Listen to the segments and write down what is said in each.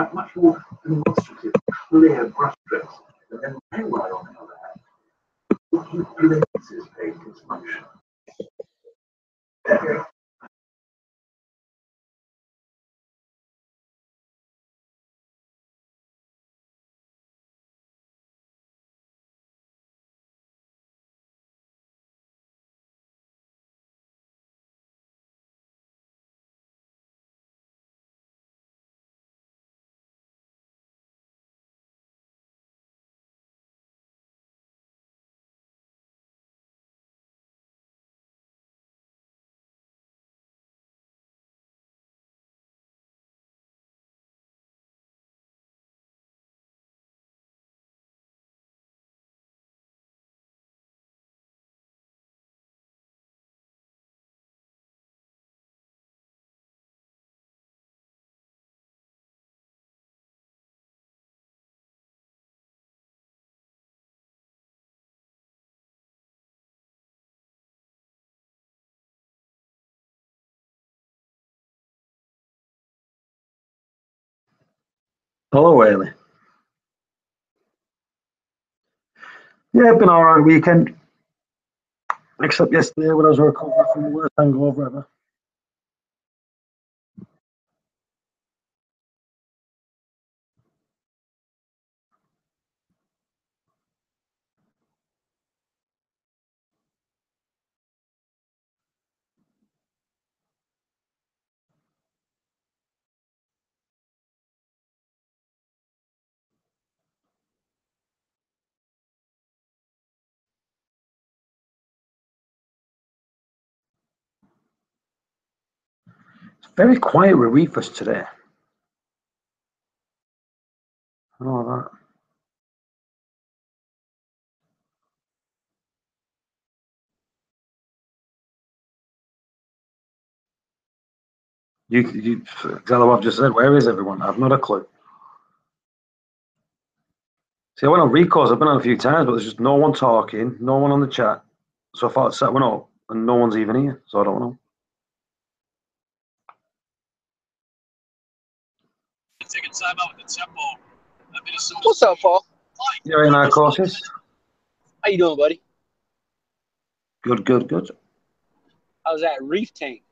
have much more demonstrative, clear brush strokes. And then Penrod, on the other hand, he blends his paint as much. Hello, Ailey. Yeah, been all right weekend. Except yesterday when I was recovering from the worst hangover ever. It's very quiet with Reefers today. I know that. You tell what I've just said. Where is everyone? I've not a clue. See, I went on Recalls. I've been on a few times, but there's just no one talking, no one on the chat. So I thought I'd set one up, and no one's even here. So I don't know. Taking time out with the tempo. What's up, Paul? You're in our courses. How you doing, buddy? Good, good, good. How's that Reef tank?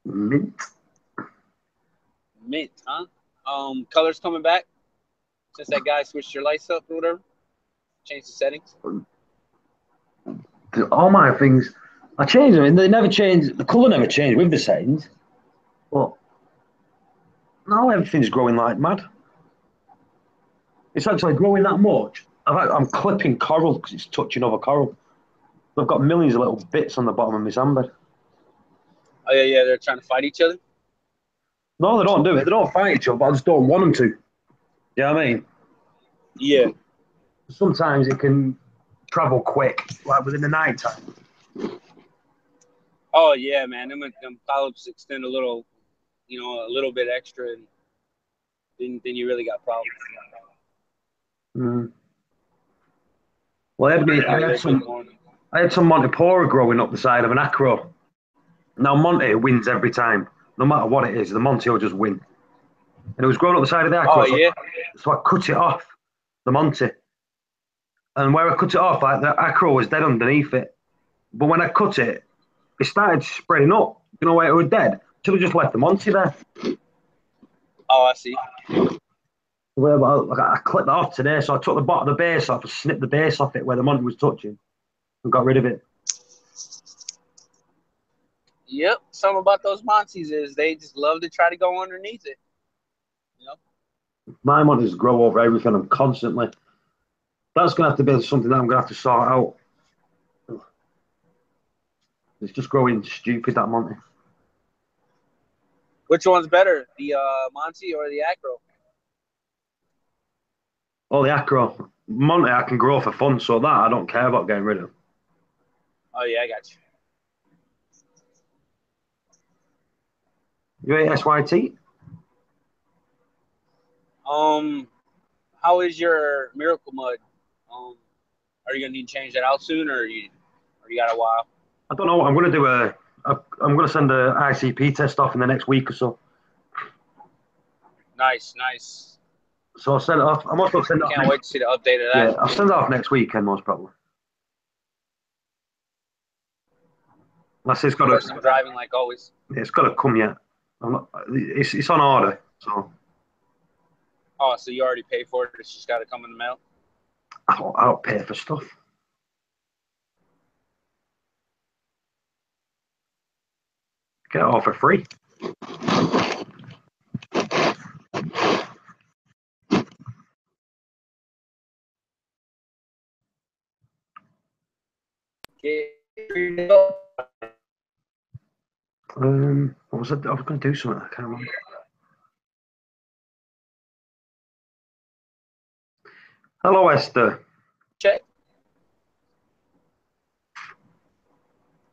Mint. Mint, huh? Colors coming back since that guy switched your lights up or whatever. Changed the settings. All my things, I changed them. They never changed. The colour never changed with the settings. But now everything's growing like mad. It's actually growing that much. I'm clipping coral because it's touching over coral. I've got millions of little bits on the bottom of my sandbed. Oh yeah, they're trying to fight each other. No, they don't do it. They don't fight each other, but I just don't want them to. You know what I mean? Yeah. Sometimes it can travel quick, like within the night time. Oh yeah, man. Them polyps extend a little bit extra, and then you really got problems. Mm. Well, I had some Montipora growing up the side of an acro. Now Monty wins every time, no matter what it is. The Monty will just win, and it was growing up the side of the acro. Oh yeah. So I cut it off, the Monty, and where I cut it off, like the acro was dead underneath it. But when I cut it, it started spreading up. You know where it was dead? Should have just left the Monty there. Oh, I see. Well, I clipped that off today, so I took the bottom of the base off, snipped the base off it where the Monty was touching, and got rid of it. Yep. Something about those Monties is they just love to try to go underneath it. You know? My Monties grow over everything. I'm constantly. That's going to have to be something that I'm going to have to sort out. It's just growing stupid, that Monty. Which one's better, the Monty or the Acro? Oh, the acro. Monty I can grow for fun, so that I don't care about getting rid of. Oh, yeah, I got you. You ate SYT? How is your Miracle Mud? Are you gonna need to change that out soon, or you got a while? I don't know. I'm going to do I'm going to send a ICP test off in the next week or so. Nice, nice. So I'll send it off. I'm also send it off. Can't wait to see the update of that. Yeah, I'll send it off next weekend, most probably. Unless it's got First to. time driving, like always. It's got to come yet. It's on order. So Oh, so you already paid for it? It's just got to come in the mail. I don't pay for stuff. Get it all for free. What was it? I was going to do something. I can't remember. Hello, Esther. Check.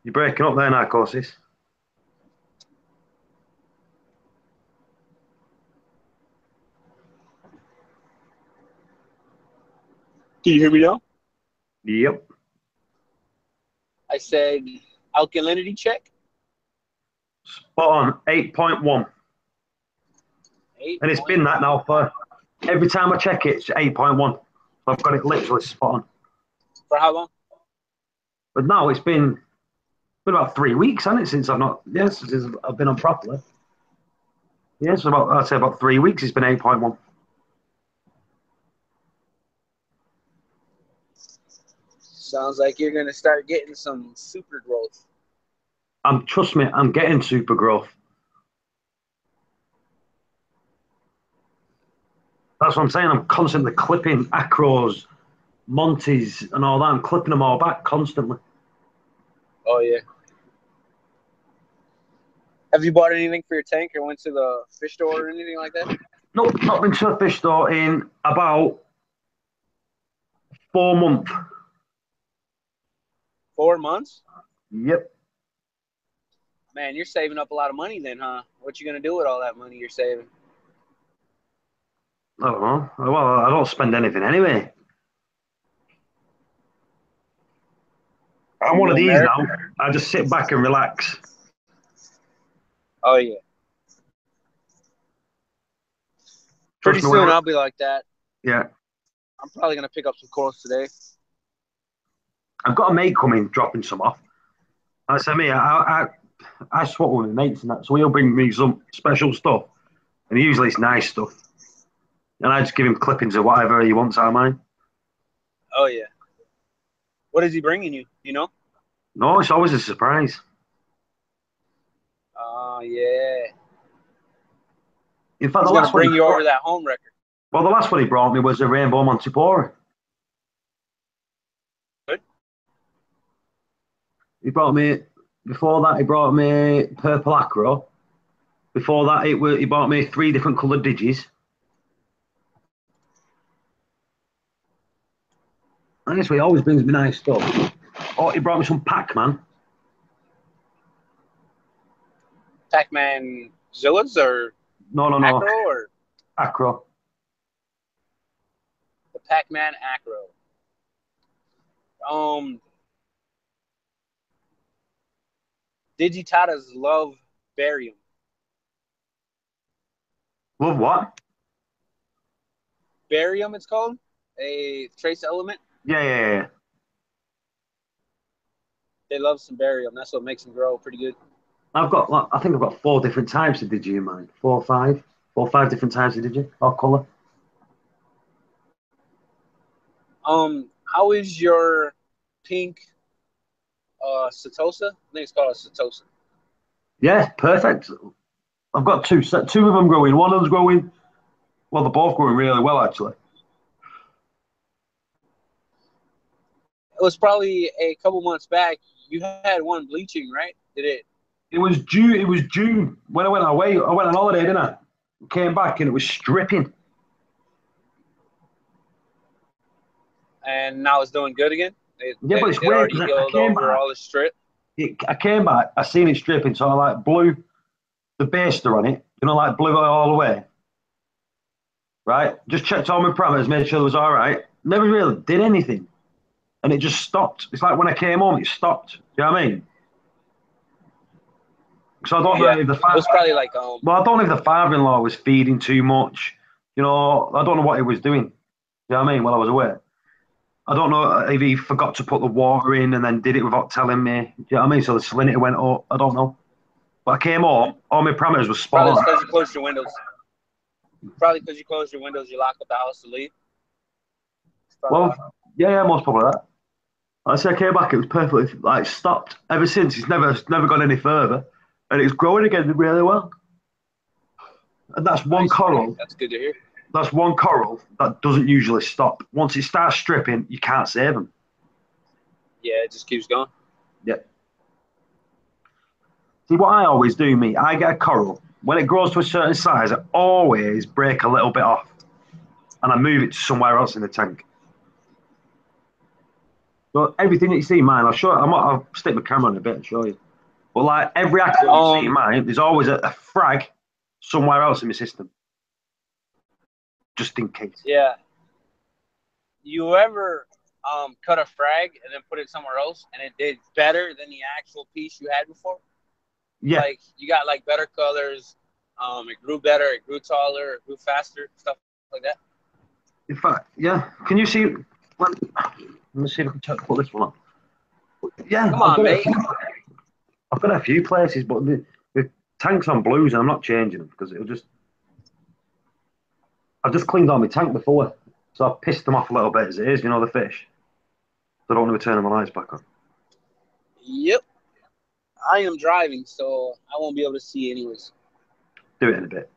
You're breaking up there, Narcosis. Can you hear me now? Yep. I said alkalinity check. Spot on. 8.1. And it's been that now for every time I check it, it's 8.1. So I've got it literally spot on. For how long? But now it's been about 3 weeks, hasn't it, since I've not, yes, since I've been on properly. Yes, I'd say about 3 weeks it's been 8.1. Sounds like you're going to start getting some super growth. Trust me, I'm getting super growth. That's what I'm saying. I'm constantly clipping acros, Montes, and all that. I'm clipping them all back constantly. Oh, yeah. Have you bought anything for your tank or went to the fish store or anything like that? Nope, not been to a fish store in about 4 months. 4 months? Yep. Man, you're saving up a lot of money then, huh? What you going to do with all that money you're saving? I don't know. Well, I don't spend anything anyway. I'm one of these now. I just sit back and relax. Oh, yeah. Pretty soon I'll be like that. Yeah. I'm probably going to pick up some corals today. I've got a mate coming, dropping some off. I said, me, I swap with my mates and that, so he'll bring me some special stuff. And usually it's nice stuff. And I just give him clippings of whatever he wants out of mine. Oh, yeah. What is he bringing you? You know? No, it's always a surprise. Oh, yeah. In fact, He's going to bring you over that home record. Well, the last one he brought me was a Rainbow Montipora. Good. He brought me, before that, he brought me Purple Acro. Before that, he bought me 3 different coloured digis. And this way, he always brings me nice stuff. Oh, he brought me some Pac-Man. Pac-Man Zillas or No. Acro or Acro. the Pac-Man Acro? Digitatas love barium. Love what? Barium, it's called. A trace element. Yeah. They love some barium. That's what makes them grow pretty good. I think I've got 4 different types of digi in mine. 4 or 5. 4 or 5 different types of digi, or colour. How is your pink Setosa? I think it's called a Setosa. Yeah, perfect. I've got 2 of them growing. One of them's growing, well, they're both growing really well, actually. It was probably a couple months back. You had one bleaching, right? Did it? It was June when I went away. I went on holiday, didn't I? Came back and it was stripping. And now it's doing good again? But it's weird because I came back. All the strip. I came back, I seen it stripping, so I like blew the baster on it, like blew it all the way. Right? Just checked all my parameters, made sure it was all right. Never really did anything. And it just stopped. It's like when I came home, it stopped. Do you know what I mean? So I don't know if the it was probably like well, I don't know if the father-in-law was feeding too much. You know, I don't know what he was doing. You know what I mean? While I was away, I don't know if he forgot to put the water in and then did it without telling me. You know what I mean? So the salinity went up. I don't know. But I came home, all my parameters were spot probably on. because you closed your windows. Probably because you closed your windows, you lock up the house to leave. Well, yeah, most probably that. I said I came back, it was perfectly like stopped. Ever since, it's never gone any further, and it's growing again really well. And that's one Nice. coral. That's good to hear. That's one coral that doesn't usually stop. Once it starts stripping, you can't save them. Yeah, it just keeps going. Yeah. See, what I always do, me, I get a coral. When it grows to a certain size, I always break a little bit off, and I move it to somewhere else in the tank. So everything that you see in mine, I'll stick my camera on a bit and show you. But like every aquarium you see in mine, there's always a frag somewhere else in my system, just in case. Yeah. You ever cut a frag and then put it somewhere else and it did better than the actual piece you had before? Yeah. Like you got like better colors, it grew better, it grew taller, it grew faster, stuff like that. In fact, yeah. Can you see? Let me see if I can put this one up. Yeah. Come on, mate. I've got a few places, but the tank's on blues and I'm not changing them because I've just cleaned out my tank before, so I've pissed them off a little bit as it is, you know, the fish. So I don't want to turn my lights back on. Yep. I am driving, so I won't be able to see anyways. Do it in a bit.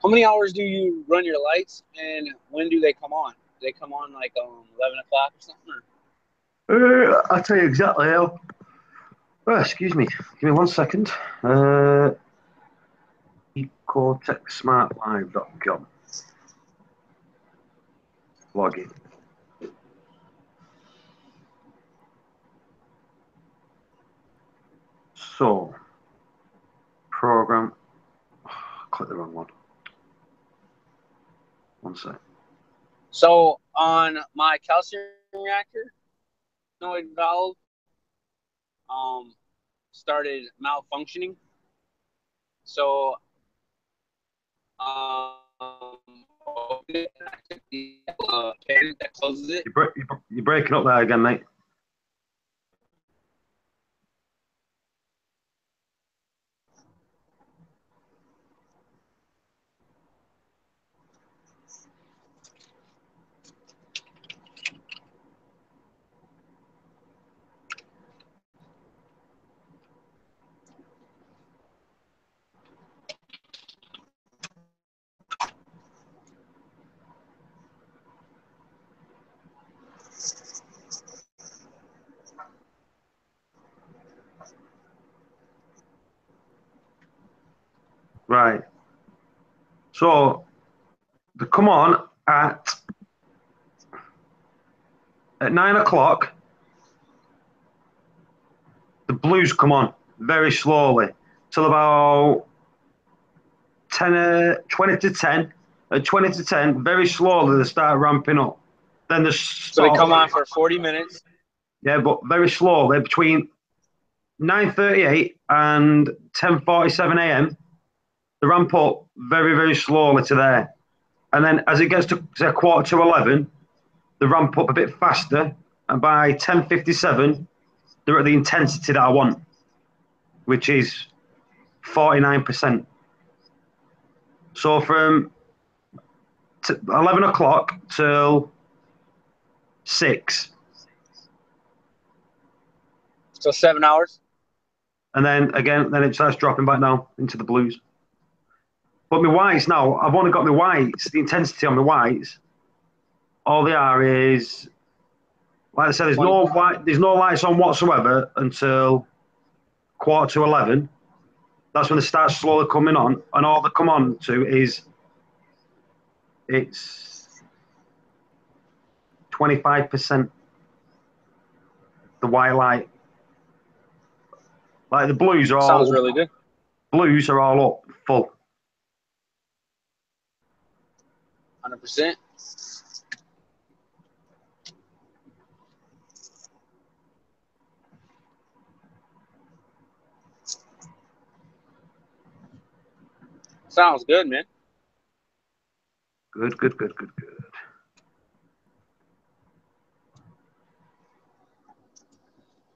How many hours do you run your lights, and when do they come on? Do they come on like 11 o'clock or something? Or? I'll tell you exactly how. Oh, excuse me. Give me 1 second. EcortexSmartLive.com. Log in. So, program. Oh, click the wrong one. 1 sec. So on my calcium reactor, noid valve started malfunctioning. So that closes it. You're breaking up there again, mate. Right. So they come on at 9 o'clock. The blues come on very slowly till about 20 to 10. At 20 to 10, very slowly they start ramping up. Then they stop. So they come on for 40 minutes. Yeah, but very slowly between 9:38 and 10:47 a.m. They ramp up very, very slowly to there. And then as it gets to say 11:15, they ramp up a bit faster. And by 10:57, they're at the intensity that I want, which is 49%. So from 11 o'clock till 6. So 7 hours. And then again, then it starts dropping back down into the blues. But my whites now, I've only got my whites, the intensity on my whites, all they are is, like I said, there's no lights on whatsoever until 11:15. That's when they start slowly coming on, and all they come on to is it's 25% the white light. Like the blues are all sounds really good. Blues are all up full. 100%. Sounds good, man. Good, good, good, good, good.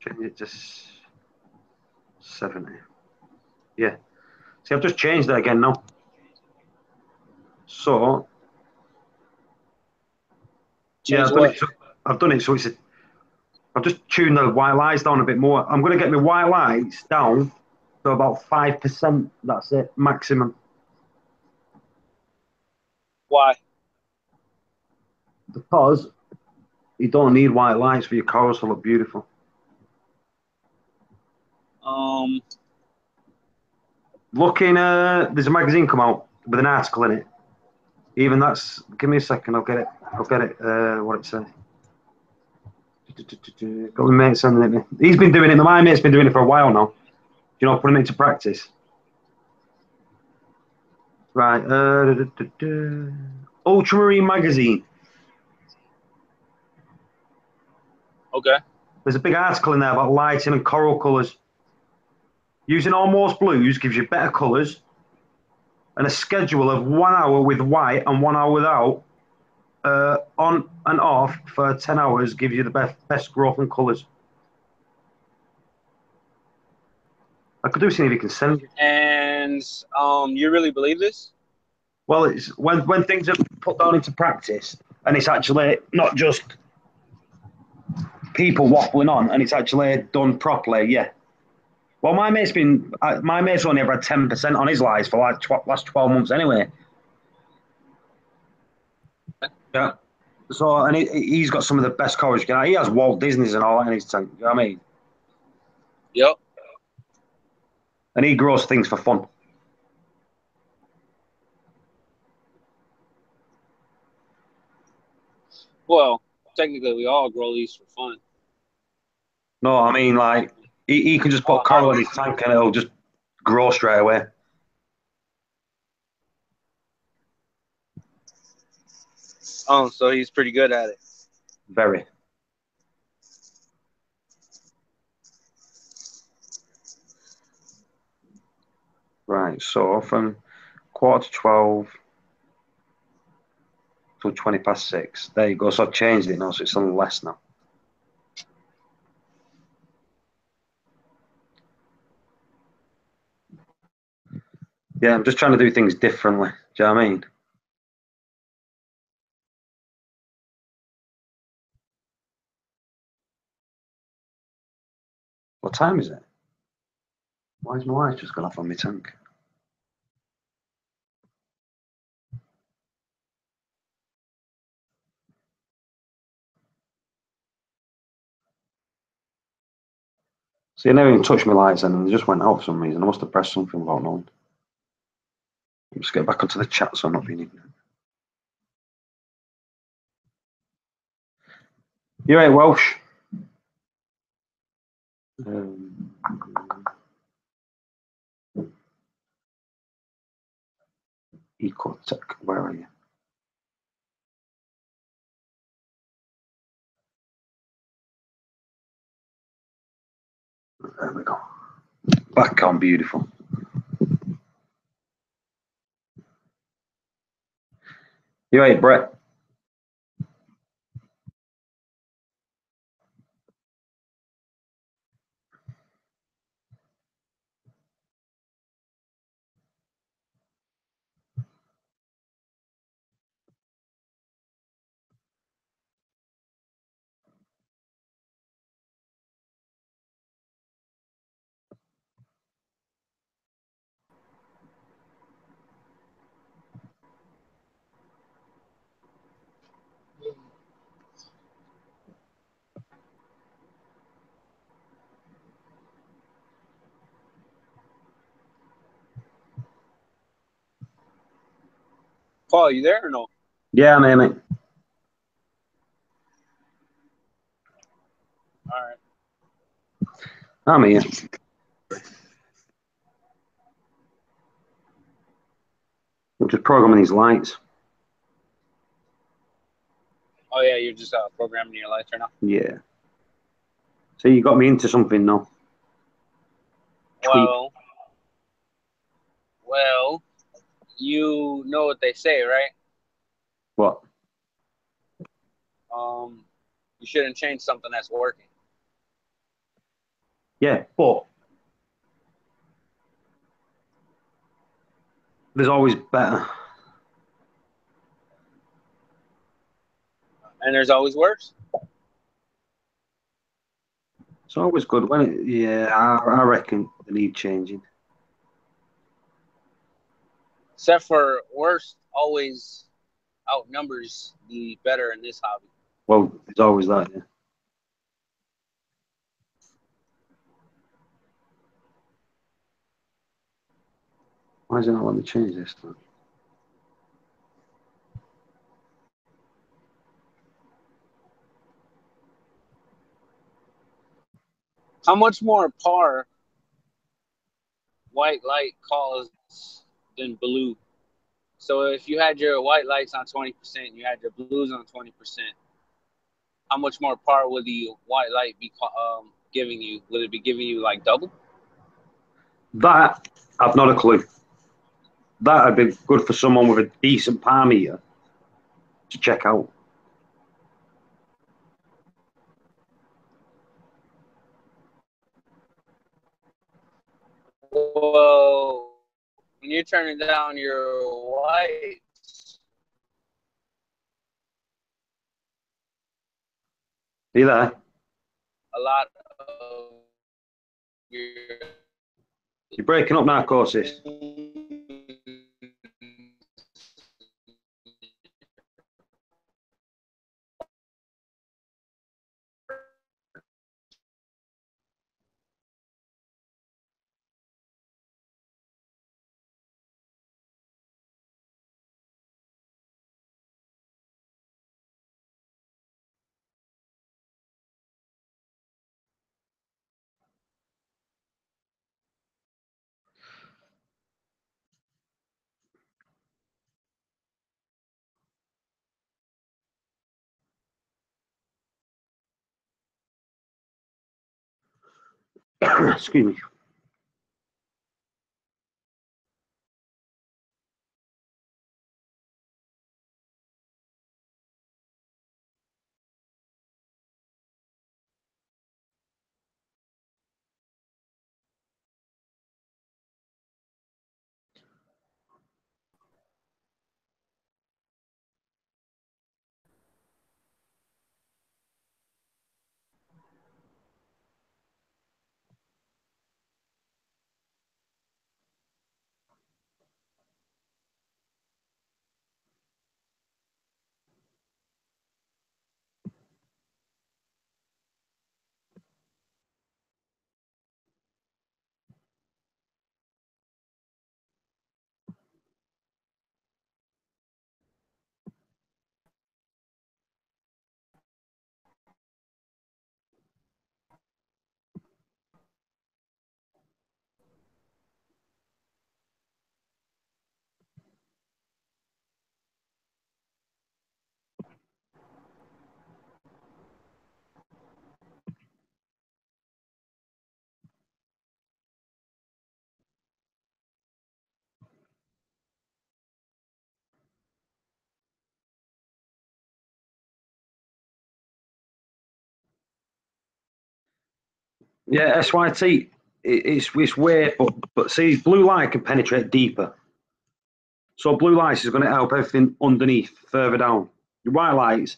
Change it to 70. Yeah. See, I've just changed that again now. So, yeah, I've done it. So I've just tuned the white lights down a bit more. I'm going to get my white lights down to about 5%. That's it, maximum. Why? Because you don't need white lights for your corals to look beautiful. Looking, there's a magazine come out with an article in it. Even that's, give me a second, I'll get it, what it says. Got my mate sending it me. He's been doing it, my mate's been doing it for a while now. You know, putting it into practice. Right, Ultramarine magazine. Okay. There's a big article in there about lighting and coral colours. Using almost blues gives you better colours, and a schedule of 1 hour with white and 1 hour without, on and off for 10 hours gives you the best growth and colours. I could do see if you can send it. And you really believe this? Well, it's when things are put down into practice, and it's actually not just people waffling on, and it's actually done properly. Yeah. Well, my mate's only ever had 10% on his lights for like last 12 months anyway. Yeah. So, and he's got some of the best coverage. He has Walt Disney's and all that in his tank. You know what I mean? Yep. And he grows things for fun. Well, technically, we all grow these for fun. No, I mean, like, he can just put coral in his tank and it'll just grow straight away. Oh, so he's pretty good at it. Very. Right, so from 11:45 till 6:20. There you go. So I've changed it now, so it's on less now. Yeah, I'm just trying to do things differently. Do you know what I mean? What time is it? Why is my light just gone off on my tank? See, I never even touched my lights then, and they just went out for some reason. I must have pressed something without knowing. Let's get back onto the chat so I'm not being ignorant. You right, Welsh? Ecotech, where are you? There we go. Back on, beautiful. You right, Brett? Paul, you there or no? Yeah, I'm here, mate. All right. I'm here. We're just programming these lights. Oh yeah, you're just programming your lights right now. Yeah. So you got me into something now. Well, you know what they say, right? What? You shouldn't change something that's working. Yeah, but there's always better. And there's always worse. It's always good when it. Yeah, I reckon they need changing. Except for worse always outnumbers the better in this hobby. Well, it's always that. Yeah. Why is it not letting me change this time? How much more par white light causes than blue? So if you had your white lights on 20%, you had your blues on 20%, how much more par would the white light be giving you? Would it be giving you like double? That I've not a clue. That'd be good for someone with a decent par meter to check out. Well, when you're turning down your whites, Are you there? a lot of your You're breaking up now, courses. Excuse me. Yeah, SYT. It's weird, but see, blue light can penetrate deeper. So blue lights is going to help everything underneath, further down. Your white lights.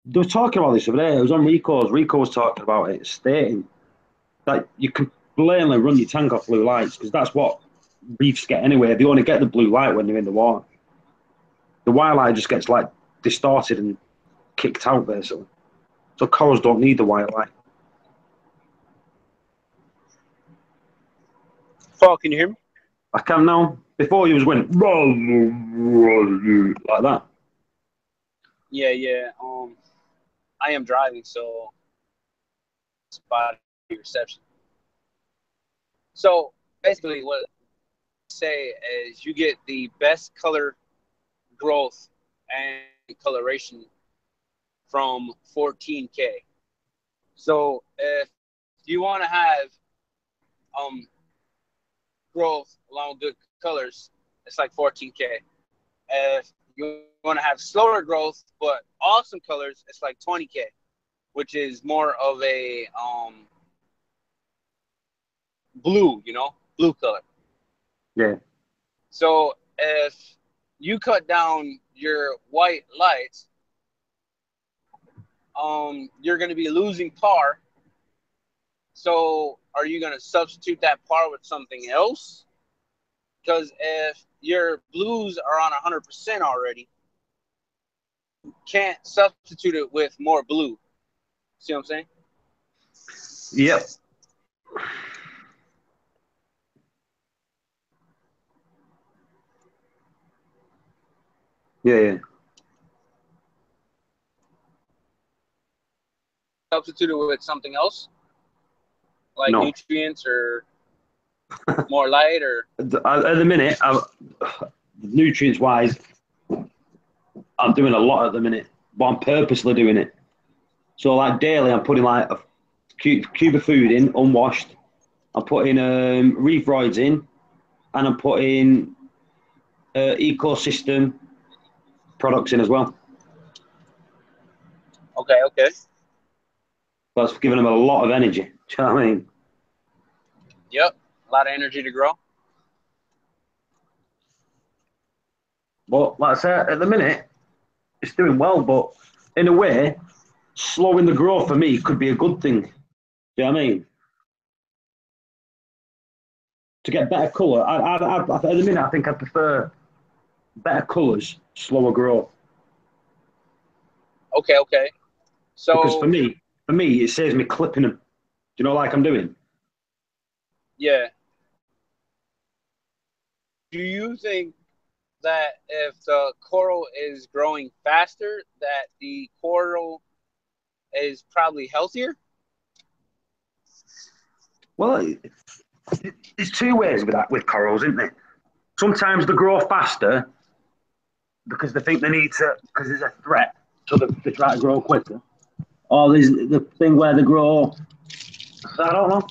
They were talking about this over there. It was on Rico's. Rico was talking about it, stating that you can blatantly run your tank off blue lights because that's what reefs get anyway. They only get the blue light when they're in the water. The white light just gets like distorted and kicked out basically. So corals don't need the white light. Paul, can you hear me? I can now. Before you was going like that. Yeah, yeah. I am driving, so spotty reception. So basically, what I say is you get the best color growth and coloration from 14K. So if you want to have growth along with good colors, it's like 14K. If you want to have slower growth but awesome colors, it's like 20K, which is more of a blue, blue color. Yeah. So if you cut down your white lights, you're going to be losing par. So are you going to substitute that par with something else? Because if your blues are on 100% already, you can't substitute it with more blue. See what I'm saying? Yep. Yeah. Substitute it with something else, like No. nutrients or more light, or At the minute, nutrients wise, I'm doing a lot at the minute, but I'm purposely doing it. So like daily, I'm putting like a cube of food in, unwashed. I'm putting Reef roids in, and I'm putting ecosystem products in as well. Okay. That's giving them a lot of energy. Do you know what I mean? Yep, a lot of energy to grow. But like I said, at the minute, it's doing well. But in a way, slowing the growth for me could be a good thing. Do you know what I mean? To get better colour, at the minute, I think I prefer better colours, slower growth. Okay. So Because for me, it saves me clipping them. Do you know, like I'm doing? yeah. Do you think that if the coral is growing faster, that the coral is probably healthier? Well, there's two ways with corals, isn't there? Sometimes they grow faster because they think they need to, because there's a threat, so they try to grow quicker. Or there's the thing where they grow. I don't know.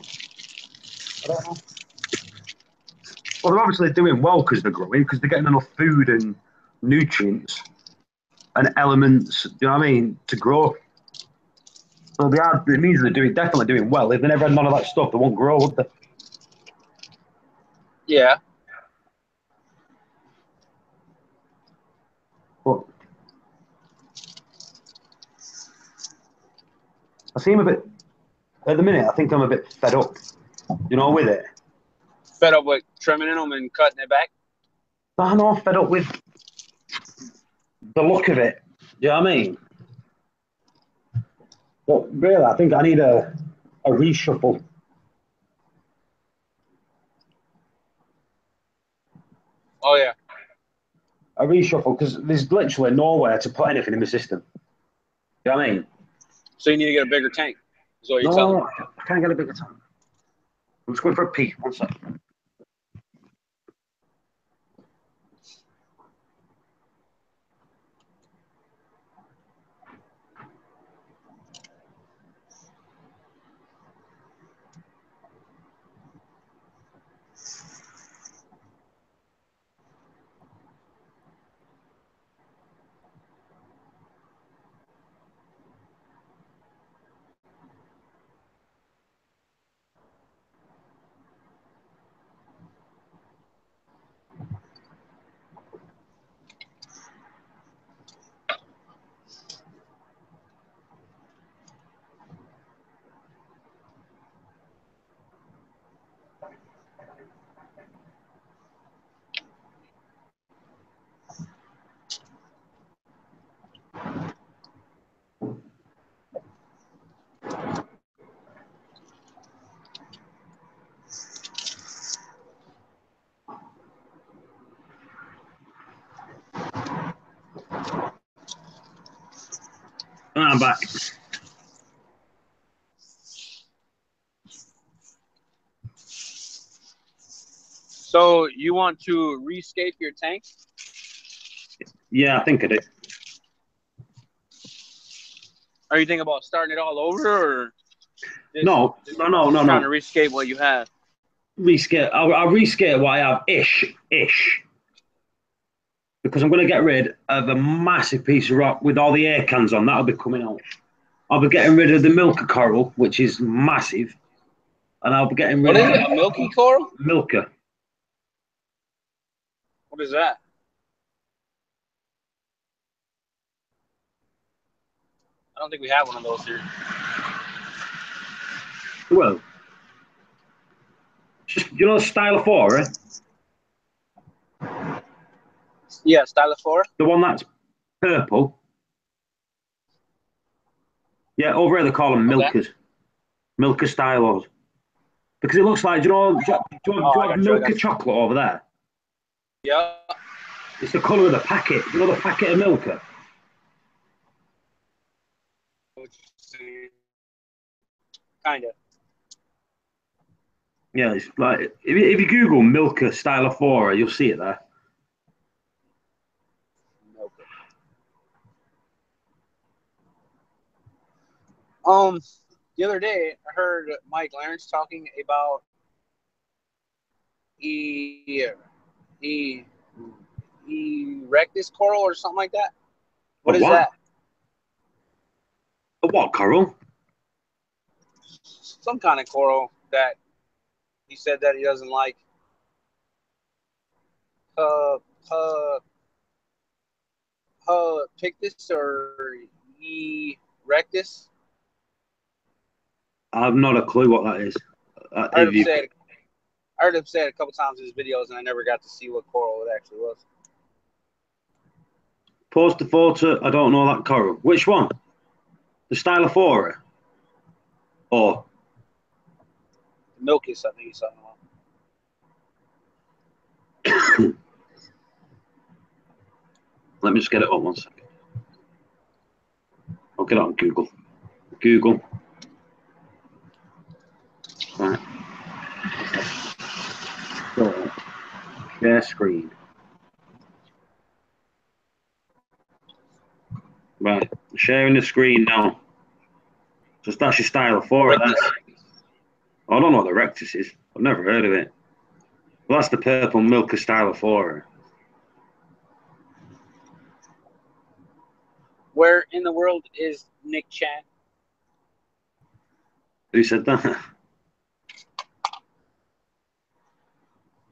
Well, they're obviously doing well because they're growing, because they're getting enough food and nutrients and elements, you know what I mean, to grow. So it means they're definitely doing well. If they never had none of that stuff, they won't grow, would they? Yeah. But I seem a bit, at the minute, I think I'm a bit fed up, with it. Fed up with trimming them and cutting it back? I'm all fed up with the look of it. Do you know what I mean? But really, I think I need a reshuffle. Oh, yeah. A reshuffle, because there's literally nowhere to put anything in the system. You know what I mean? So you need to get a bigger tank, is what you're telling me. I can't get a bigger tank. I'm just going for a pee. 1 second. I'm back. So you want to rescape your tank? Yeah, I think I do. Are you thinking about starting it all over, or No. trying to rescape what you have? Rescape. I'll rescape what I have, ish. because I'm going to get rid of a massive piece of rock with all the air cans on. That'll be coming out. I'll be getting rid of the milker coral, which is massive, and I'll be getting rid What is of it? A milky coral? milker. What is that? I don't think we have one of those here. Well, just you know, Stylophora, Yeah, Stylophora. the one that's purple. Yeah, over here they call them milkers, milker stylos, because it looks like do you have milker chocolate over there? Yeah. It's the colour of the packet. You know the packet of milker. Kind of. Yeah, it's like if you Google milker Stylophora, you'll see it there. The other day I heard Mike Lawrence talking about erectus coral or something like that. What is that? A what coral? Some kind of coral that he said that he doesn't like. Pictus or erectus. I have not a clue what that is. I heard him say it a couple times in his videos, and I never got to see what coral it actually was. Post the photo. I don't know that coral. Which one? The Stylophora? Or Milkus, I think he's talking about. Let me just get it up 1 second. I'll get it on Google. Google. Right. So, share screen. Right. Sharing the screen now. Just that's your Stylophora. I don't know what the rectus is. I've never heard of it. Well, that's the purple milker Stylophora. Where in the world is Nick Chan? Who said that?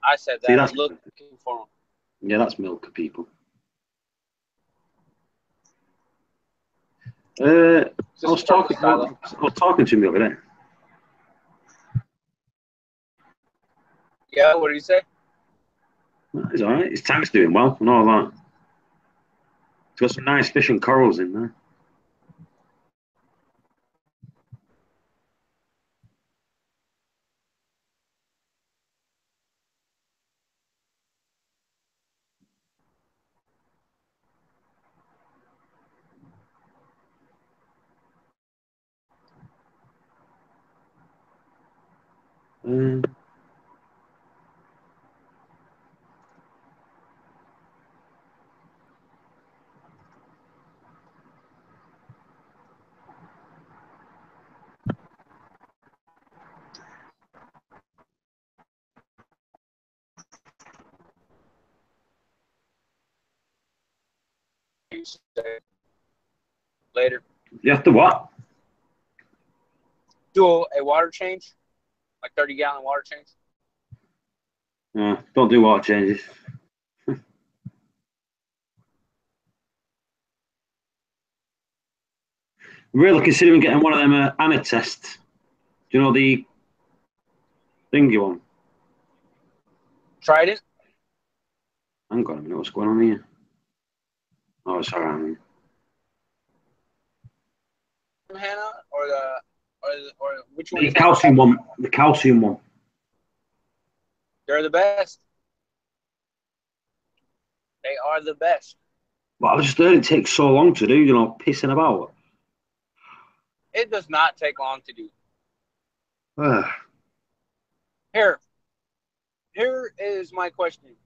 I said that. See, that's I'm looking for him. Yeah, that's milker people. I was talking to him the other day. Yeah, what did he say? He's all right. His tank's doing well and all that. He's got some nice fish and corals in there. Later. You have to what? Do a water change, like 30-gallon water change. Don't do water changes. Really considering getting one of them ANA tests. Do you know the thingy one? Tried it? Hang on a minute, what's going on here? Oh, it's all right. Hannah, or which one? The calcium one. The calcium one. They're the best. They are the best. But I just heard it takes so long to do, you know, pissing about. It does not take long to do. Ah. Here is my question.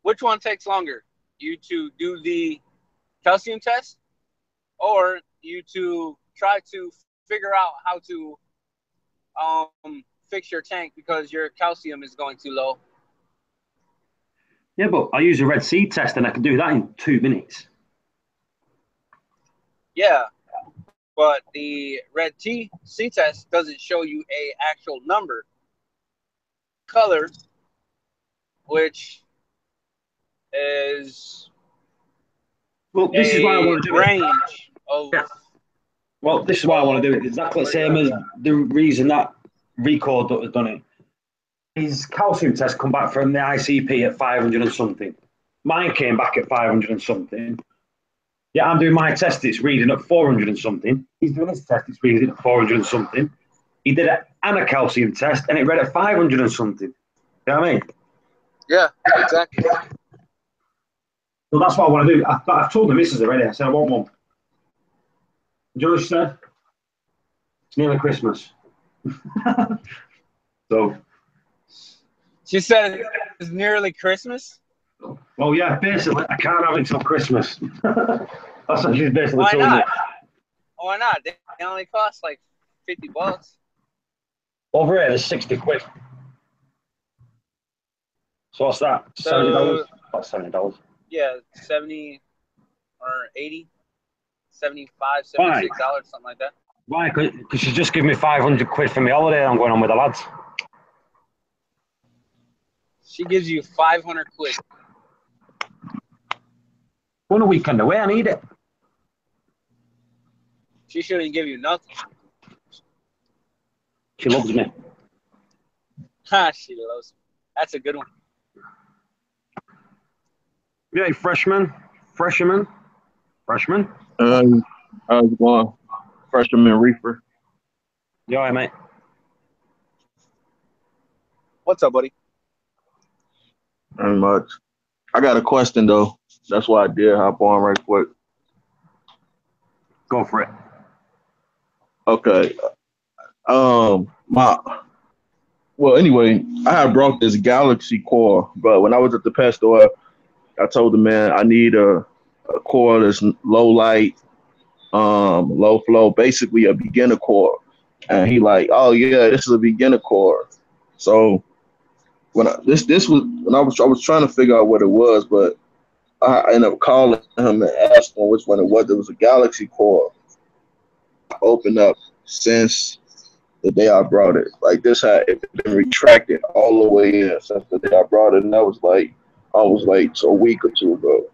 Which one takes longer? You to do the calcium test, or you to try to figure out how to fix your tank because your calcium is going too low. Yeah, but I use a red sea test and I can do that in 2 minutes. Yeah, but the red C test doesn't show you a actual number, color, which is Well, this is why I want to do it. Range of. Yeah. Well, this is why I want to do it. Exactly the same as the reason that Record has done it. His calcium test come back from the ICP at 500 and something. Mine came back at 500 and something. Yeah, I'm doing my test, it's reading at 400 and something. He's doing his test, it's reading at 400 and something. He did a calcium test and it read at 500 and something. You know what I mean? Yeah, exactly. So that's what I want to do. I've told the missus already. I said I want one. Do you know what she said? It's nearly Christmas. So. She said it's nearly Christmas? Well, yeah, basically, I can't have it until Christmas. That's what she's basically told me. Why not? They only cost like $50. Over here, there's 60 quid. So what's that? $70? About $70. Yeah, 70 or 80, 75, $76, something like that. Why? Because she's just given me 500 quid for my holiday I'm going on with the lads. She gives you 500 quid. On a weekend away, I need it. She shouldn't give you nothing. She loves me. Ha, she loves me. That's a good one. Yeah, freshman. How's it going? Freshman Reefer. You all right, mate? What's up, buddy? Not much. I got a question though. That's why I did hop on right quick. Go for it. Okay. Anyway, I had brought this Galaxy core, but when I was at the pet store, I told the man I need a core that's low light, low flow, basically a beginner core. And he like, oh yeah, this is a beginner core. So when I was trying to figure out what it was, but I ended up calling him and asked him which one it was. It was a Galaxy core. I opened up since the day I brought it. Like this had been retracted all the way in since the day I brought it, and that was like almost like a week or two ago.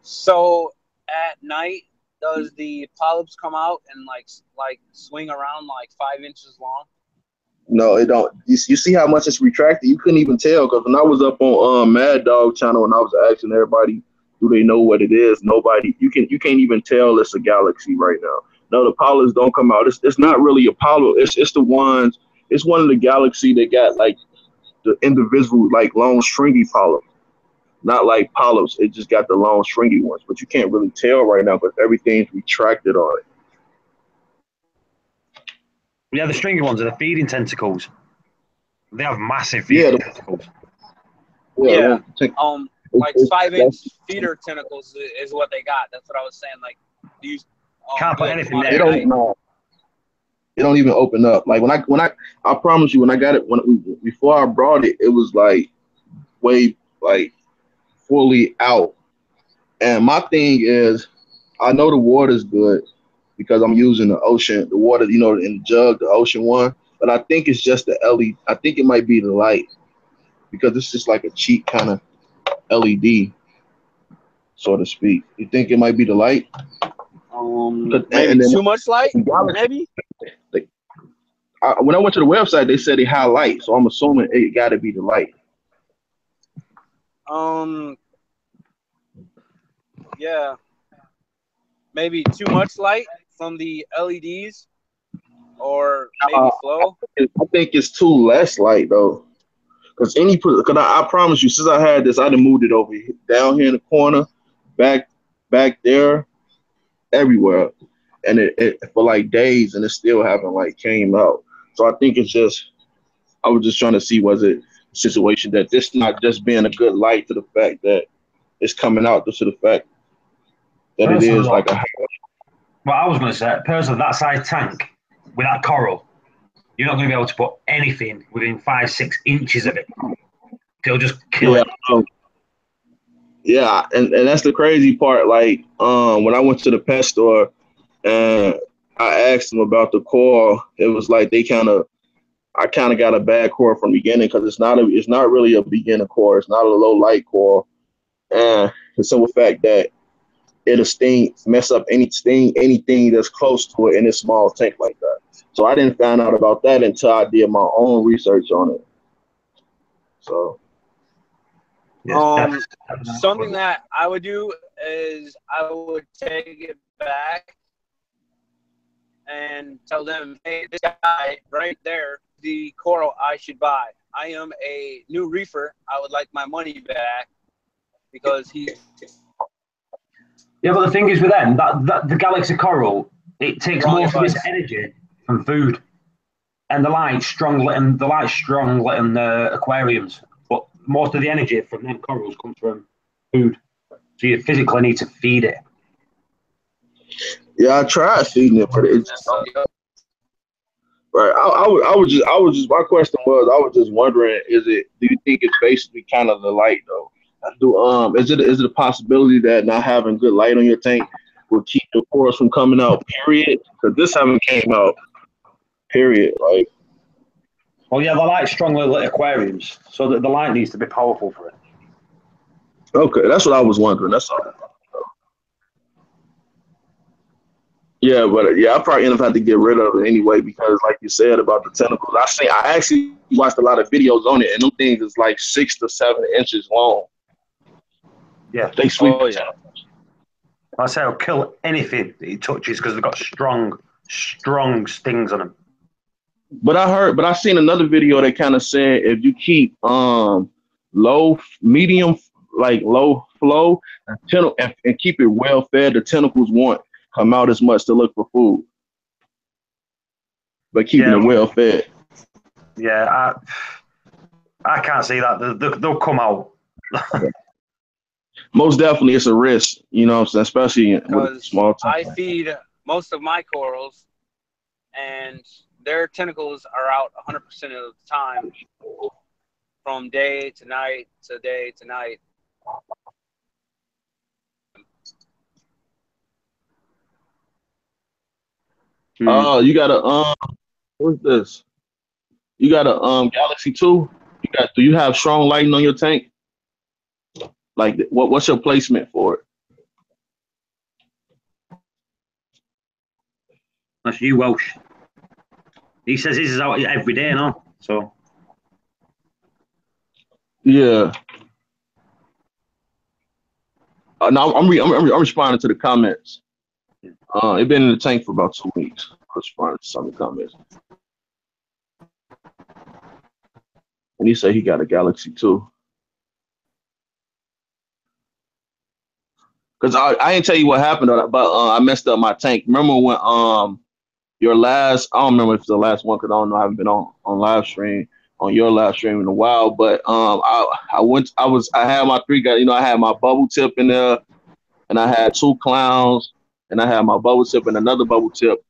So at night, does the polyps come out and like swing around like 5 inches long? No, it don't. You see how much it's retracted? You couldn't even tell because when I was up on Mad Dog channel and I was asking everybody, do they know what it is? Nobody. You can't even tell it's a Galaxy right now. No, the polyps don't come out. It's not really a polyp. It's the ones. It's one of the Galaxy that got like the individual like long stringy polyps. Not like polyps. It just got the long stringy ones. But you can't really tell right now because everything's retracted on it. Yeah, the stringy ones are the feeding tentacles. They have massive feeding tentacles. Yeah. Like 5-inch feeder tentacles is what they got. That's what I was saying. Like these. Can't put anything there. It don't even open up. Like when I promise you, when I got it, before I brought it, it was like way like fully out. And my thing is, I know the water's good because I'm using the water, in the jug, the ocean one. But I think it's just the LED. I think it might be the light because it's just like a cheap kind of LED, so to speak. You think it might be the light? Maybe too much light. Maybe. When I went to the website, they said it had light, so I'm assuming it got to be the light. Yeah. Maybe too much light from the LEDs, or maybe flow. I think it's too less light though, because I promise you, since I had this, I done moved it over down here in the corner, back there, everywhere, and it for like days, and it still haven't like came out. So I think it's just, I was just trying to see, was it a situation that this not just being a good light to the fact that it's coming out, just to the fact that it is like a. Well, I was going to say, a person of that size tank, with that coral, you're not going to be able to put anything within 5-6 inches of it. It'll just kill it. Yeah, and that's the crazy part. Like, when I went to the pet store and I asked them about the coral, it was like I kind of got a bad coral from the beginning because it's not really a beginner coral. It's not a low light coral, and the simple fact that it'll mess up anything that's close to it in a small tank like that. So I didn't find out about that until I did my own research on it. So. Something that I would do is I would take it back and tell them, hey, this guy right there, the coral I should buy. I am a new reefer. I would like my money back because he. Yeah, but the thing is with them, that the galaxy coral, it takes most of its energy from food, and the light's strong letting aquariums. But most of the energy from them corals comes from food. So you physically need to feed it. Yeah, I tried feeding it, but it's just right. My question was, I was just wondering, do you think it's basically kind of the light though? Is it a possibility that not having good light on your tank will keep the corals from coming out, period? Because this haven't came out, period. Like, well, yeah, the light's strongly lit aquariums, so that the light needs to be powerful for it. Okay, that's what I was wondering. That's all. Yeah, but I probably end up having to get rid of it anyway because, like you said about the tentacles, I actually watched a lot of videos on it, and them things is like 6 to 7 inches long. Yeah, they sweep. Oh yeah. I say it'll kill anything that it touches because they've got strong stings on them. But I seen another video that kind of said if you keep medium, like low flow and keep it well fed, the tentacles won't come out as much to look for food. But keeping it well fed. Yeah, I can't see that. They'll come out. Most definitely, it's a risk, you know what I'm saying? Especially with small tank. I feed most of my corals, and their tentacles are out 100% of the time, from day to night to day to night. Oh, you got a what's this? You got a Galaxy 2? Do you have strong lighting on your tank? Like what's your placement for it? That's you, Welsh. He says this is out every day now, so. Yeah. No, I'm responding to the comments. It's been in the tank for about 2 weeks. I'm responding to some of the comments. And he said he got a Galaxy 2. Because I didn't tell you what happened, but I messed up my tank. Remember when your last, I don't remember if it's the last one because I don't know, I haven't been on live stream on your live stream in a while, but I had my 3 guys, I had my bubble tip in there, and I had 2 clowns, and I had my bubble tip and another bubble tip.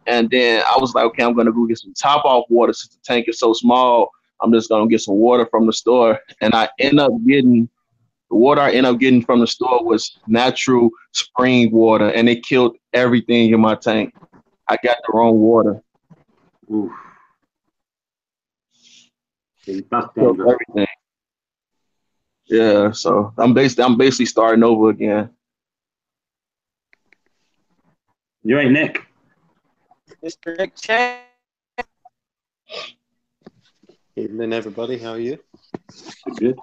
And then I was like, okay, I'm gonna go get some top off water since the tank is so small. I'm just gonna get some water from the store. And the water I end up getting from the store was natural spring water, and it killed everything in my tank. I got the wrong water. Oof. That's everything. Yeah, so I'm basically starting over again. You ain't Nick. Mr. Nick Chan. Evening, everybody. How are you? Good.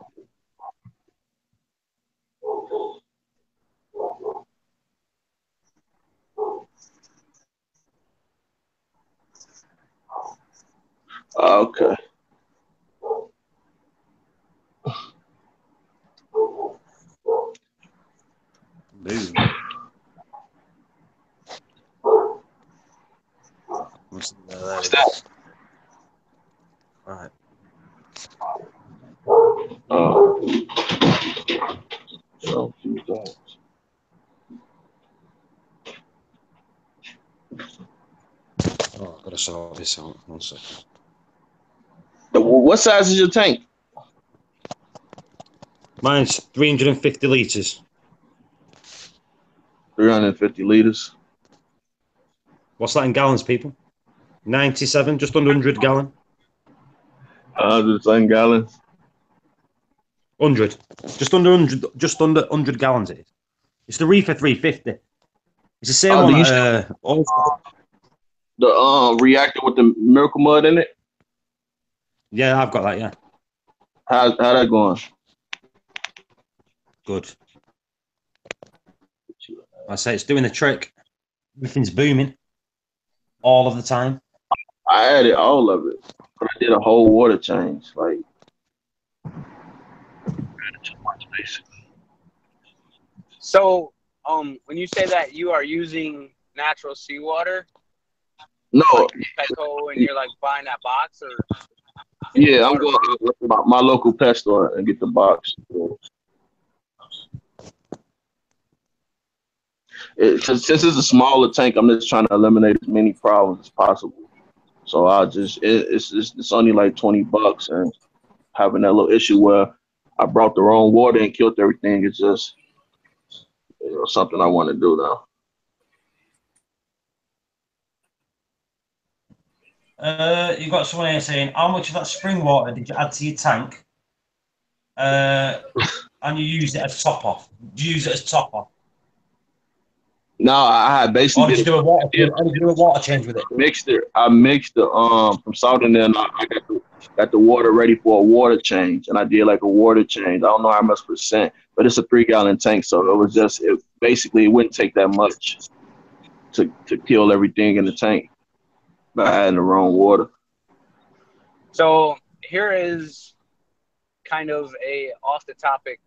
Okay. Boom. What's that? Right. I've got to sort this out. 1 second. What size is your tank? Mine's 350 litres. 350 liters. What's that in gallons, people? 97, just under 100 gallon. 100 gallons. 100. Just under 100, just under 100 gallons it is. It's the Reefer 350. It's the same one. The reactor with the Miracle Mud in it? Yeah, I've got that, yeah. How that going? Good. I say it's doing the trick. Everything's booming all of the time. I added all of it, but I did a whole water change. Like, too much, basically. So, when you say that you are using natural seawater, No, like Petco, and you're like buying that box, or yeah, I'm going to my local pet store and get the box. Since it's a smaller tank, I'm just trying to eliminate as many problems as possible. So it's only like $20, and having that little issue where I brought the wrong water and killed everything is just something I want to do now. You've got someone here saying, how much of that spring water did you add to your tank? And you used it as top off. Did you use it as top off? No, I had basically. Or did you do a water change with it? I mixed the from salt, and then I got the water ready for a water change, and I did like a water change. I don't know how much percent, but it's a 3-gallon tank, so it wouldn't take that much to kill everything in the tank by adding the wrong water. So here is kind of a off the topic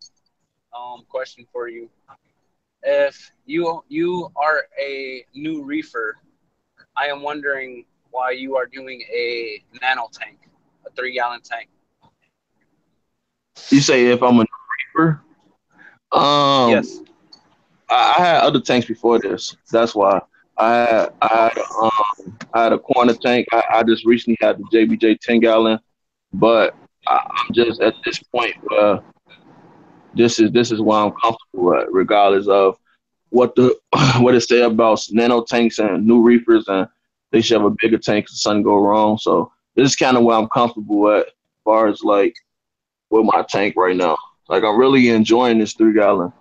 question for you. If you are a new reefer, I am wondering why you are doing a nano tank, a 3-gallon tank. You say if I'm a reefer? Yes. I had other tanks before this. That's why I had a corner tank. I just recently had the JBJ 10-gallon, but I'm just at this point where this is where I'm comfortable at, regardless of what it say about nano tanks and new reefers, and they should have a bigger tank if something go wrong. So this is kind of where I'm comfortable at, as far as like with my tank right now. Like, I'm really enjoying this 3-gallon.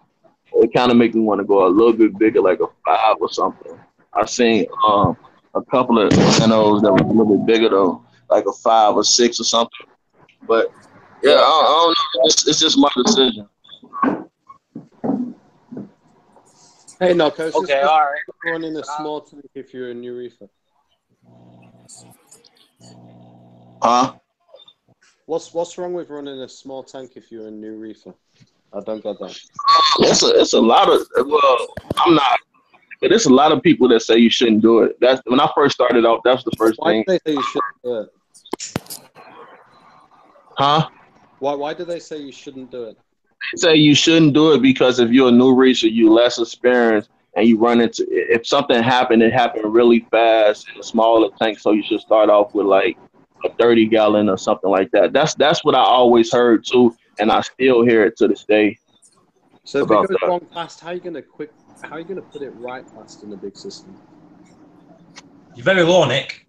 It kind of makes me want to go a little bit bigger, like a 5 or something. I've seen a couple of nanos that were a little bit bigger though, like a 5 or 6 or something. But yeah, I don't know. It's just my decision. Hey, Narcos. Okay, all right. Running a small tank if you're a new reefer. Huh? What's wrong with running a small tank if you're a new reefer? I don't get that. It's a lot of, well, I'm not, but there's a lot of people that say you shouldn't do it. That's when I first started off. That's the first thing. Why do they say you shouldn't do it? Huh? Why do they say you shouldn't do it? They say you shouldn't do it because if you're a new reefer, you less experienced, and you run into, if something happened, it happened really fast in a smaller tank. So you should start off with like a 30-gallon or something like that. That's what I always heard too, and I still hear it to this day. So if it goes wrong fast, how are you gonna put it right fast in a big system? You're very low, Nick.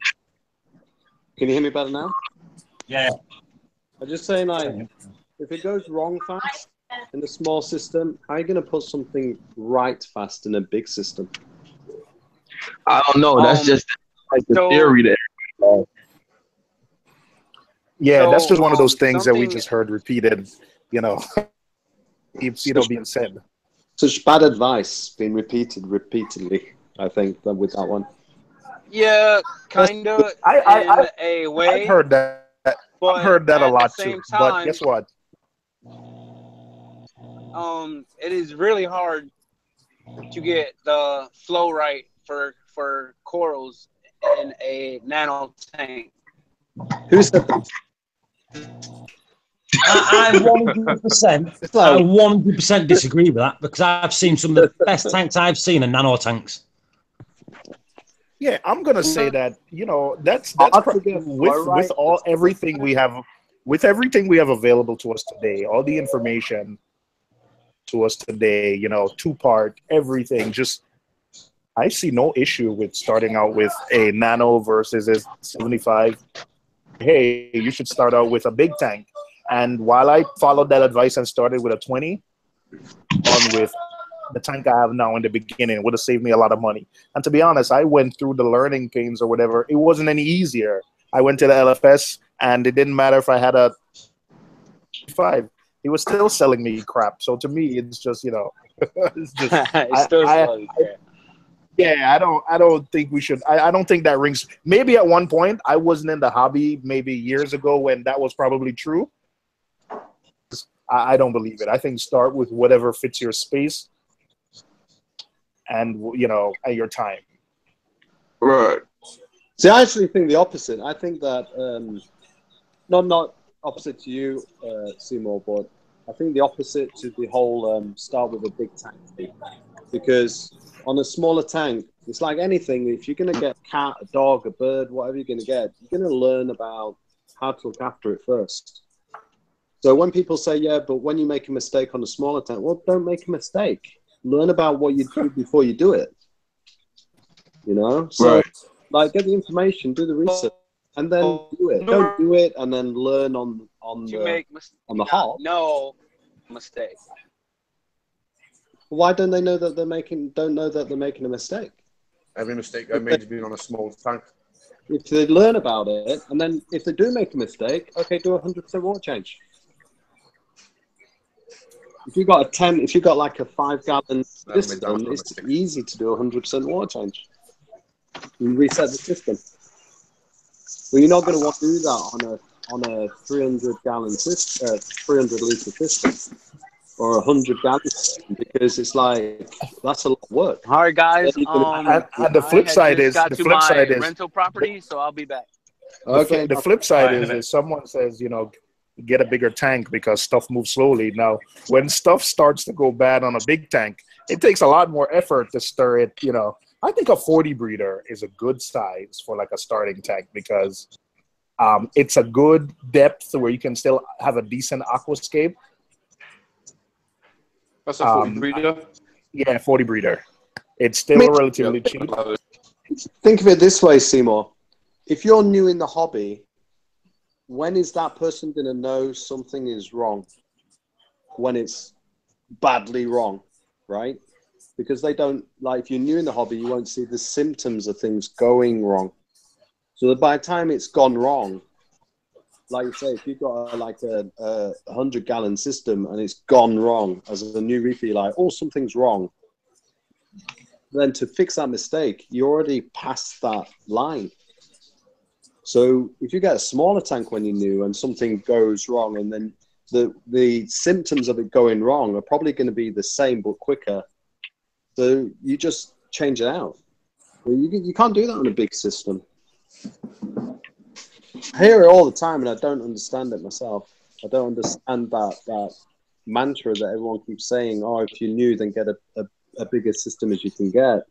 Can you hear me better now? Yeah. I'm just saying, like, if it goes wrong fast in a small system, how are you gonna put something right fast in a big system? I don't know. That's just like the theory there. Yeah, that's just one of those things that we just heard repeated, keeps being said. Such bad advice being repeated repeatedly, I think, with that one. Yeah, kind of in a way. I've heard that. I've heard that a lot too. But guess what? It is really hard to get the flow right for corals in a nano tank. Who said that? I 100% disagree with that, because I've seen some of the best tanks I've seen are nano tanks. Yeah, I'm gonna say that, that's with everything we have available to us today, all the information to us today, 2-part, everything. Just I see no issue with starting out with a nano versus a 75. Hey, you should start out with a big tank. And while I followed that advice and started with a 20, on with the tank I have now in the beginning, it would have saved me a lot of money. And to be honest, I went through the learning pains or whatever. It wasn't any easier. I went to the LFS, and it didn't matter if I had a 5. He was still selling me crap. So to me, it's just, it's just, yeah, I don't think we should. I don't think that rings. Maybe at one point I wasn't in the hobby, maybe years ago when that was probably true. I don't believe it. I think start with whatever fits your space and, at your time. Right. See, I actually think the opposite. I think that, not opposite to you, Seymour, but I think the opposite to the whole start with a big tank thing. Because on a smaller tank, it's like anything. If you're going to get a cat, a dog, a bird, whatever you're going to get, you're going to learn about how to look after it first. So when people say, yeah, but when you make a mistake on a smaller tank, well, don't make a mistake. Learn about what you do before you do it. So like get the information, do the research, and then do it. Don't do it and then learn on the hop. No mistake. Why don't they know that they're making a mistake? Every mistake I made has been on a small tank. If they learn about it, and then if they do make a mistake, okay, do 100% water change. If you got like a 5-gallon system, it's easy to do 100% water change. You reset the system. Well, you're not going to want to do that on a 300-gallon system, 300-liter system, or 100 gallons, because it's like that's a lot of work. All right, guys. And the flip side is rental property, so I'll be back. Okay. The flip side is someone says, get a bigger tank because stuff moves slowly. Now, when stuff starts to go bad on a big tank, it takes a lot more effort to stir it. I think a 40 breeder is a good size for like a starting tank because it's a good depth where you can still have a decent aquascape. That's a 40 breeder? Yeah, 40 breeder. It's still relatively cheap. Think of it this way, Seymour. If you're new in the hobby, when is that person going to know something is wrong? When it's badly wrong, right? Because they don't, like, if you're new in the hobby, you won't see the symptoms of things going wrong. So that by the time it's gone wrong, like you say, if you've got a 100-gallon system and it's gone wrong as a new reefer, you're like, oh, something's wrong. Then to fix that mistake, you're already past that line. So if you get a smaller tank when you're new and something goes wrong, and then the symptoms of it going wrong are probably going to be the same but quicker. So you just change it out. Well, you can't do that on a big system. I hear it all the time, and I don't understand it myself. I don't understand that mantra that everyone keeps saying, oh, if you're new, then get a bigger system as you can get.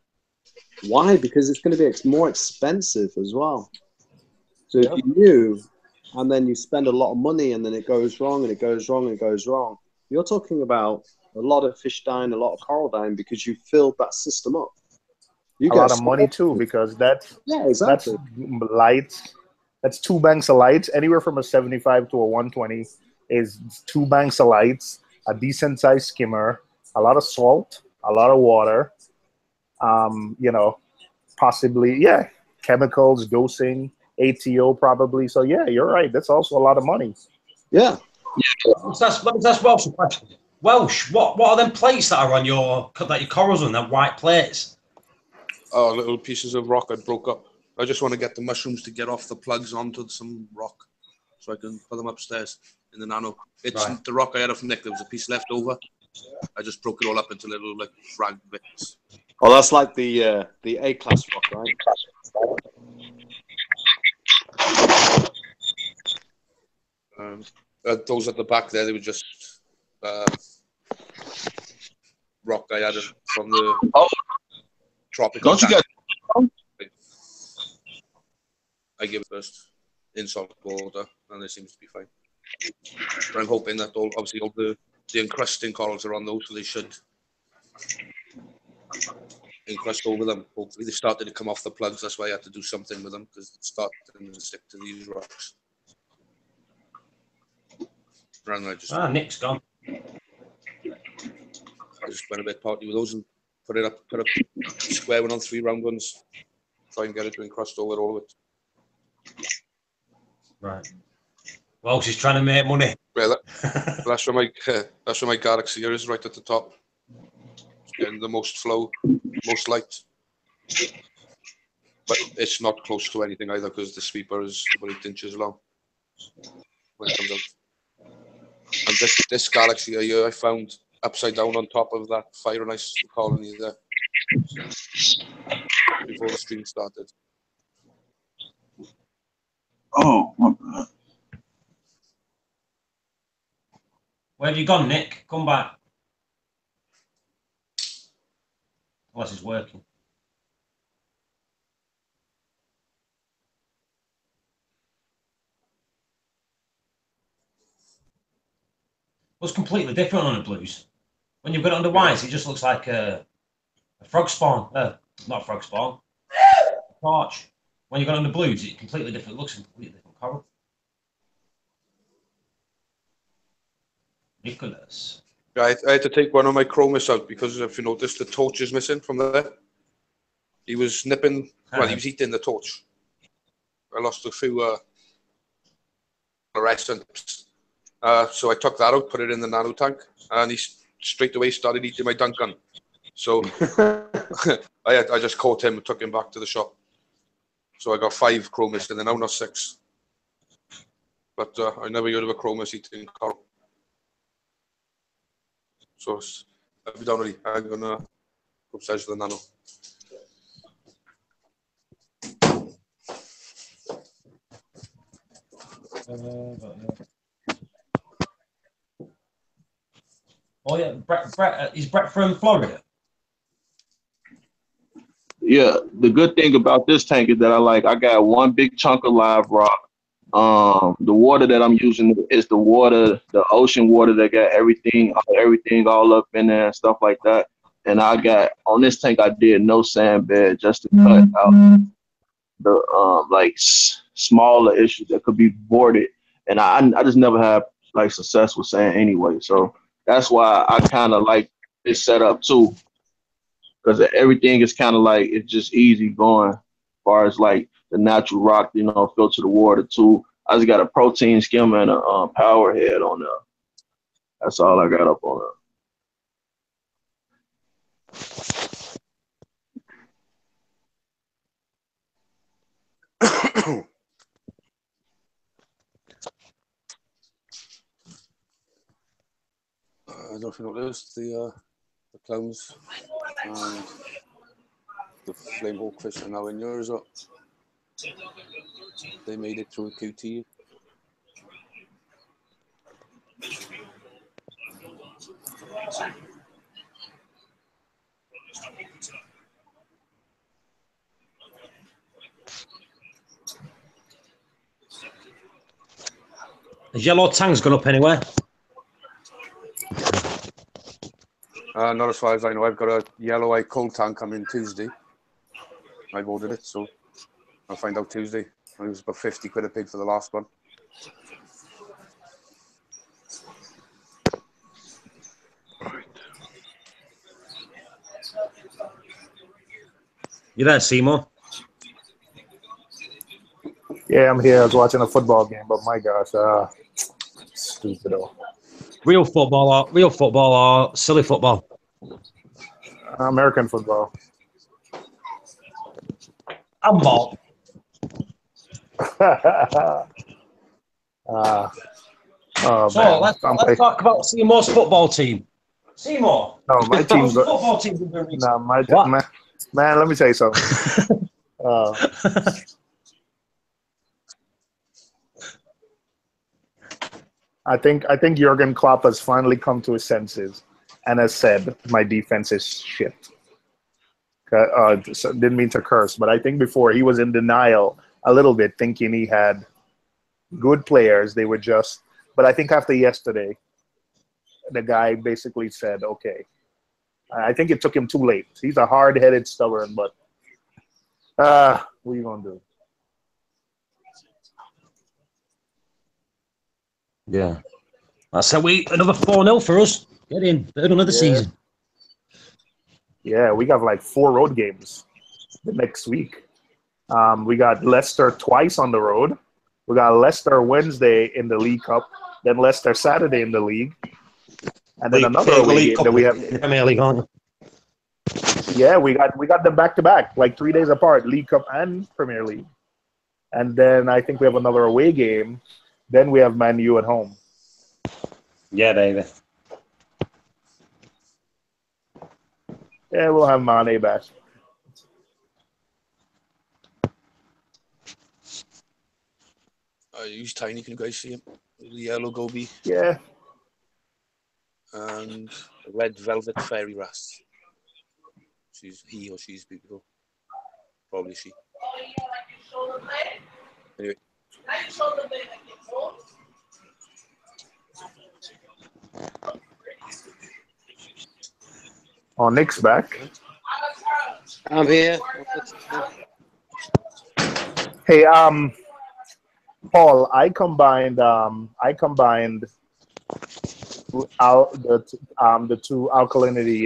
Why? Because it's going to be more expensive as well. So if you're new, and then you spend a lot of money, and then it goes wrong, and it goes wrong, and it goes wrong, you're talking about a lot of fish dying, a lot of coral dying, because you filled that system up. You get a lot of money too, because that's lights. That's 2 banks of lights. Anywhere from a 75 to a 120 is 2 banks of lights, a decent sized skimmer, a lot of salt, a lot of water, possibly, chemicals, dosing, ATO probably. So yeah, you're right. That's also a lot of money. Yeah. Let me ask Welsh a question. Welsh, what are them plates that are on your corals on, them white plates? Oh, little pieces of rock I broke up. I just want to get the mushrooms to get off the plugs onto some rock so I can put them upstairs in the nano. It's right. The rock I had off Nick. There was a piece left over. I just broke it all up into little fragments. Oh, that's like the A-class rock, right? Those at the back there, they were just rock I had from the tropical. Don't you get? I give it first in salt water, and it seems to be fine. But I'm hoping that obviously all the encrusting corals are on those, so they should encrust over them. Hopefully they started to come off the plugs. That's why I had to do something with them, because it's starting to stick to these rocks. And I just, Nick's gone. I just went a bit party with those and put a square one on 3 round ones. Try and get it to encrust over all of it. Right. Well, she's trying to make money. Well, that's where my Galaxy is, right at the top. It's getting the most flow, most light. But it's not close to anything either, because the sweeper is about 8 inches long when it comes out. And this Galaxy here I found upside down on top of that fire and ice colony there before the stream started. Oh, my God. Where have you gone, Nick? Come back. Unless it's working. Looks completely different on the blues. When you've got it on the whites, it just looks like a frog spawn. Not a frog spawn. A torch. When you've got it on the blues, it's completely different. It looks a completely different coral. Nicholas. Yeah, I had to take one of my chromis out because, if you notice, the torch is missing from there. He was nipping, well, he was eating the torch. I lost a few fluorescents. So I took that out, put it in the nano tank, and he straight away started eating my dunk gun. So I just caught him and took him back to the shop. So I got 5 chromis in there now, not 6. But I never heard of a chromis eating coral. So I'll be done already. I'm gonna go upstairs to the nano. Oh yeah, Brett is Brett from Florida? Yeah, the good thing about this tank is that I got one big chunk of live rock. The water that I'm using is the ocean water that got everything all up in there and stuff like that. And I got on this tank, I did no sand bed just to cut out the smaller issues that could be boarded. And I just never had success with sand anyway. So that's why I kind of like this setup too, because everything is kind of it's just easy going as far as the natural rock, filter the water too. I just got a protein skim and a power head on there. That's all I got up on there. I don't know if you noticed the clowns and the flame hawk fish are now in yours up. They made it through a QT. Has yellow tang's gone up anywhere? Not as far as I know. I've got a yellow eye cold tank coming Tuesday. I've ordered it, so I'll find out Tuesday. It was about 50 quid a pig for the last one. You there, Seymour? Yeah, I'm here. I was watching a football game, but my gosh, stupid. Real football or silly football? American football. Handball. Let's talk about Seymour's football team. Seymour. No, my team's football team. No, man. Let me tell you something. I think Jurgen Klopp has finally come to his senses and has said my defense is shit. So didn't mean to curse, but I think before he was in denial a little bit, thinking he had good players. They were just, but I think after yesterday, the guy basically said, okay, I think it took him too late. He's a hard-headed, stubborn, but what are you going to do? Yeah. That's another 4-0 for us. Get in. Third another season. Yeah, we got like 4 road games the next week. We got Leicester twice on the road. We got Leicester Wednesday in the League Cup, then Leicester Saturday in the league, and then another away game that we have. Premier League, aren't you? Yeah, we got them back to back, like 3 days apart, League Cup and Premier League, and then I think we have another away game. Then we have Man U at home. Yeah, baby. Yeah, we'll have Mane back. He's tiny. Can you guys see him? The yellow goby. Yeah. And a red velvet fairy wrasse. He or she's beautiful. Probably she. Anyway. Oh, Nick's back. I'm here. Hey, Paul, I combined the two alkalinity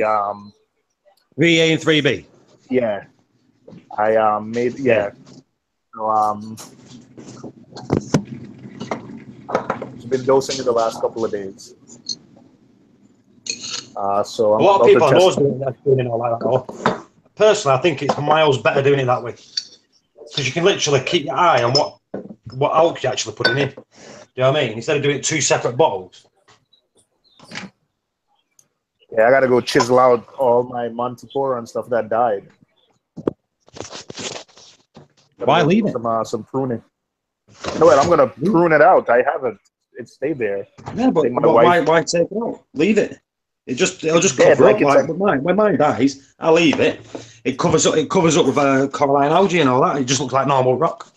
3A and 3B. Yeah, I made So it's been dosing it the last couple of days. So a lot of people I know doing it all like that. Personally, I think it's miles better doing it that way because you can literally keep your eye on what alk you're actually putting in. Do you know what I mean? Instead of doing 2 separate bottles. Yeah, I got to go chisel out all my Montipora and stuff that died. Why leave it? Some pruning. No, wait, I'm going to prune it out. I haven't. It stayed there. Yeah, but why take it out? Leave it. It'll just cover up. Like when mine dies, I'll leave it. It covers up. It covers up with coralline algae and all that. It just looks like normal rock.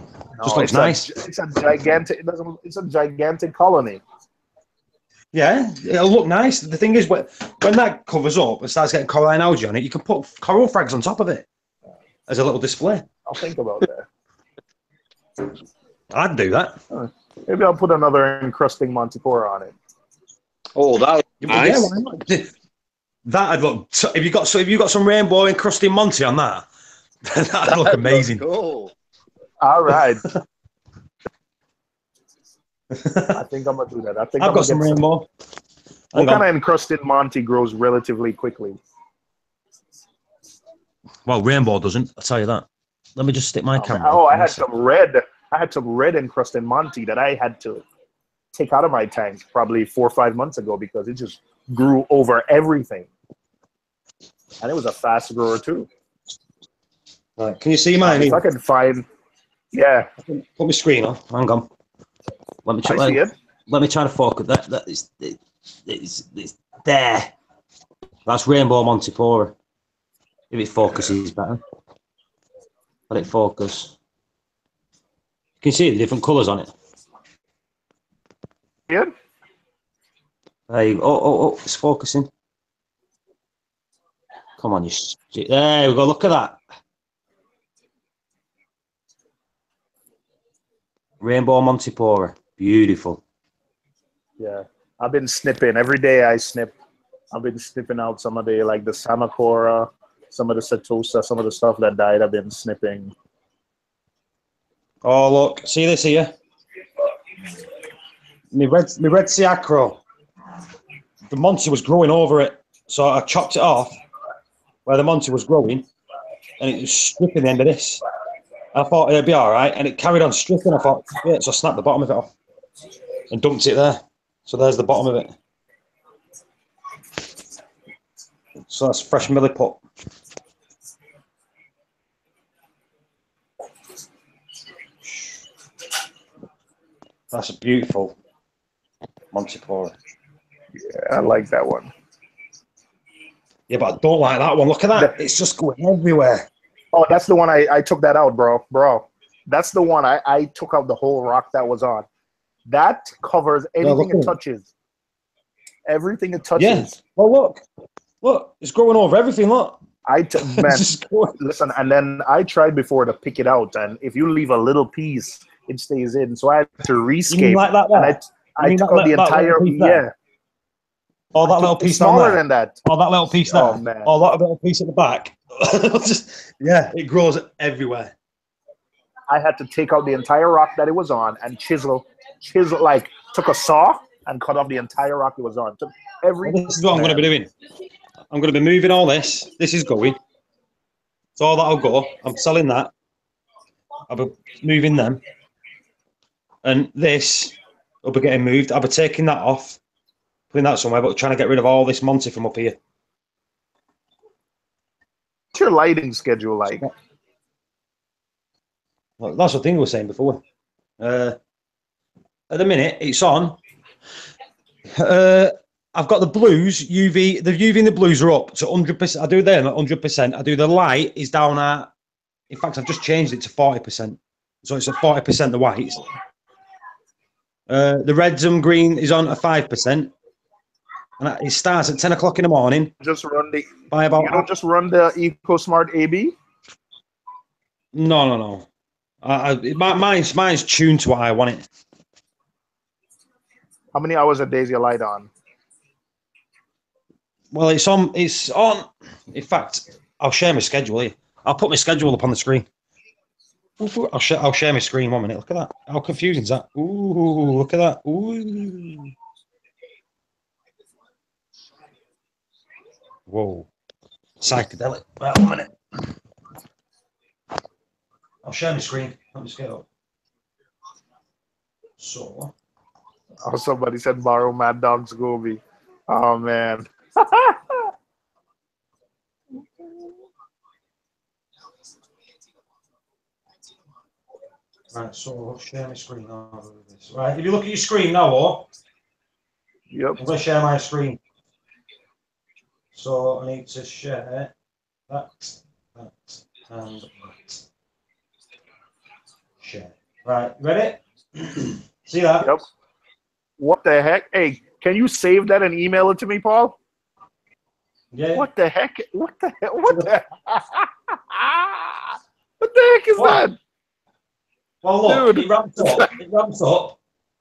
No, just looks nice. It's a gigantic. It's a gigantic colony. Yeah, it'll look nice. The thing is, when that covers up and starts getting coralline algae on it, you can put coral frags on top of it as a little display. I'll think about that. I'd do that. Maybe I'll put another encrusting Montipora on it. Oh, that nice. Yeah, why not? That'd look. If you got some rainbow encrusting Monty on that, that'd look amazing. Cool. All right. I think I'm gonna do that. I've got some rainbow. What kind of encrusted Monty grows relatively quickly? Well, rainbow doesn't. I'll tell you that. Let me just stick my camera. Oh, I had some red encrusted Monty that I had to take out of my tank probably 4 or 5 months ago because it just grew over everything, and it was a fast grower too. Right, can you see mine? If I can find, yeah. Put my screen on. Hang on. Let me try. Let me try to focus. That is it's there. That's rainbow Montipora. If it focuses better, let it focus. You can see the different colours on it. Yeah. There you go. Oh, it's focusing. Come on, there we go. Look at that. Rainbow Montipora. Beautiful. Yeah. I've been snipping. Every day I snip. I've been snipping out some of the Samacora, some of the Setosa, some of the stuff that died. I've been snipping. Oh, look. See this here? My red Siacro. The Monty was growing over it. So I chopped it off where the Monty was growing, and it was stripping the end of this. I thought it'd be all right, and it carried on stripping. I thought, yeah, so I snapped the bottom of it off and dumped it there. So there's the bottom of it. So that's fresh milliput. That's a beautiful Montipora. Yeah, I like that one. Yeah, but I don't like that one. Look at that. It's just going everywhere. Oh, that's the one I took that out, bro. That's the one I took out the whole rock that was on. That covers anything it touches. Everything it touches. Yeah. Well, look, it's growing over everything. Look. Man, listen, and then I tried before to pick it out, and if you leave a little piece, it stays in. So I had to rescape. You mean like that? And I took out the entire Oh, that little piece smaller than that. Oh, that little piece there. Oh, man. Oh, that little piece at the back. It grows everywhere. I had to take out the entire rock that it was on and chisel, like took a saw and cut off the entire rock it was on. Took this is what I'm going to be doing. I'm going to be moving all this. This is going. So all that'll go. I'm selling that. I'll be moving them. And this will be getting moved. I'll be taking that off, putting that somewhere, but trying to get rid of all this Monty from up here. What's your lighting schedule like? Well, that's the thing we were saying before. At the minute, it's on. I've got the blues, UV. The UV and the blues are up to 100%. I do them at 100%. I do the light is down at. In fact, I've just changed it to 40%. So it's at 40% the whites. The reds and green is on at 5%. And it starts at 10 o'clock in the morning. Just run the. By about. You don't just run the EcoSmart AB. No. Mine's tuned to what I want it. How many hours a day is your light on? Well, it's on. In fact, I'll share my schedule here. I'll put my schedule up on the screen. I'll share my screen 1 minute. Look at that. How confusing is that? Ooh, look at that. Ooh. Whoa. Psychedelic. Right, 1 minute. I'll share my screen. Let me just get up. So. Oh, somebody said borrow Mad Dog's Gobi. Oh, man. Right, so I'll share my screen. Right, if you look at your screen now, or yep. I'm going to share my screen. So I need to share that, and that. Share. Right, ready? See that? Yep. What the heck? Hey, can you save that and email it to me, Paul? Yeah. What the heck? What the heck? What the What the heck is that? Well, look, Dude. It ramps up.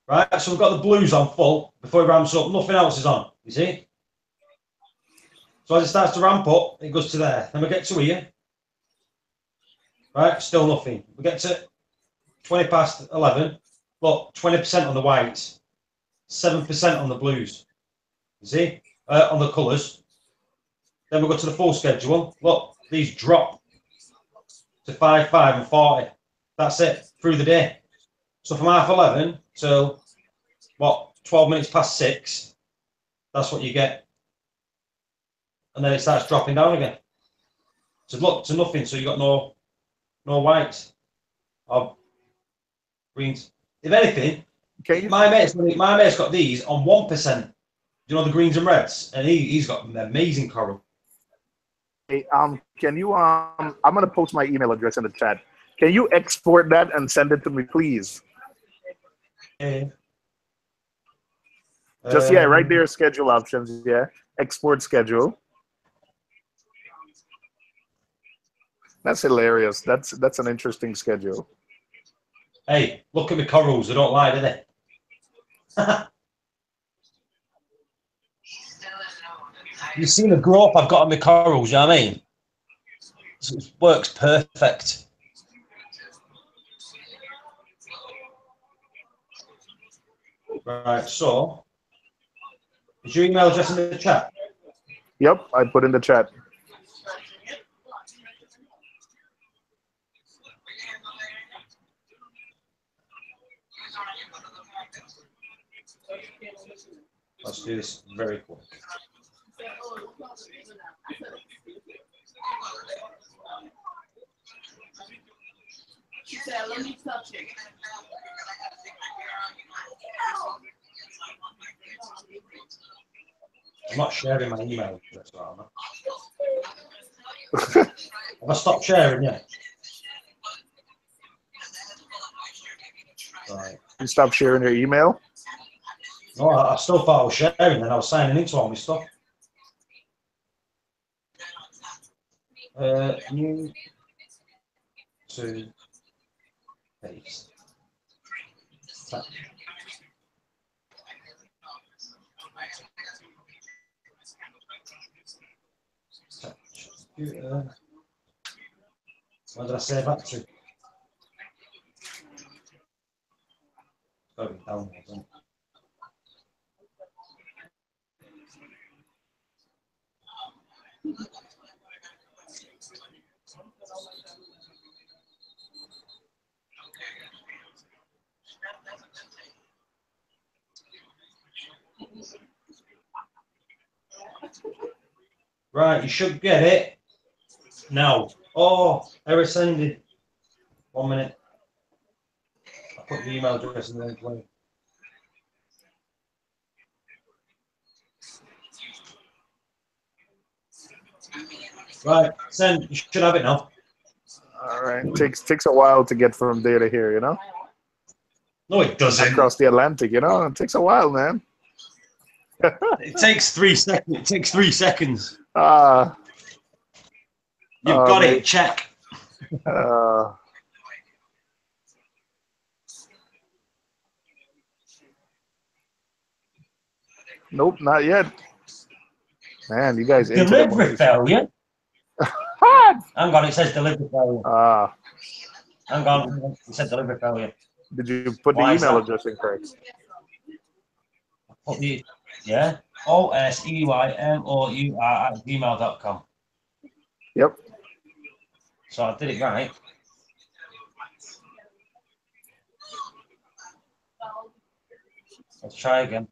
Right, so we've got the blues on full before it ramps up. Nothing else is on, you see? So as it starts to ramp up, it goes to there. Then we get to here. Right, still nothing. We get to 20 past 11. Look, 20% on the whites. 7% on the blues. You see? On the colours. Then we go to the full schedule. Look, these drop to 5, 5 and 40. That's it, through the day. So from 11:30 till, 12 minutes past 6, that's what you get. And then it starts dropping down again. So look, to nothing, so you got no whites or greens. If anything, my mate's got these on 1%. You know the greens and reds, and he's got an amazing coral. Hey, can you I'm gonna post my email address in the chat. Can you export that and send it to me, please? Yeah. Just right there, schedule options. Yeah, export schedule. That's hilarious. That's an interesting schedule. Hey, look at the corals. They don't lie, do they? You've seen the growth I've got on my corals, you know what I mean? It works perfect. Right, so is your email address in the chat? Yep, I put in the chat. Let's do this very quick. I'm not sharing my email address, am I? Have I stopped sharing yet? Right. You stop sharing your email? No, I still thought I was sharing, then I was signing into all my stuff. New to paste. Where did I save that to? Got it down there, isn't it? Right, you should get it now. Oh, error sending. 1 minute. I put the email address in there. Right, send. You should have it now. All right. Takes a while to get from there to here, you know? No, it doesn't. Across the Atlantic, you know? It takes a while, man. It takes 3 seconds. It takes 3 seconds. You've got mate. it. Check. Nope, not yet. Man, you guys into the Delivery movies. failure. Hang on, it says delivery failure. Hang on, it said delivery failure. Did you put Why the is email that? address incorrect? Put the, yeah, OSEYMOUR@gmail.com. Yep. So I did it right. Let's try again.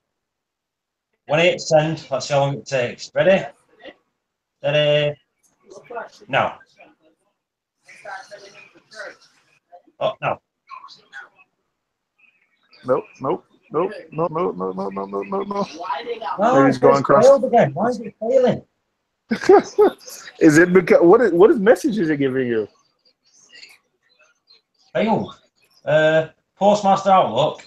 When I hit send, let's see how long it takes. Ready? Ready? Now. Oh, no. Nope. No. No, Maybe he's going across. failed again. Why is it failing? Is it because what message is it giving you? Failed. Postmaster Outlook.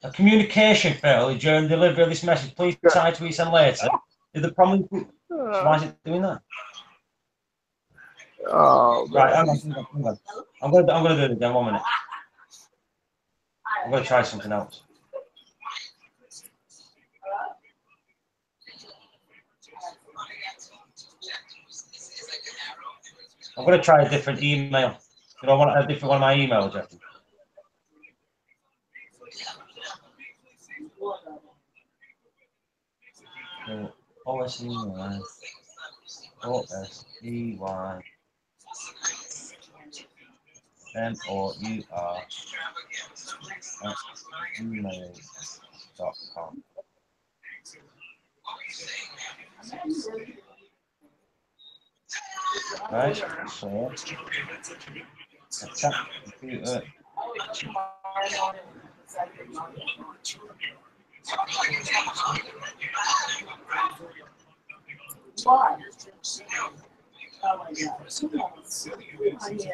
A communication failure during delivery of this message. Please try to resend later. Did the problem? So why is it doing that? Oh, right, hang on. I'm gonna do it again. 1 minute. I'm gonna try something else. I'm gonna try a different email. You know, I want a different one of my email addresses. OSEY. MOUR@gmail.com. Right, so chat computer.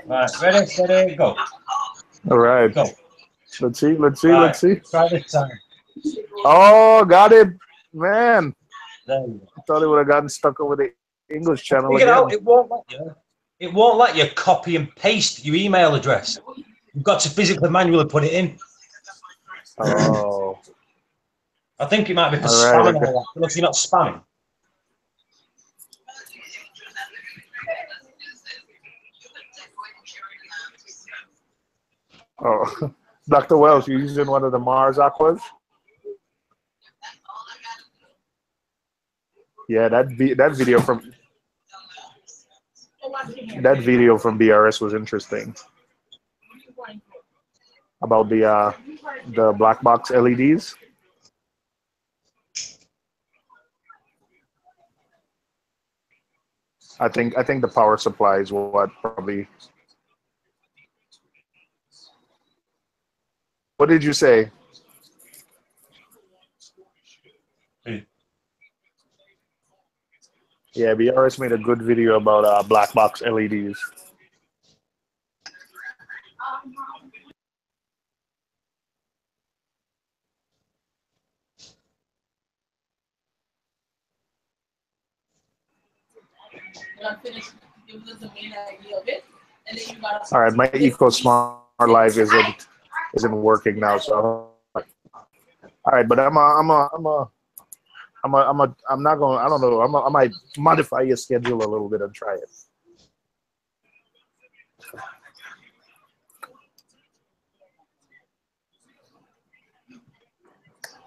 Right, ready, steady, go. All right. Go. Let's see. Right, try this time. Oh, got it, man. There you go. I thought it would have gotten stuck over the English channel Figure again. out, it won't let you. It won't let you copy and paste your email address. You've got to physically manually put it in. Oh. I think it might be for All right, spamming. okay. Look, you're not spamming. Oh, Dr. Wells, you using one of the Mars Aquas? Yeah, that video from BRS was interesting about the black box LEDs. I think the power supply is what probably. What did you say? Yeah, BRS made a good video about black box LEDs. All right, my Eco Smart Life isn't working now, so. All right, but I'm not going. I don't know. I might modify your schedule a little bit and try it.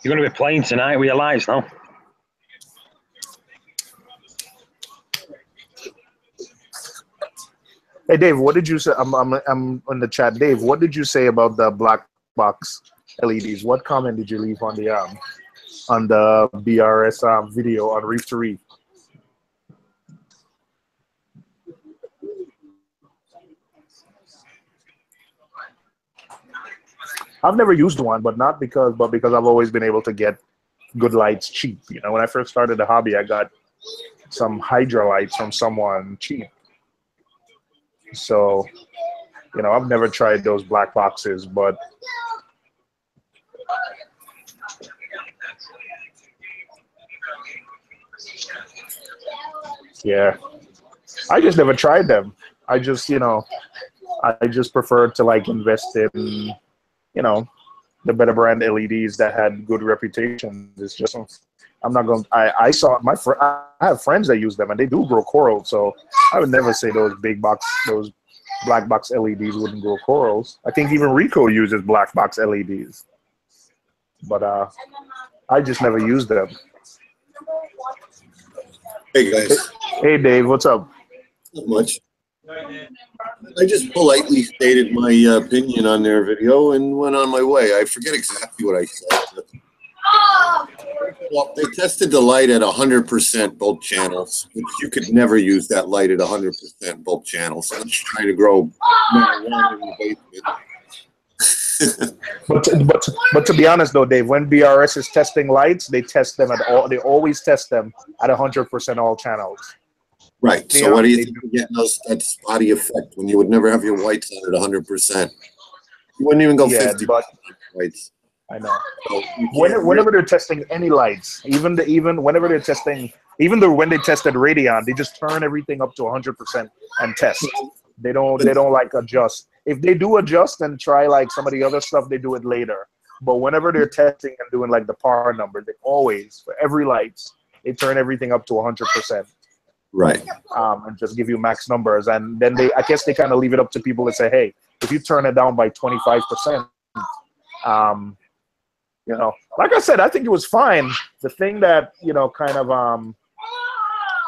You're going to be playing tonight with your lights now. Hey Dave, what did you say? I'm in the chat. Dave, what did you say about the black box LEDs? What comment did you leave on the BRS video on Reef to Reef? I've never used one, but because I've always been able to get good lights cheap. You know, when I first started the hobby, I got some Hydra lights from someone cheap. So, you know, I've never tried those black boxes, but yeah, I just never tried them. I just, you know, I just prefer to like invest in, you know, the better brand LEDs that had good reputations. It's just, I'm not going. I saw I have friends that use them and they do grow corals. So I would never say those black box LEDs wouldn't grow corals. I think even Rico uses black box LEDs, but I just never used them. Hey guys. Hey Dave, what's up? Not much. I just politely stated my opinion on their video and went on my way. I forget exactly what I said. Well, they tested the light at 100% both channels, which you could never use that light at 100% both channels. I'm just trying to grow marijuana in the basement. but to be honest though, Dave, when BRS is testing lights, they test them at all. They always test them at 100% all channels. Right. So what do you think you're getting that spotty effect when you would never have your whites on at 100%? You wouldn't even go 50 whites. I know. So whenever they're testing any lights, even whenever they're testing, when they tested Radeon, they just turn everything up to 100% and test. They don't like adjust. If they do adjust and try like some of the other stuff, they do it later. But whenever they're testing and doing like the power number, they always, for every light, they turn everything up to 100%. Right. And just give you max numbers. And then I guess they kind of leave it up to people to say, hey, if you turn it down by 25%, you know, like I said, I think it was fine. The thing that, you know, kind of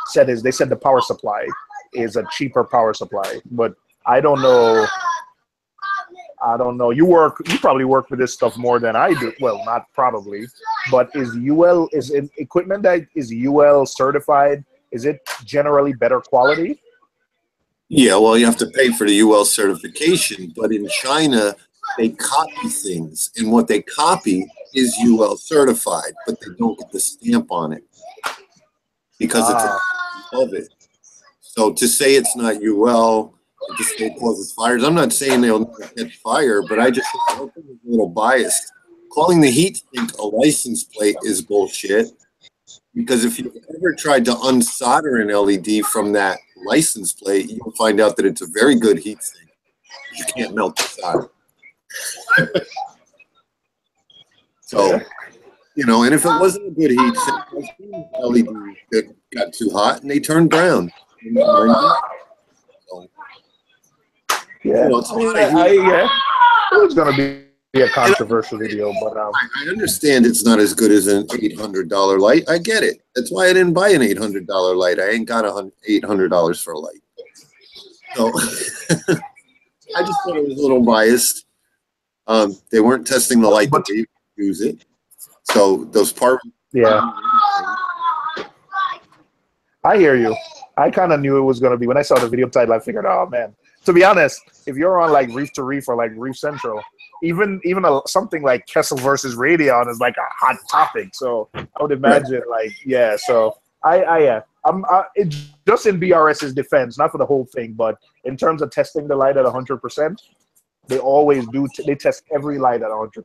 said is they said the power supply is a cheaper power supply, but I don't know. You probably work with this stuff more than I do. Well, not probably, but is it equipment that is UL certified? Is it generally better quality? Yeah, well, you have to pay for the UL certification, but in China, they copy things, and what they copy is UL certified, but they don't get the stamp on it because it's of it. So to say it's not UL, to say it causes fires, I'm not saying they'll never catch fire, but I think it's a little biased. Calling the heat sink a license plate is bullshit. Because if you've ever tried to unsolder an LED from that license plate, you'll find out that it's a very good heat sink. You can't melt the solder. So, you know, and if it wasn't a good heat sink, LEDs that got too hot and they turned brown. So, yeah, you know, it was going to be a controversial video, but I understand it's not as good as an $800 light. I get it. That's why I didn't buy an $800 light. I ain't got $800 for a light. So I just thought it was a little biased. They weren't testing the light, but they use it. So those parts. Yeah. I hear you. I kind of knew it was going to be when I saw the video title. I figured, oh man. To be honest, if you're on like Reef to Reef or like Reef Central, even something like Kessel versus Radeon is like a hot topic. So I would imagine, like, yeah. So I'm just in BRS's defense, not for the whole thing, but in terms of testing the light at 100%, they always do. They test every light at 100%.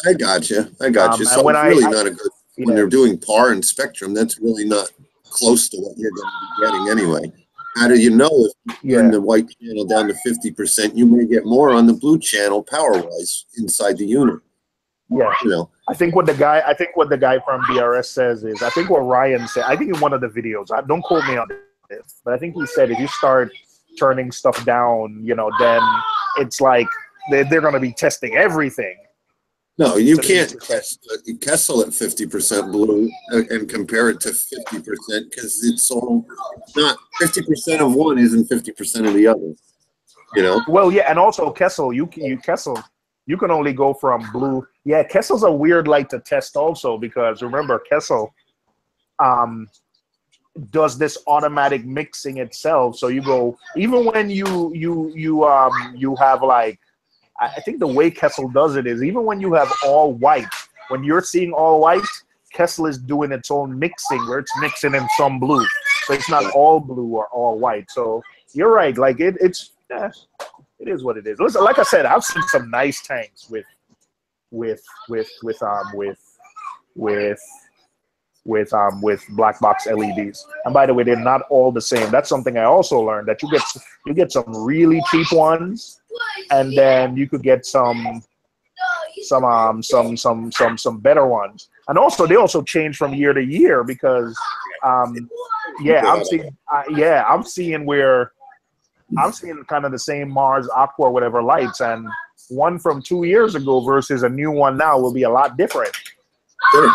I got you. So it's really not a good when they're doing PAR and spectrum. That's really not close to what you're going to be getting anyway. How do you know if you turn the white channel down to 50%? You may get more on the blue channel power-wise inside the unit. Yeah, you know. I think what the guy from BRS says is, I think what Ryan said, I think in one of the videos, don't quote me on this, but I think he said if you start turning stuff down, you know, then it's like they're going to be testing everything. No, you can't Kessel at 50% blue and compare it to 50% because it's not 50% of one isn't 50% of the other. You know. Well, yeah, and also Kessel, you can only go from blue. Yeah, Kessel's a weird light to test also because remember Kessel does this automatic mixing itself. So you go even when you have like, I think the way Kessel does it is even when you have all white, when you're seeing all white, Kessel is doing its own mixing where it's mixing in some blue. So it's not all blue or all white. So you're right. Like it is what it is. Listen, like I said, I've seen some nice tanks with black box LEDs. And by the way, they're not all the same. That's something I also learned, that you get some really cheap ones, and then you could get some better ones. And also they also change from year to year because I'm seeing kind of the same Mars Aqua whatever lights, and one from 2 years ago versus a new one now will be a lot different. Sure.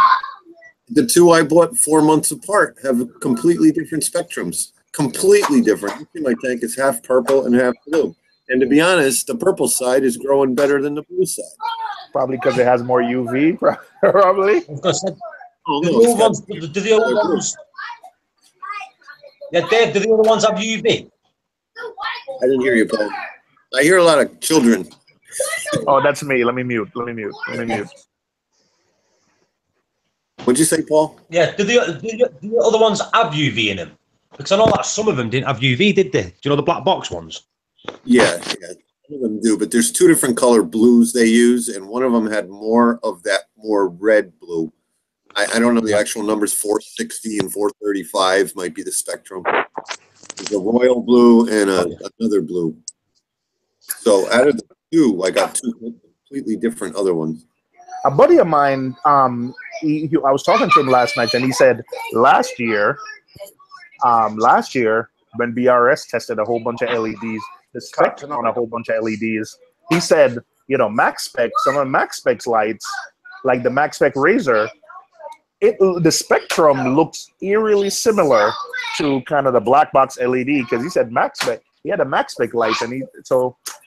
The two I bought 4 months apart have completely different spectrums. Completely different. You see my tank is half purple and half blue. And to be honest, the purple side is growing better than the blue side. Probably because it has more UV, probably. Do the other ones? Yeah, Dave, do the other ones have UV? I didn't hear you, Paul. I hear a lot of children. Oh, that's me. Let me mute. What'd you say, Paul? Yeah, do the other ones have UV in them? Because I know that some of them didn't have UV, did they? Do you know the black box ones? Yeah, some of them do, but there's two different color blues they use, and one of them had more of that more red blue. I don't know the actual numbers. 460 and 435 might be the spectrum. There's a royal blue and another blue. So out of the two, I got two completely different other ones. A buddy of mine, I was talking to him last night, and he said last year when BRS tested a whole bunch of LEDs, the spectrum on a whole bunch of LEDs, he said, you know, Max Spec, some of Max Spec's lights, like the Max Spec Razor, the spectrum looks eerily similar to kind of the black box LED, because he said Max Spec, he had a Max Spec light, and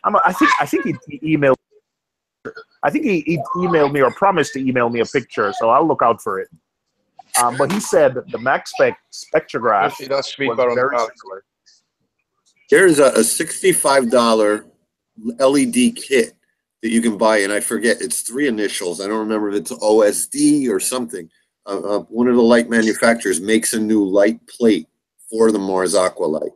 I think he emailed. I think he emailed me or promised to email me a picture, so I'll look out for it. But he said the Max Spec spectrograph was very similar. There's a $65 LED kit that you can buy, and I forget, it's 3 initials. I don't remember if it's OSD or something. One of the light manufacturers makes a new light plate for the Mars Aqua light.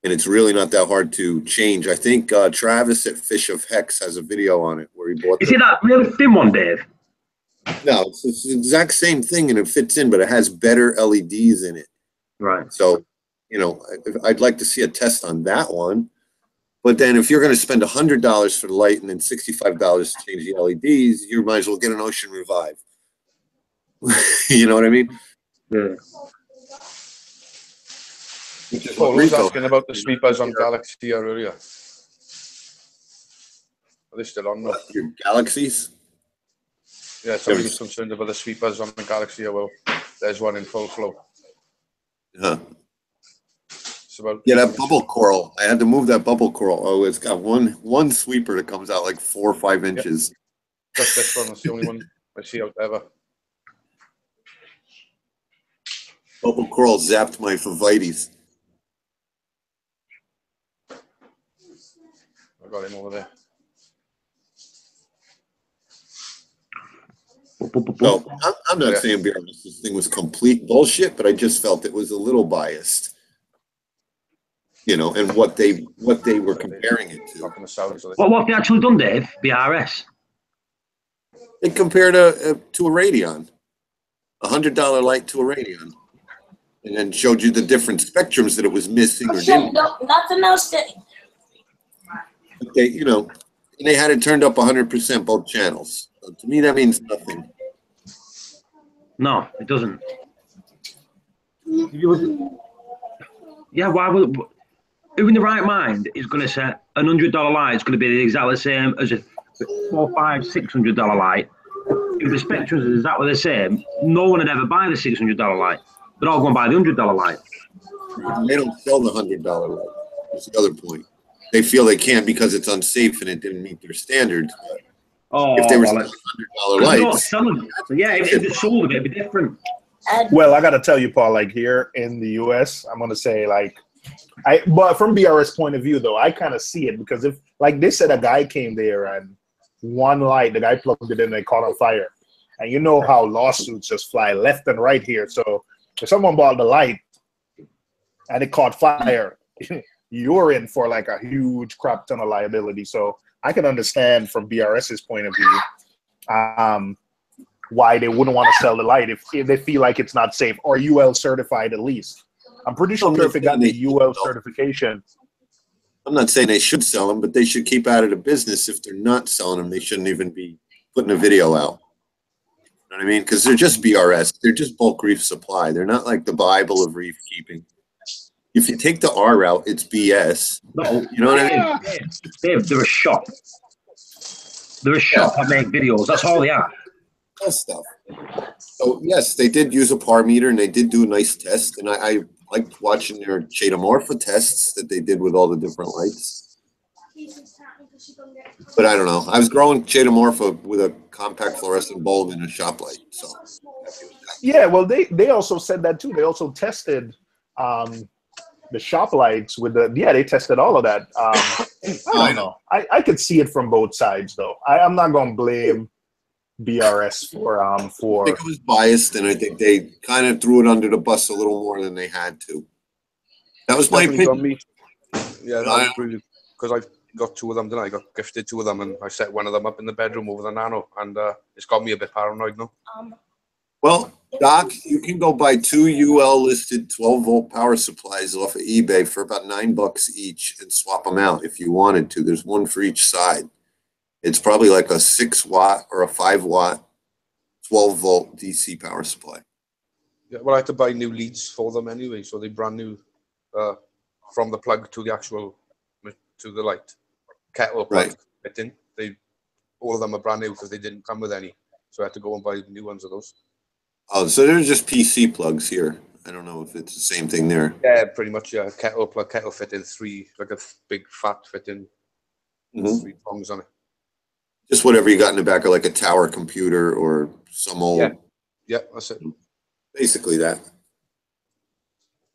And it's really not that hard to change. I think Travis at Fish of Hex has a video on it where he bought. Is it that really thin one, Dave? No, it's the exact same thing, and it fits in, but it has better LEDs in it. Right. So, you know, I'd like to see a test on that one. But then if you're going to spend $100 for the light and then $65 to change the LEDs, you might as well get an Ocean Revive. You know what I mean? Yeah. Paul was asking about the sweepers on Galaxy earlier. Are they still on? Your Galaxies? Yeah, somebody was concerned about the sweepers on the Galaxy. Well, there's one in full flow. Yeah. Yeah, that bubble coral. I had to move that bubble coral. Oh, it's got one sweeper that comes out like 4 or 5 inches. Yep. Just this one. That's the only one I see out ever. Bubble coral zapped my Favites. I got him over there. So I'm not saying this thing was complete bullshit, but I just felt it was a little biased. You know, and what they were comparing it to. What have they actually done, Dave? BRS. They compared to a Radion, $100 light to a Radion. and then showed you the different spectrums that it was missing or didn't. Nothing else. But they, you know, and they had it turned up 100% both channels. So to me, that means nothing. No, it doesn't. Yeah, why would? Who in the right mind is going to say $100 light is going to be exactly the same as a $400, $500, $600 light? If the spectrums are exactly the same, no one would ever buy the $600 light. They're all going to buy the $100 light. They don't sell the $100 light. That's the other point. They feel they can't because it's unsafe and it didn't meet their standards. But if they were selling $100 lights, yeah, if they sold it, it'd be different. Well, I got to tell you, Paul, like here in the US, I'm going to say like, but from BRS point of view, though, I kind of see it because if, like they said, a guy came there and one light, the guy plugged it in and it caught on fire. And you know how lawsuits just fly left and right here. So if someone bought the light and it caught fire, you're in for like a huge crap ton of liability. So I can understand from BRS's point of view why they wouldn't want to sell the light if they feel like it's not safe or UL certified at least. I'm pretty sure if it got the UL certification. I'm not saying they should sell them, but they should keep out of the business. If they're not selling them, they shouldn't even be putting a video out. You know what I mean? Because they're just BRS. They're just bulk reef supply. They're not like the Bible of reef keeping. If you take the R route, it's BS. No, you know what I mean? They're a shop. They're a shop that make videos. That's all they are. That stuff. So yes, they did use a par meter and they did do a nice test. And I liked watching their Chaetomorpha tests that they did with all the different lights. But I don't know. I was growing Chaetomorpha with a compact fluorescent bulb and a shop light. So yeah, well, they also said that too. They also tested the shop lights with the they tested all of that. I don't know. I could see it from both sides though. I'm not gonna blame BRS for I think it was biased, and I think they kind of threw it under the bus a little more than they had to. That was my opinion. Yeah, I agree because I got two of them. Then I got gifted two of them, and I set one of them up in the bedroom over the Nano, and it's got me a bit paranoid now. Well, Doc, you can go buy 2 UL listed 12-volt power supplies off of eBay for about $9 each and swap them out if you wanted to. There's one for each side. It's probably like a 6-watt or a 5-watt 12-volt DC power supply. Yeah, well, I had to buy new leads for them anyway, so they brand new from the plug to the actual to the light kettle plug fitting. All of them are brand new because they didn't come with any, so I had to go and buy new ones of those. Oh, so they're just PC plugs here. I don't know if it's the same thing there. Yeah, pretty much. Yeah, kettle plug, kettle fitting, 3 like a big fat fitting, 3 prongs on it. Just whatever you got in the back of like a tower computer or some old. Yeah, that's it. Basically that.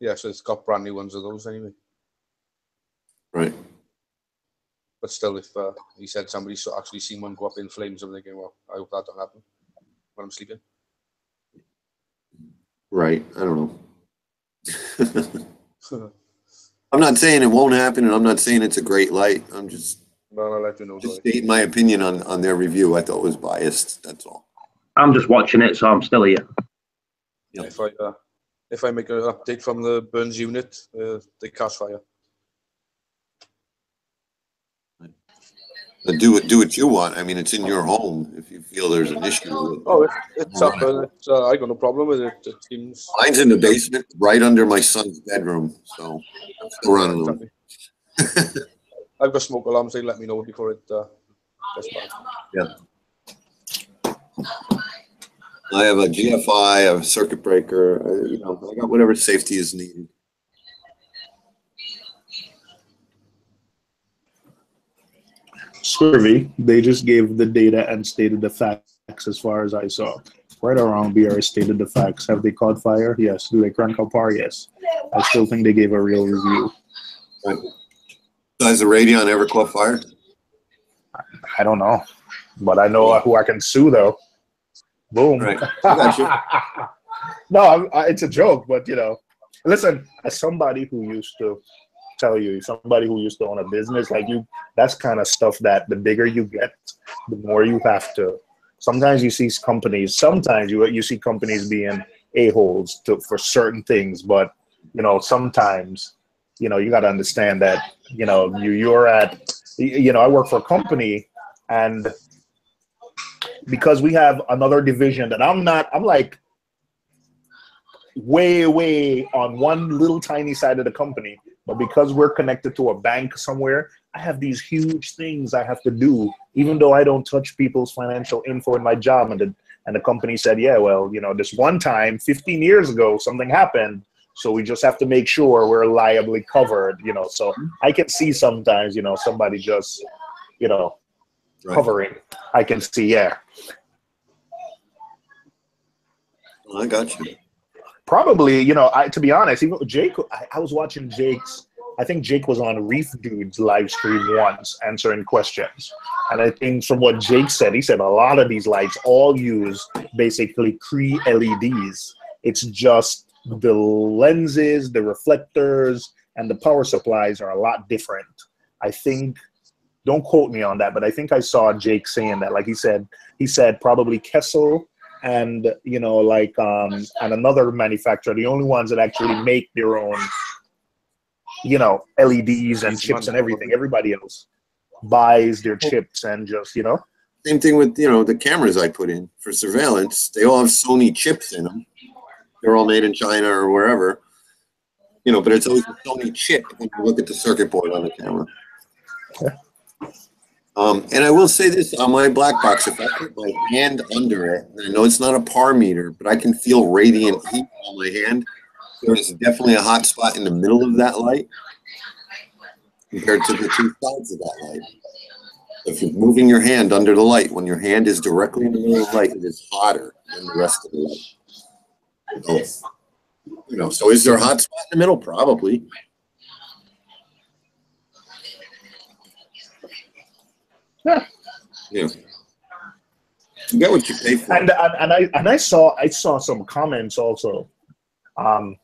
Yeah, so it's got brand new ones of those anyway. Right. But still, if he said somebody's actually seen one go up in flames, I'm thinking, well, I hope that don't happen when I'm sleeping. Right. I don't know. I'm not saying it won't happen, and I'm not saying it's a great light. I'm just I'll let you know. Just stating my opinion on their review. I thought it was biased. That's all. I'm just watching it, so I'm still here. Yeah. If I make an update from the Burns unit, they catch fire. Do what you want. I mean, it's in your home. If you feel there's an issue with it. Oh, it's up. I got no problem with it. It seems. Mine's in the basement, right under my son's bedroom. So I'm still running them. I've got smoke alarms. They let me know before it gets bad. Yeah. I have a GFI, I have a circuit breaker. I got whatever safety is needed. Scurvy, they just gave the data and stated the facts as far as I saw. Right around BRS stated the facts. Have they caught fire? Yes. Do they crank up par? Yes. I still think they gave a real review. Right. Has the Radeon ever caught fire? I don't know, but I know who I can sue though. Boom. Right. I got you. No, it's a joke, but listen, as somebody who used to somebody who used to own a business like you, that's kind of stuff that the bigger you get, the more you have to. Sometimes you see companies, you see companies being a-holes for certain things, but you know, sometimes, you know, you got to understand that, you know, you're at, you know, I work for a company, and because we have another division that I'm like way on one little tiny side of the company, but because we're connected to a bank somewhere, I have these huge things I have to do, even though I don't touch people's financial info in my job. And the company said, yeah, well, you know, this one time 15 years ago something happened, so we just have to make sure we're liably covered, you know. So I can see sometimes, you know, somebody just, you know, covering. I can see, yeah. I got you. Probably, you know, to be honest, even Jake, I was watching Jake's, I think Jake was on Reef Dude's live stream once answering questions. And I think from what Jake said, he said a lot of these lights all use basically pre-LEDs. It's just the lenses, the reflectors, and the power supplies are a lot different. I think, don't quote me on that, but I think I saw Jake saying that. Like he said probably Kessel and, you know, like, and another manufacturer, the only ones that actually make their own, you know, LEDs and chips and everything. Everybody else buys their chips and just, you know. Same thing with, you know, the cameras I put in for surveillance. They all have Sony chips in them. They're all made in China or wherever, you know, but it's always a Sony chip when you look at the circuit board on the camera. Yeah. And I will say this on my black box, if I put my hand under it, and I know it's not a par meter, but I can feel radiant heat on my hand. There is definitely a hot spot in the middle of that light compared to the two sides of that light. If you're moving your hand under the light, when your hand is directly in the middle of the light, it is hotter than the rest of the light. So, you know, so is there a hot spot in the middle? Probably. Yeah. Yeah. You get what you pay for. And I saw some comments also. I'm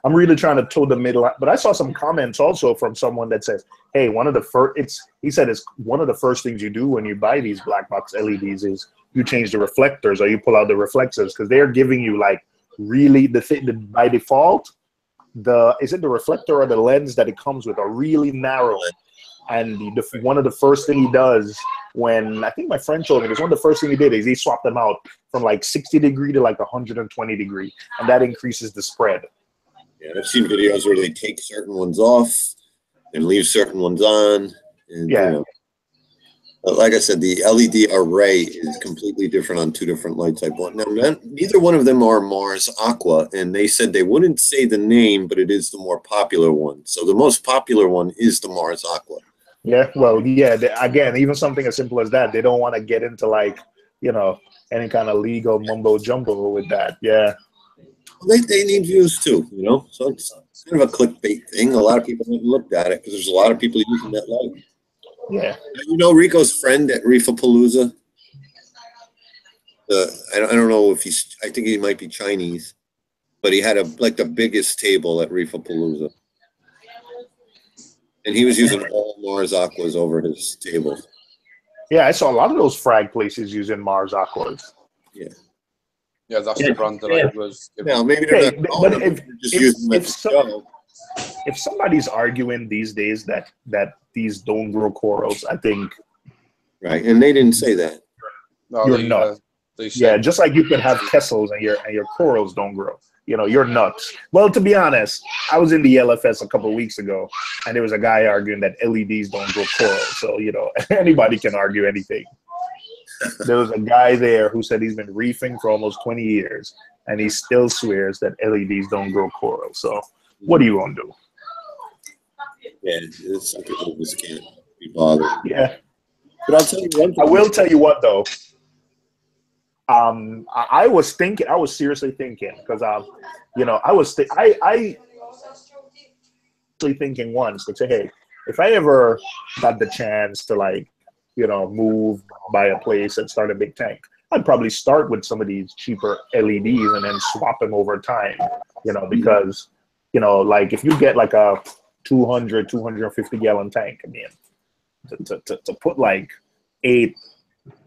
really trying to toe the middle, but I saw some comments also from someone that says, "Hey, one of the first," he said, "it's one of the first things you do when you buy these black box LEDs is you change the reflectors or you pull out the reflectors because they're giving you like really the thing by default. Is it the reflector or the lens that it comes with are really narrow." And one of the first thing he does when, I think my friend told me this, one of the first thing he did is he swapped them out from like 60 degree to like 120 degree. And that increases the spread. Yeah, I've seen videos where they take certain ones off and leave certain ones on. And, yeah. You know, but like I said, the LED array is completely different on two different lights I bought. Now, neither one of them are Mars Aqua, and they said they wouldn't say the name, but it is the more popular one. So the most popular one is the Mars Aqua. Yeah, well, yeah, again, even something as simple as that, they don't want to get into like, you know, any kind of legal mumbo jumbo with that. Yeah. They need views too, you know, so it's kind of a clickbait thing. A lot of people haven't looked at it because there's a lot of people using that light. Yeah. You know Rico's friend at Reefapalooza? I don't know if I think he might be Chinese, but he had like the biggest table at Reefapalooza. And he was using all Mars Aquas over his table. Yeah, I saw a lot of those frag places using Mars Aquas. Yeah. Yeah, that's the brand that I was. Now, maybe they're not calling them, they're just using them as a show. If somebody's arguing these days that these don't grow corals, I think. Right, and they didn't say that. No, you're nuts. Yeah, just like you could have Kessels and your corals don't grow. You know, you're nuts. Well, to be honest, I was in the LFS a couple of weeks ago, and there was a guy arguing that LEDs don't grow coral. So, you know, anybody can argue anything. There was a guy there who said he's been reefing for almost 20 years, and he still swears that LEDs don't grow coral. So, what are you going to do? Yeah, some people just can't be bothered. Yeah. But I'll tell you one thing. I will tell you what, though. I was seriously thinking because, you know, I was thinking once to say, hey, if I ever got the chance to, like, you know, move, buy a place and start a big tank, I'd probably start with some of these cheaper LEDs and then swap them over time, you know, because, you know, like if you get like a 250 gallon tank, I mean, to put like 8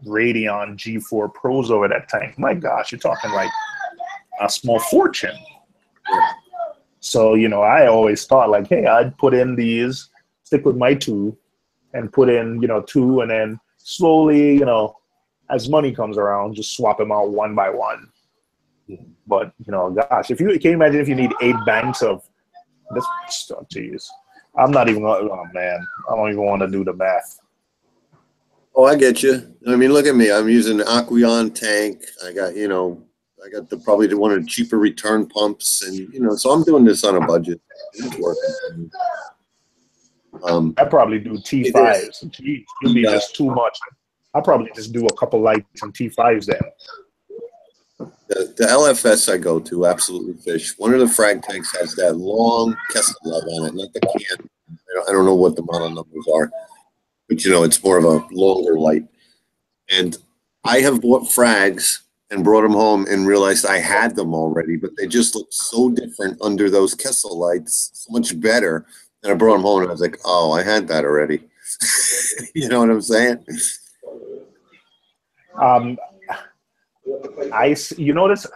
Radeon G4 Pros over that tank, my gosh, you're talking like a small fortune. So, you know, I always thought like, hey, I'd put in these, stick with my 2 and put in, you know, 2 and then slowly, you know, as money comes around, just swap them out one by one. But, you know, gosh, if you can you imagine if you need 8 banks of this stuff, geez. I'm not even gonna, oh man, I don't even want to do the math. Oh, I get you. I mean, look at me. I'm using the Aqueon tank. I got, you know, I got probably one of the cheaper return pumps, and you know, so I'm doing this on a budget. It's working. I probably do T5s. Geez, it'd be just too much. I'll probably just do a couple lights and T5s then. The LFS I go to, Absolutely Fish. One of the frag tanks has that long Kessel lug on it, not the can. I don't know what the model numbers are, but you know, it's more of a longer light. And I have bought frags and brought them home and realized I had them already, but they just look so different under those Kessel lights, so much better. And I brought them home and I was like, oh, I had that already. You know what I'm saying? You notice,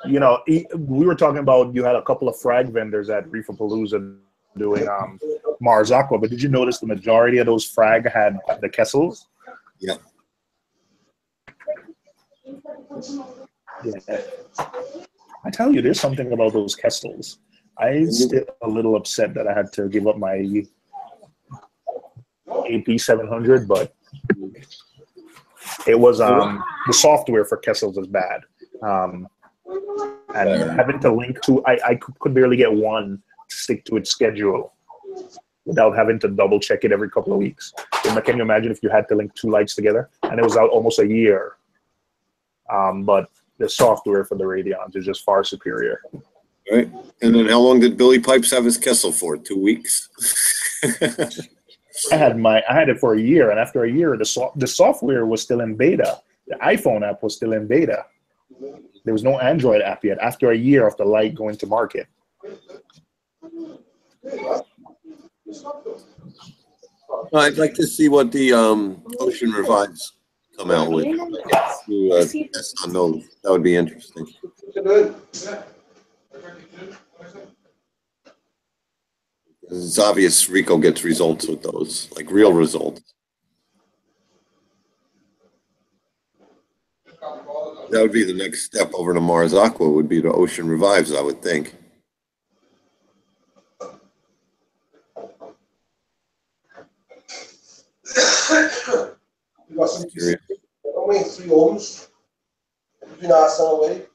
you know, we were talking about you had a couple of frag vendors at Reef doing Mars Aqua, but did you notice the majority of those frag had the Kessels? Yeah. Yeah. I tell you, there's something about those Kessels. I'm still a little upset that I had to give up my AP 700, but it was the software for Kessels is bad, and having to link to I could barely get one to stick to its schedule without having to double check it every couple of weeks. Can you imagine if you had to link 2 lights together and it was out almost a year? But the software for the Radions is just far superior. Right. And then how long did Billy Pipes have his Kessel for? 2 weeks? I had it for a year, and after a year, the software was still in beta. The iPhone app was still in beta. There was no Android app yet. After a year of the light going to market. I'd like to see what the Ocean Revives come out with. Test on those. That would be interesting. It's obvious Rico gets results with those, like real results. That would be the next step over to Mars Aqua, would be the Ocean Revives, I would think. You got some only 3 ohms between us and away.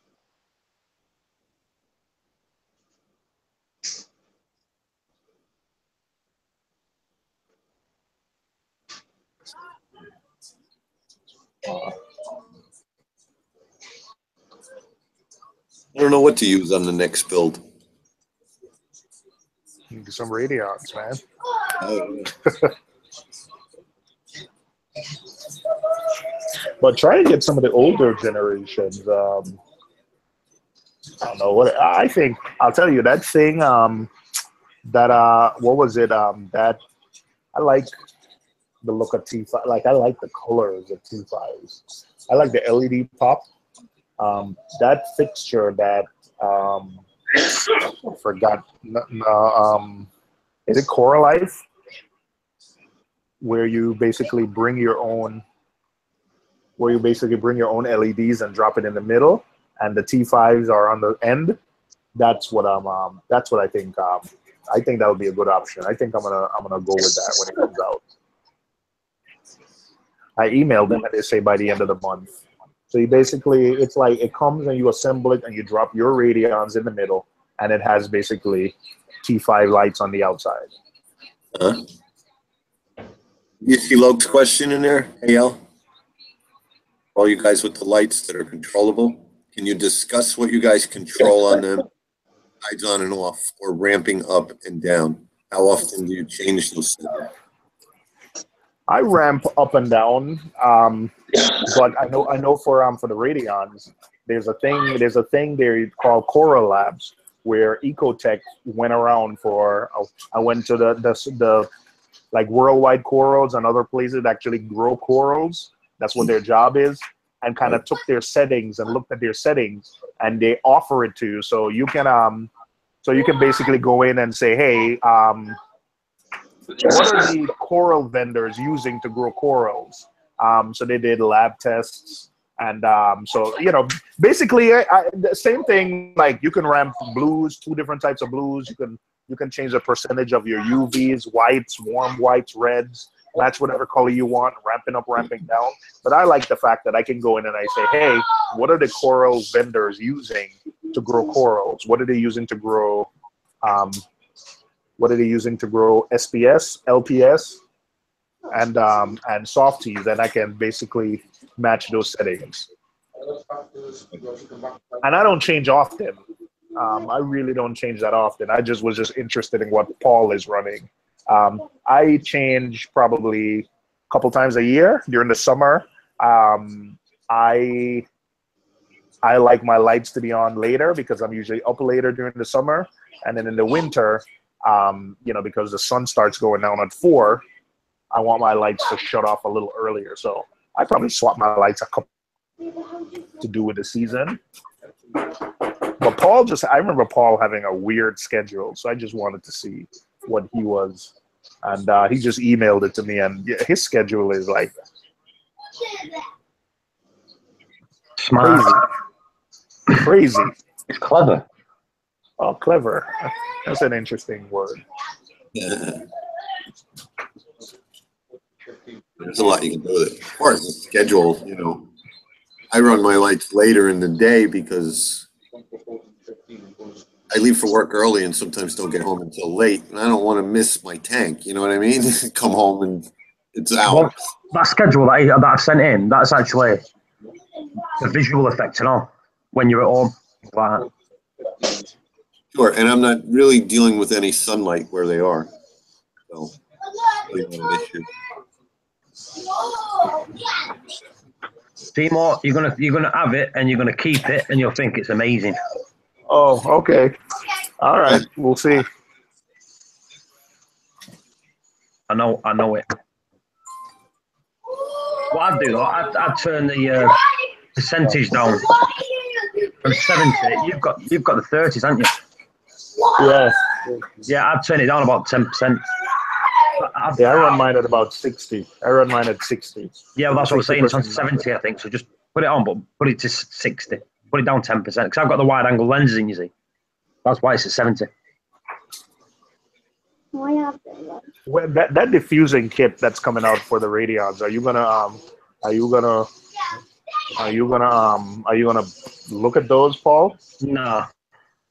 I don't know what to use on the next build. Some Radions, man. Oh. But try to get some of the older generations. I don't know what I think. I'll tell you that thing. What was it? That I like the look of T5. Like I like the colors of T5s. I like the LED pop. That fixture that I forgot. Is it Cora Life? Where you basically bring your own. Where you basically bring your own LEDs and drop it in the middle, and the T5s are on the end. That's what I'm. That's what I think. I think that would be a good option. I think I'm gonna go with that when it comes out. I emailed them and they say by the end of the month. So you basically, it's like it comes and you assemble it and you drop your Radions in the middle, and it has basically T5 lights on the outside. You see Loke's question in there, AL? All you guys with the lights that are controllable, can you discuss what you guys control on them? Lights on and off, or ramping up and down? How often do you change those settings? I ramp up and down, but I know for the Radions, there's a thing there called Cora Labs where Ecotech went around for. I went to the like Worldwide Corals and other places that actually grow corals. That's what their job is. and kind of took their settings and looked at their settings, and they offer it to you. So you can basically go in and say, hey, what are the coral vendors using to grow corals? So they did lab tests, and so basically the same thing. Like you can ramp blues, 2 different types of blues. You can change the percentage of your UVs, whites, warm whites, reds, match whatever color you want, ramping up, ramping down. But I like the fact that I can go in and I say, hey, what are the coral vendors using to grow corals? What are they using to grow? What are they using to grow SPS, LPS, and softies? And I can basically match those settings. And I don't change often. I really don't change that often. I was just interested in what Paul is running. I change probably a couple times a year during the summer. I like my lights to be on later because I'm usually up later during the summer. And then in the winter, because the sun starts going down at 4, I want my lights to shut off a little earlier. So I probably swap my lights a couple to do with the season. But I remember Paul having a weird schedule. So I just wanted to see what he was. And he just emailed it to me. And his schedule is like Smart. Crazy. It's clever. Oh, clever. That's an interesting word. Yeah. There's a lot you can do with it. As far as the schedule, I run my lights later in the day because I leave for work early and sometimes don't get home until late. And I don't want to miss my tank. You know what I mean? Come home and it's out. Well, that schedule that I sent in, that's actually the visual effect and all when you're at home. Like Sure, and I'm not really dealing with any sunlight where they are. So, really not an issue. Seymour, you're gonna have it and you're gonna keep it and you'll think it's amazing. Oh, okay. All right, we'll see. I know it. What I'd do though, I'd turn the percentage down from 70. You've got the 30s, haven't you? Yeah. Yeah, I'd turn it down about 10%. Yeah, I run mine at about 60. I run mine at 60. Yeah, well, that's what I'm saying. It's on 70, I think. So just put it on, but put it to 60. Put it down 10%. Because I've got the wide angle lenses in, you see. That's why it's at 70. Well, that diffusing kit that's coming out for the Radions, are you gonna look at those, Paul? No,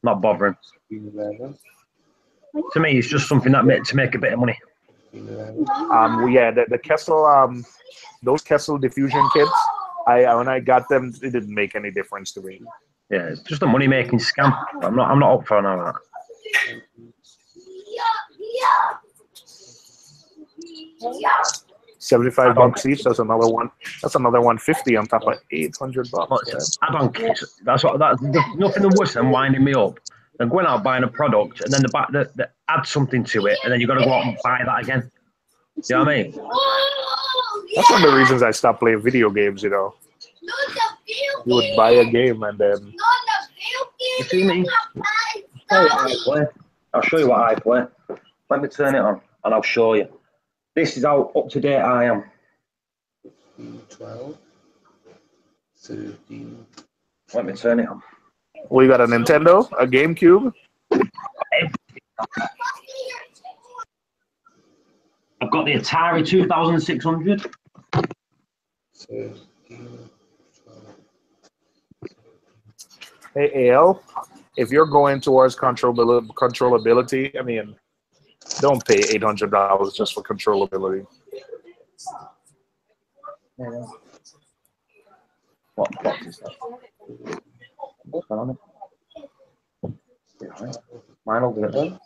not bothering. To me, it's just something to make a bit of money. Yeah, the Kessel, those Kessel diffusion kits, when I got them, it didn't make any difference to me. Yeah, it's just a money-making scam. I'm not up for none of that. $75 each. That's another one. That's another 150 on top of $800. I don't care. There's nothing worse than winding me up than going out buying a product and then the add something to it and then you've got to go out and buy that again. You know what I mean? That's one of the reasons I stopped playing video games. You would buy a game and then. You see me? I'll show you what I play. Let me turn it on and I'll show you. This is how up to date I am. 12, 13. Let me turn it on. We got a Nintendo, a GameCube. I've got the Atari 2600. 13, 12. Hey, AL, if you're going towards controllability, I mean, don't pay $800 just for controllability. What box is that? What's going on? Mine will do it then.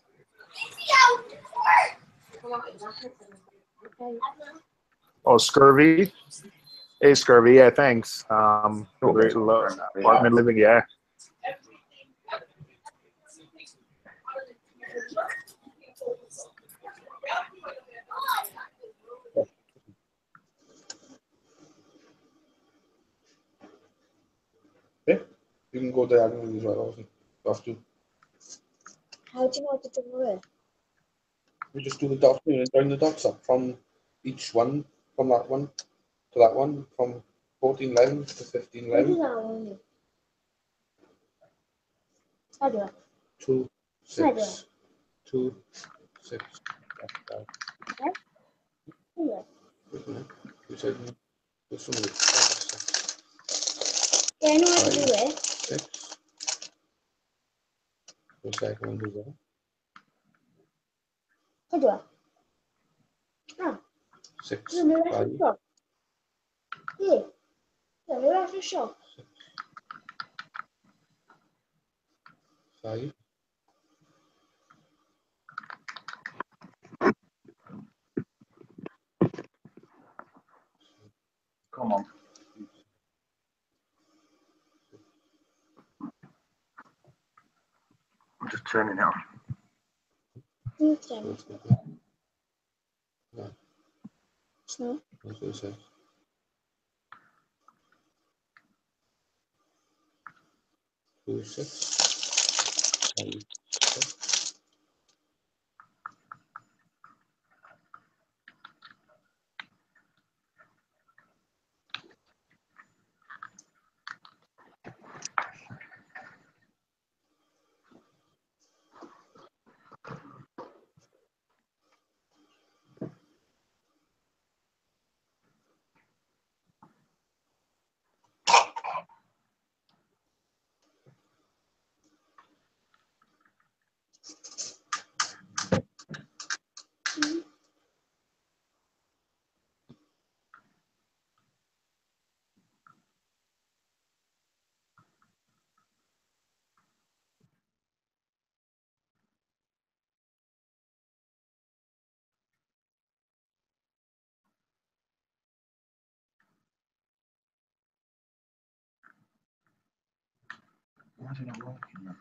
Oh, Scurvy. Hey, Scurvy. Yeah, thanks. Great apartment living. Yeah. can go diagonally as well, obviously. You have to. How do you know what to do with? We just do the dots and join the dots up from each one, from that one to that one, from 14 lines to 15 What do lines. that one? How do I? 2, How do 6, 2, 6. I? Yeah. You said this one is Yeah, I know how to do it. 6. The second one is there. How do I? Ah, 6, no, no, that's 5, a shop. Yeah. Yeah, no, that's a shop. 5. Come on. I'm just turning it on. Okay. No, Snow. that's what it says. 2, 6, 5, 6. Why is it not working then?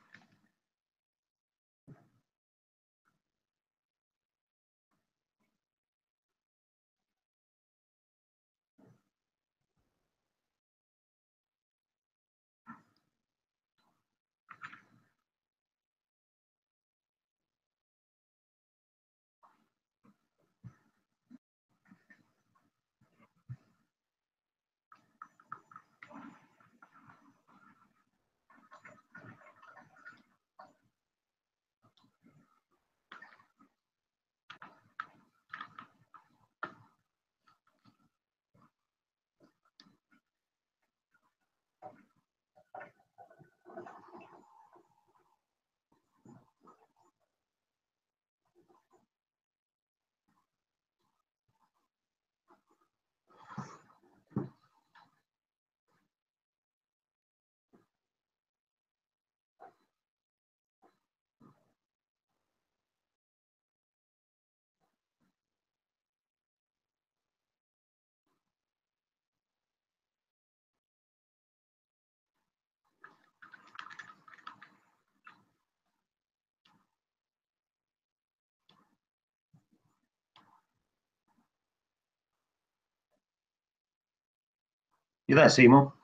You there, Seymour?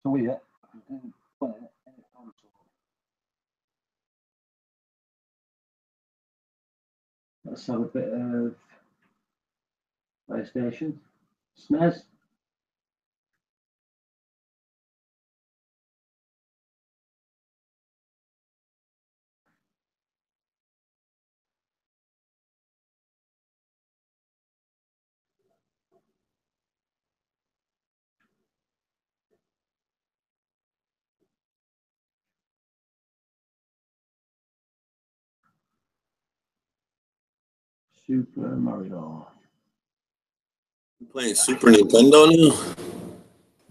So yeah, I can play it any console. Let's have a bit of PlayStation. SNES. Super Mario. You playing Super Nintendo now?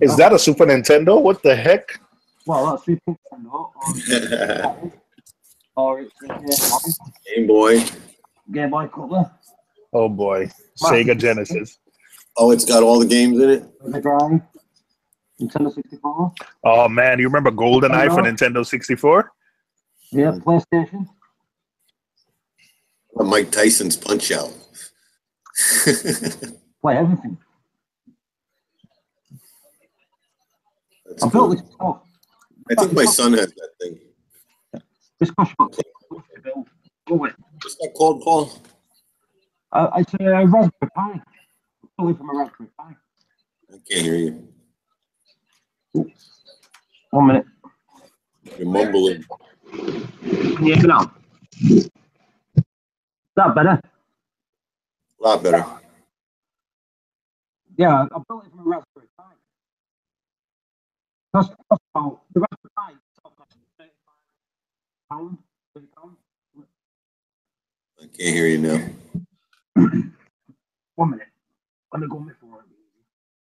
Is that a Super Nintendo? What the heck? Well, that's Super Nintendo, or it's a Game Boy. Game Boy Color. Oh boy, Master Sega Genesis. Oh, it's got all the games in it? Mega Drive. Nintendo 64. Oh man, you remember GoldenEye for Nintendo 64? Yeah, PlayStation. Mike Tyson's Punch Out. Play everything. That's I cool. built this stuff. I think my son has that thing. This cost about $6 to build. Go with. What's that called, Paul? It's a Raspberry Pi. Totally from a Raspberry Pi. I can't hear you. Ooh. 1 minute. You're mumbling. Can you hear me now? Is that better? A lot better. Yeah, I built it from a Raspberry Pi. Cost about the Raspberry Pi itself cost £35. £30. I can't hear you now. 1 minute. Let me go on my phone.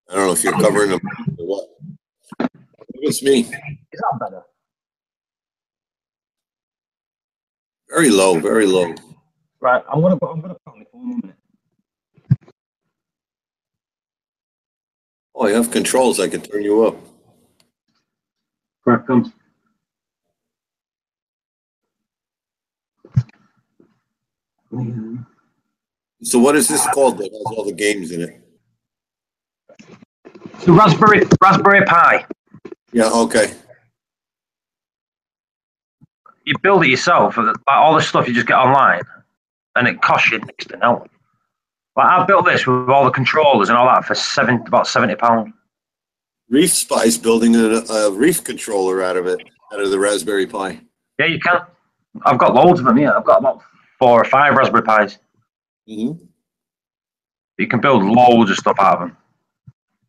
I don't know if you're covering them or what. It's me. Is that better? Very low, very low. Right, I'm gonna put on my phone 1 minute. Oh, you have controls. I can turn you up. Correct, comes. So what is this called that has all the games in it? It's the Raspberry Pi. Yeah, okay. You build it yourself, like all the stuff you just get online, and it costs you next to nothing. Like I built this with all the controllers and all that for about £70. Reef Spy's building a Reef controller out of the Raspberry Pi. Yeah, you can. I've got loads of them here. I've got about 4 or 5 Raspberry Pis. Mm-hmm. You can build loads of stuff out of them.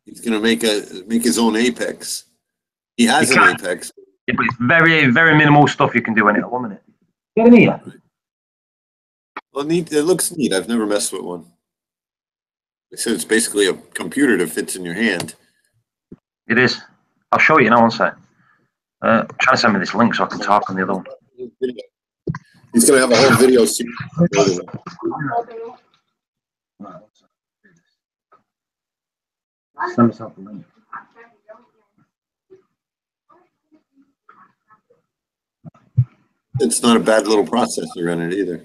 He's gonna make his own Apex. He has an Apex. Yeah, but it's very, very minimal stuff you can do in it. 1 minute. Get in here. Well, neat. It looks neat. I've never messed with one. It says it's basically a computer that fits in your hand. It is. I'll show you now. One sec. Try to send me this link so I can talk on the other one. He's gonna have a whole video series. Send myself the link. It's not a bad little processor in it either.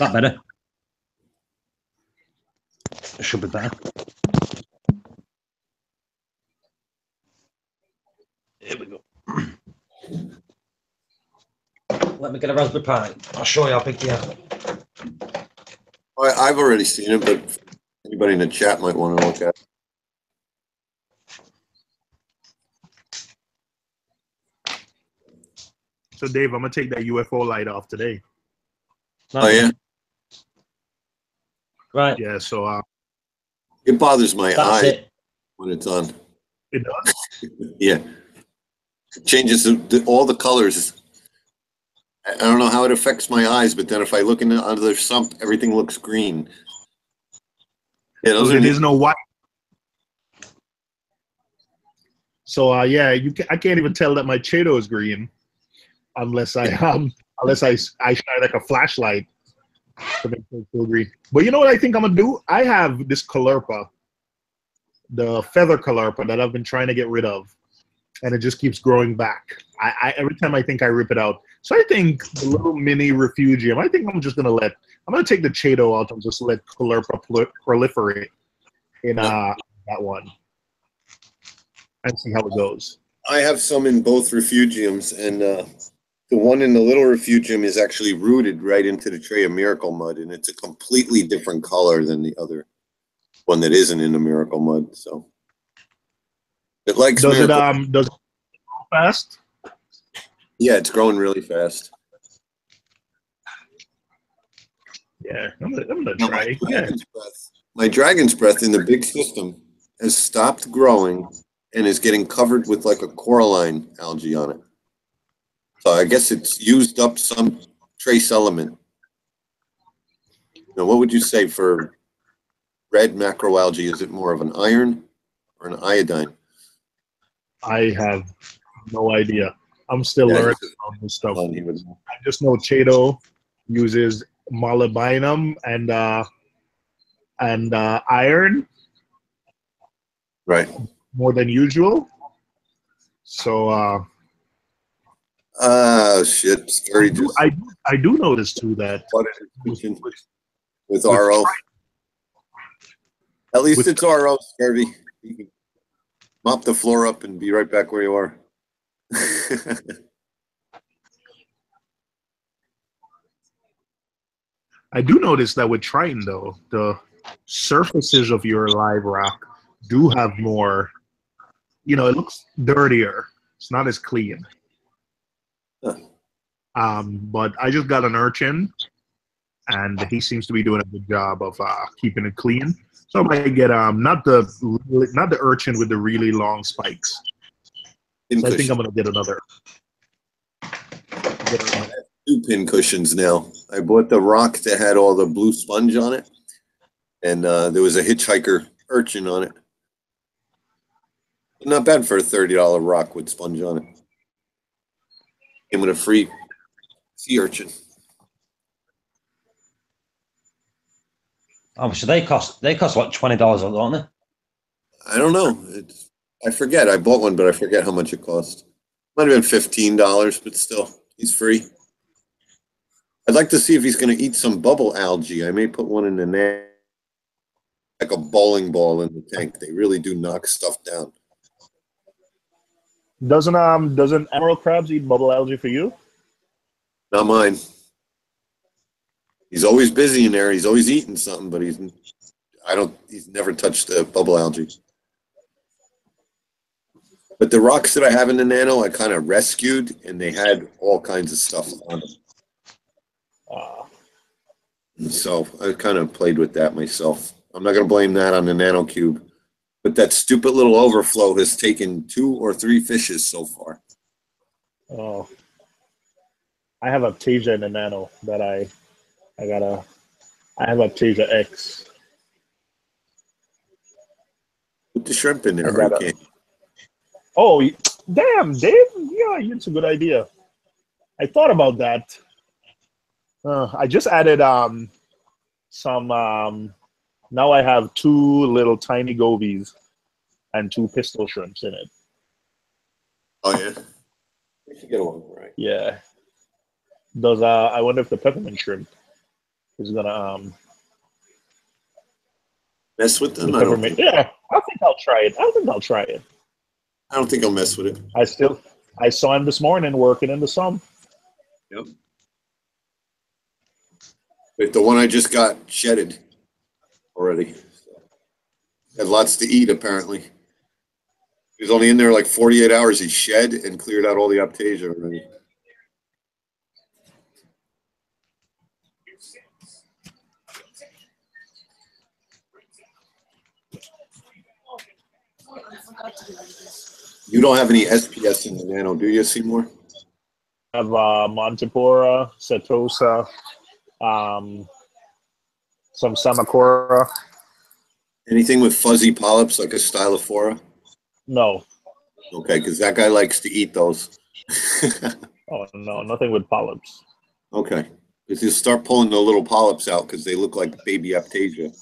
That better? It should be better. Here we go. Let me get a Raspberry Pi. I'll show you how big they are. I've already seen it, but anybody in the chat might want to look at it. So Dave, I'm gonna take that UFO light off today. Oh yeah. Right. Yeah. So it bothers my eye when it's on. It does. Yeah. It changes all the colors. I don't know how it affects my eyes, but then if I look into other sump, everything looks green. Yeah, So there is no white. So yeah, I can't even tell that my Cheeto is green unless I unless I shine like a flashlight to make it feel green. But you know what I think I'm gonna do? I have this Caulerpa, the feather Caulerpa that I've been trying to get rid of, and it just keeps growing back. I every time I think I rip it out. So I think the little mini refugium, I'm gonna take the Chaeto out and just let Caulerpa proliferate in that one and see how it goes. I have some in both refugiums, and the one in the little refugium is actually rooted right into the tray of miracle mud, and it's a completely different color than the other one that isn't in the miracle mud. So it likes does miracle. Does it grow fast? Yeah, it's growing really fast. Yeah, I'm gonna try. My dragon's breath in the big system has stopped growing and is getting covered with like a coralline algae on it. So I guess it's used up some trace element. Now, what would you say for red macroalgae? Is it more of an iron or an iodine? I have no idea. I'm still learning on this stuff. I just know Chaeto uses molybdenum and iron, right, more than usual. So shit, scary. I do notice too that with RO. At least it's RO, Scurvy. You can mop the floor up and be right back where you are. I do notice that with Triton, though, the surfaces of your live rock do have more, it looks dirtier. It's not as clean. Huh. But I just got an urchin, and he seems to be doing a good job of keeping it clean. So I might get not the urchin with the really long spikes. So I think I'm gonna get another. Two pin cushions now. I bought the rock that had all the blue sponge on it, and there was a hitchhiker urchin on it. Not bad for a $30 rock with sponge on it. Came with a free sea urchin. Oh, so they cost like $20, don't they? I don't know. I forget. I bought one, but I forget how much it cost. Might have been $15, but still, he's free. I'd like to see if he's going to eat some bubble algae. I may put one in the net, like a bowling ball in the tank. They really do knock stuff down. Doesn't emerald crabs eat bubble algae for you? Not mine. He's always busy in there. He's always eating something, but he's never touched the bubble algae. But the rocks that I have in the nano, I kind of rescued, and they had all kinds of stuff on them. So I kind of played with that myself. I'm not going to blame that on the nano cube, but that stupid little overflow has taken 2 or 3 fishes so far. Oh, I have Aptasia in the nano that I have Aptasia X. Put the shrimp in there. Okay. Oh, damn, Dave! Yeah, it's a good idea. I thought about that. I just added some. Now I have 2 little tiny gobies and 2 pistol shrimps in it. Oh yeah, we should get along right. Yeah. I wonder if the peppermint shrimp is gonna mess with them. I think I'll try it. I don't think I'll mess with it. I saw him this morning working in the sun. Yep. But the one I just got shedded already. Had lots to eat apparently. He was only in there like 48 hours. He shed and cleared out all the Aptasia already. You don't have any SPS in the nano, do you, Seymour? I have Montipora, Setosa, some Samacora. Anything with fuzzy polyps like a Stylophora? No. Okay, because that guy likes to eat those. Oh, no, nothing with polyps. Okay. Because you start pulling the little polyps out because they look like baby Aptasia.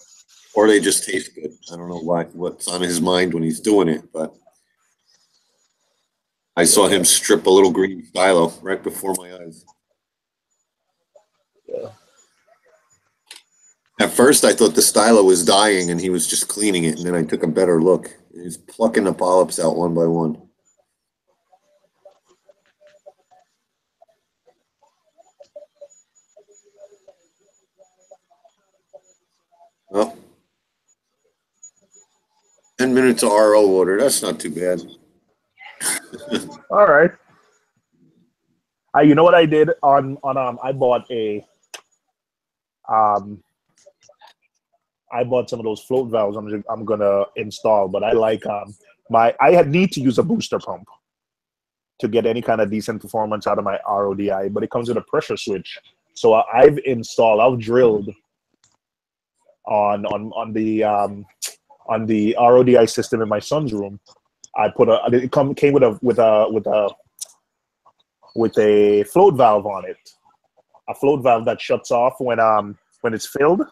Or they just taste good. I don't know what's on his mind when he's doing it, but I saw him strip a little green stylo right before my eyes. Yeah. At first, I thought the stylo was dying and he was just cleaning it, and then I took a better look. He was plucking the polyps out one by one. Well, 10 minutes of RO water. That's not too bad. All right. You know what I did on I bought I bought some of those float valves I'm gonna install, but I like I need to use a booster pump to get any kind of decent performance out of my RODI, but it comes with a pressure switch. So I've drilled on the RODI system in my son's room. I put came with a float valve on it, a float valve that shuts off when it's filled.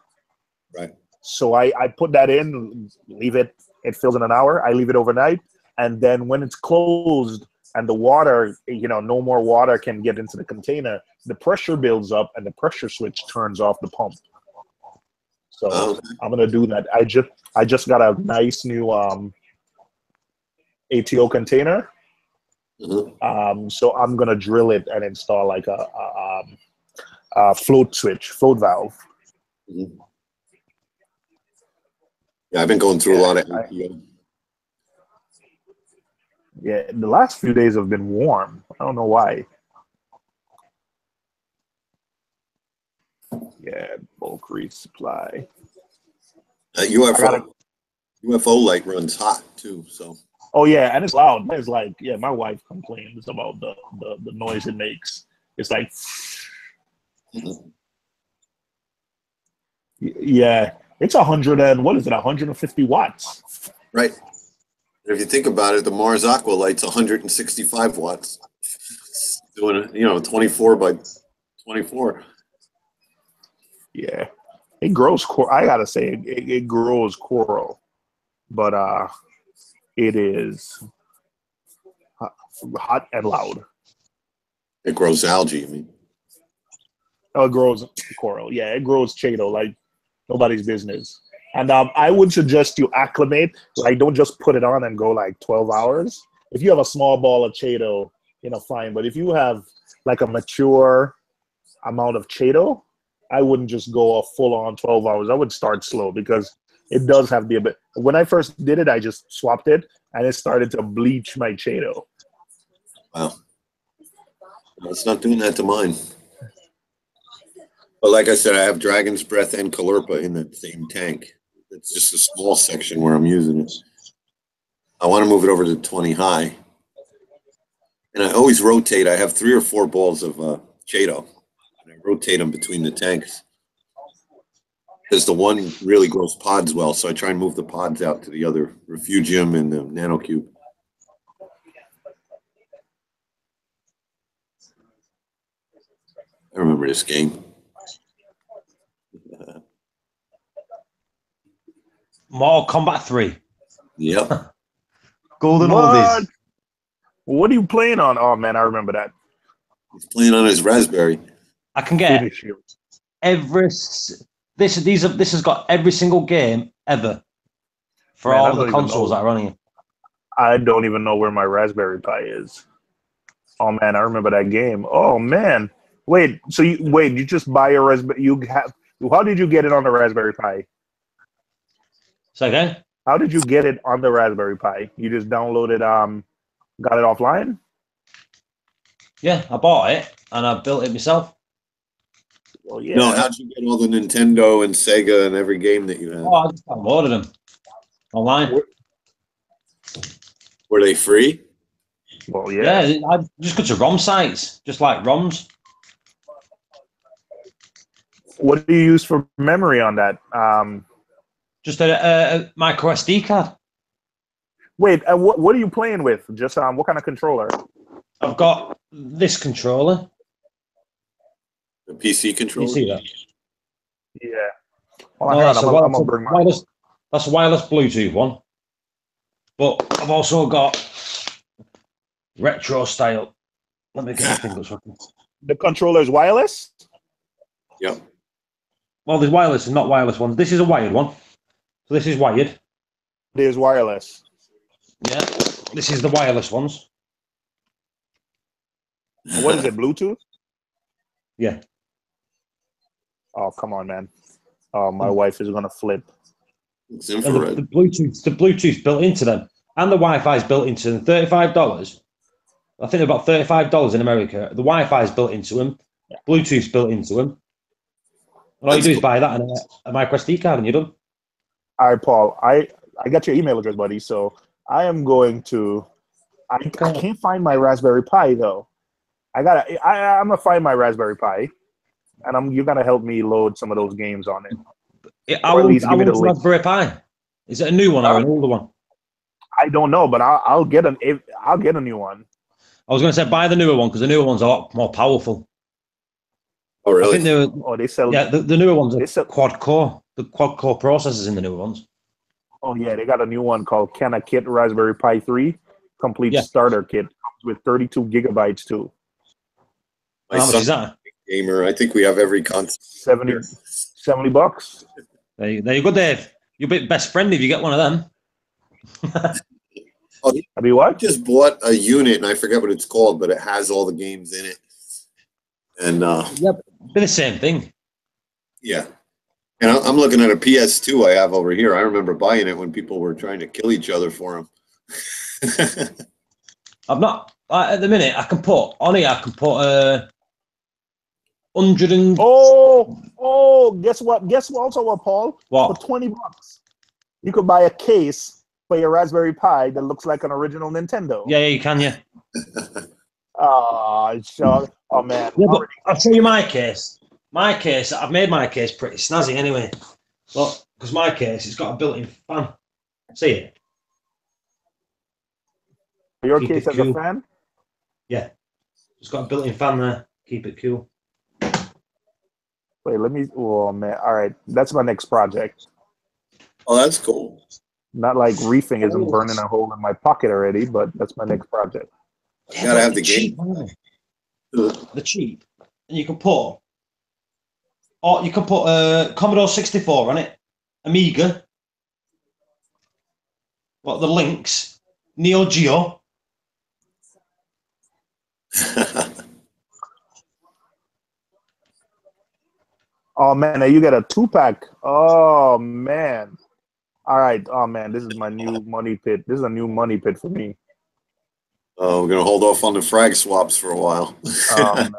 Right. So I put that in, leave it. It fills in an hour. I leave it overnight, and then when it's closed and the water, no more water can get into the container, the pressure builds up and the pressure switch turns off the pump. So I'm gonna do that. I just got a nice new ATO container. Mm-hmm. So I'm gonna drill it and install like a float valve. Mm-hmm. Yeah, I've been going through a lot of ATO. Yeah, the last few days have been warm. I don't know why. Yeah, bulk reef supply. UFO light runs hot too, so. Oh yeah, and it's loud. It's like, yeah, my wife complains about the noise it makes. It's like, yeah, it's 150 watts. Right. If you think about it, the Mars Aqua Light's 165 watts. It's doing 24 by 24. Yeah, it grows. I gotta say, it grows coral, but it is hot and loud. It grows algae, I mean. Oh, it grows coral. Yeah, it grows chaeto like nobody's business. And I would suggest you acclimate. Like, don't just put it on and go like 12 hours. If you have a small ball of chaeto, fine. But if you have like a mature amount of chaeto, I wouldn't just go a full on 12 hours. I would start slow because it does have the bit. When I first did it, I just swapped it and it started to bleach my chaeto. Wow. Well, it's not doing that to mine. But like I said, I have Dragon's Breath and Callirpa in the same tank. It's just a small section where I'm using it. I want to move it over to 20 high. And I always rotate. I have 3 or 4 balls of chaeto. And I rotate them between the tanks. Because the one really grows pods well, so I try and move the pods out to the other refugium and the nanocube. I remember this game. Mortal Kombat 3. Yep. Golden oldies. What are you playing on? Oh man, I remember that. He's playing on his Raspberry. I can get this has got every single game ever for all the consoles that are running it. I don't even know where my Raspberry Pi is. Oh man, I remember that game. Oh man. Wait, so you just buy a Raspberry? How did you get it on the Raspberry Pi? Say again? How did you get it on the Raspberry Pi? You just downloaded, got it offline? Yeah, I bought it and I built it myself. Well, yeah. No, how'd you get all the Nintendo and Sega and every game that you have? Oh, I just downloaded them online. Were they free? Well, yeah. Yeah, I just go to ROM sites, just like ROMs. What do you use for memory on that? Just a micro SD card. Wait, what are you playing with? Just what kind of controller? I've got this controller. The PC controller. You see that? Yeah. Well, No, hang on, that's I'm gonna bring mine. wireless. That's a wireless Bluetooth one. But I've also got retro style. Let me get my fingers up. The controller is wireless? Yep. Well, there's wireless and not wireless ones. This is a wired one. So this is wired. There's wireless. Yeah. This is the wireless ones. And what is it, Bluetooth? Yeah. Oh, come on, man. Oh, my wife is going to flip. It's And infrared. the Bluetooth's built into them. And the Wi-Fi's built into them. $35. I think they're about $35 in America. The Wi-Fi is built into them. Bluetooth's built into them. And all you do is buy that and a micro SD card and you're done. All right, Paul. I got your email address, buddy. So I am going to. I can't find my Raspberry Pi though. I'm gonna find my Raspberry Pi, and you're gonna help me load some of those games on it. Or at least give me the link. Raspberry Pi. Is it a new one or an older one? I don't know, but I'll get a new one. I was going to say buy the newer one because the newer one's a lot more powerful. Oh, really? I think they sell. Yeah, the newer ones are quad core. The quad core processors in the newer ones. Oh yeah, they got a new one called Can a Kit Raspberry Pi 3 complete starter kit with 32 gigabytes too. My How much is that? Gamer. I think we have every console. $70. There you go, Dave. You'll be best friend if you get one of them. Oh, I mean, what? I just bought a unit, and I forget what it's called, but it has all the games in it. And yep, be the same thing. Yeah, and I'm looking at a PS2 I have over here. I remember buying it when people were trying to kill each other for them. I've not at the minute. I can put 100 and guess what? Guess also what, Paul? What? For $20, you could buy a case for your Raspberry Pi that looks like an original Nintendo. Yeah, you can, yeah. Oh man. Yeah, but I'll show you my case. My case, I've made my case pretty snazzy anyway. Look, because my case, it's got a built-in fan. See it? Your case has a fan? Yeah. It's got a built-in fan there. Keep it cool. Wait, let me. Oh man! All right, that's my next project. Oh, that's cool. Not like reefing isn't burning a hole in my pocket already, but that's my next project. You gotta have the game. The cheap, and you can put Commodore 64 on it, Amiga. What the Lynx, Neo Geo. Oh man, now you get a 2-pack. Oh man. All right. Oh man, this is my new money pit. This is a new money pit for me. Oh, we're gonna hold off on the frag swaps for a while. Oh man.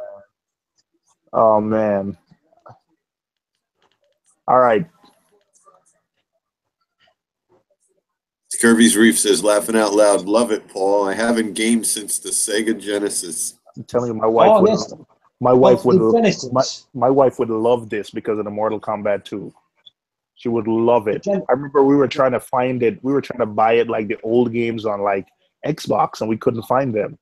Oh man. All right. Kirby's Reef says, laughing out loud, love it, Paul. I haven't gamed since the Sega Genesis. I'm telling you, my wife my wife would love this because of the Mortal Kombat 2. She would love it. I remember we were trying to find it. We were trying to buy it like the old games on like Xbox, and we couldn't find them.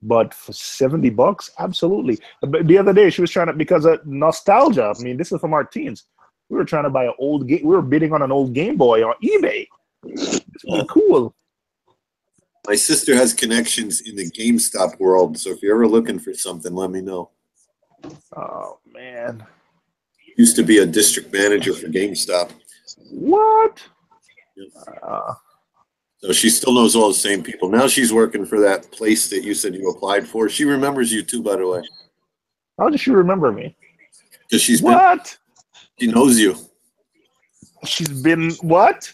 But for $70, absolutely. But the other day, she was trying to, because of nostalgia. I mean, this is from our teens. We were trying to buy an old game. We were bidding on an old Game Boy on eBay. It's really cool. My sister has connections in the GameStop world, so if you're ever looking for something, let me know. Oh man. Used to be a district manager for GameStop. What? So she still knows all the same people. Now she's working for that place that you said you applied for. She remembers you too, by the way. How does she remember me? Because she knows you. She's been what?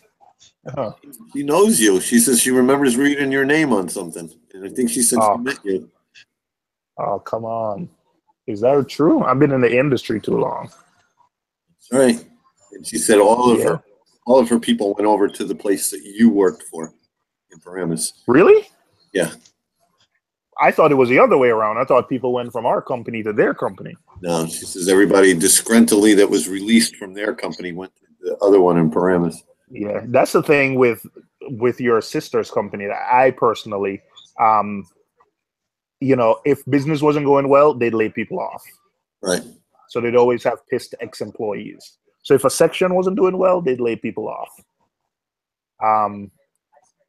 She knows you. She says she remembers reading your name on something. And I think she said she met you. Oh, come on. Is that true? I've been in the industry too long. That's right. And she said all of her people went over to the place that you worked for in Paramus. Really? Yeah. I thought it was the other way around. I thought people went from our company to their company. No, she says everybody disgruntledly that was released from their company went to the other one in Paramus. Yeah, that's the thing with your sister's company that I personally, if business wasn't going well, they'd lay people off. Right. So they'd always have pissed ex-employees. So if a section wasn't doing well, they'd lay people off.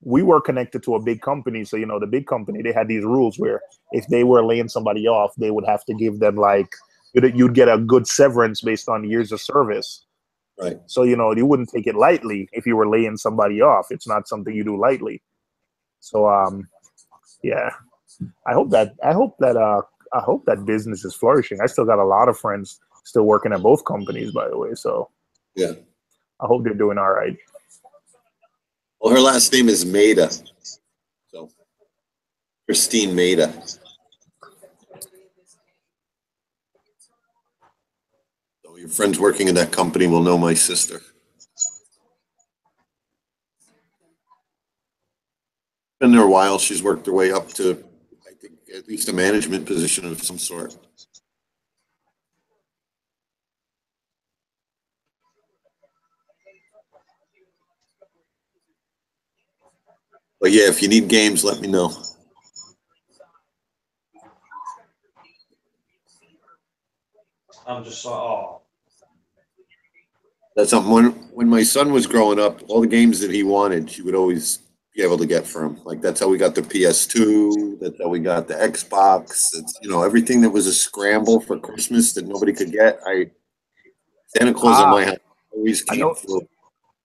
We were connected to a big company, so the big company, they had these rules where if they were laying somebody off, they would have to give them you'd get a good severance based on years of service. Right. So you wouldn't take it lightly if you were laying somebody off. It's not something you do lightly. So yeah, I hope that business is flourishing. I still got a lot of friends still working at both companies, by the way. So yeah, I hope they're doing all right. Well, her last name is Maida. So Christine Maida. So your friends working in that company will know my sister. Been there a while. She's worked her way up to, I think, at least a management position of some sort. But yeah, if you need games, let me know. I'm just like, oh. That's something. When my son was growing up, all the games that he wanted, she would always be able to get for him. Like that's how we got the PS2. That's how we got the Xbox. It's everything that was a scramble for Christmas that nobody could get. Santa Claus at my house always came through.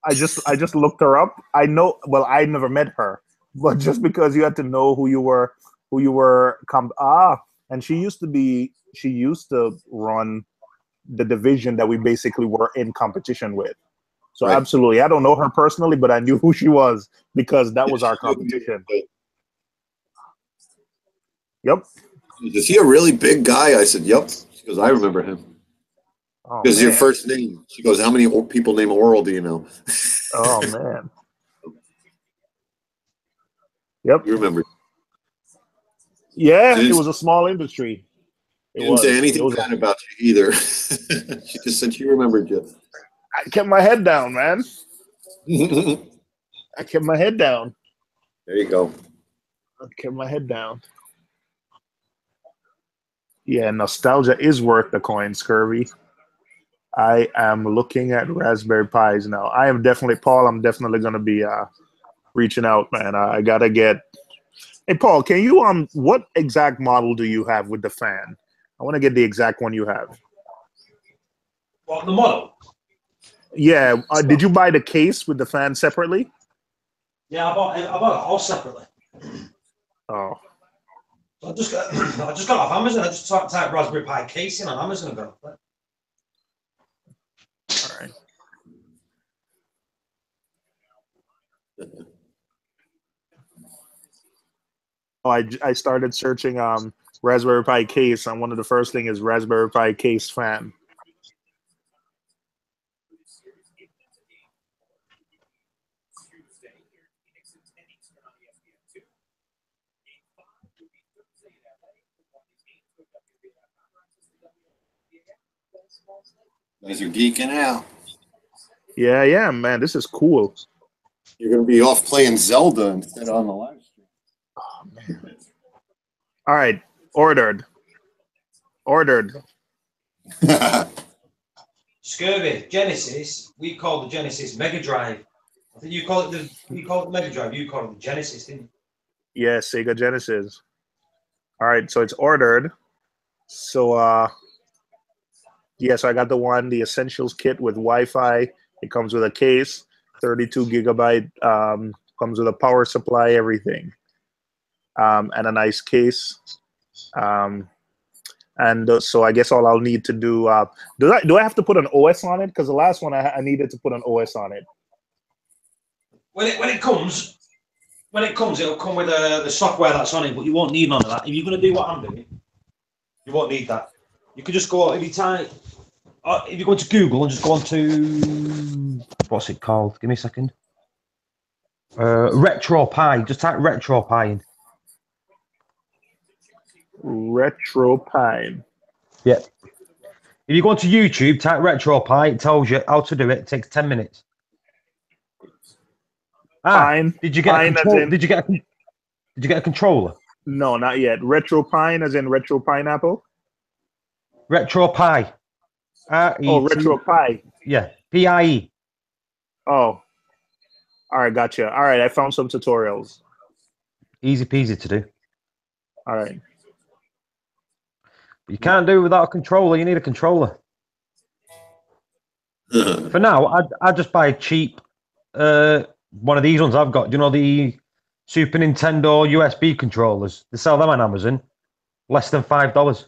I just looked her up. I know. Well, I never met her, but just because you had to know who you were, and she used to run the division that we basically were in competition with. So Right. Absolutely, I don't know her personally, but I knew who she was because that was our competition. Yep. Is he a really big guy? I said, yep. She goes, I remember him. Oh, Because your man. first name. She goes, how many people named Oral do you know? Oh man. Yep. You remember. Yeah, it was a small industry. She didn't say anything bad about you either. She just said she remembered you. I kept my head down, man. I kept my head down. There you go. I kept my head down. Yeah, nostalgia is worth the coin, Scurvy. I am looking at Raspberry Pis now. I am definitely, Paul, I'm definitely going to be reaching out, man. I got to get... Hey, Paul, can you, what exact model do you have with the fan? I want to get the exact one you have. What, the model? Yeah. Did you buy the case with the fan separately? Yeah, I bought it all separately. Oh. I just got off Amazon. I just typed Raspberry Pi casing on Amazon and got it. All right. I started searching Raspberry Pi case, and one of the first thing is Raspberry Pi case fan. You guys are geeking out. Yeah, man. This is cool. You're going to be off playing Zelda instead on the live stream. Oh, man. All right. Ordered. Scurvy, Genesis. We call the Genesis Mega Drive. I think you call it the Mega Drive. You call it the Genesis, didn't you? Yeah, Sega Genesis. All right, so it's ordered. So so I got the Essentials kit with Wi-Fi. It comes with a case, 32 gigabyte, comes with a power supply, everything, and a nice case. So I guess all I'll need to do, do I have to put an OS on it? Because the last one I needed to put an OS on it. When it comes, it'll come with the software that's on it, but you won't need none of that. If you're going to do what I'm doing, you won't need that. You could just go, if you go to Google and just go on to, what's it called? Give me a second. RetroPie. Just type RetroPie in. RetroPie. Yeah. If you go onto YouTube, type RetroPie, it tells you how to do it. It takes 10 minutes. Pine. Did you get a control? Did you get a controller? No, not yet. RetroPine as in Retro Pineapple? RetroPie. Oh, Retro Pi. Yeah, PIE. Oh, all right, gotcha. All right, I found some tutorials. Easy peasy to do. All right. You can't do it without a controller. You need a controller. For now, I'd just buy a cheap one of these ones I've got. Do you know the Super Nintendo USB controllers? They sell them on Amazon. Less than $5.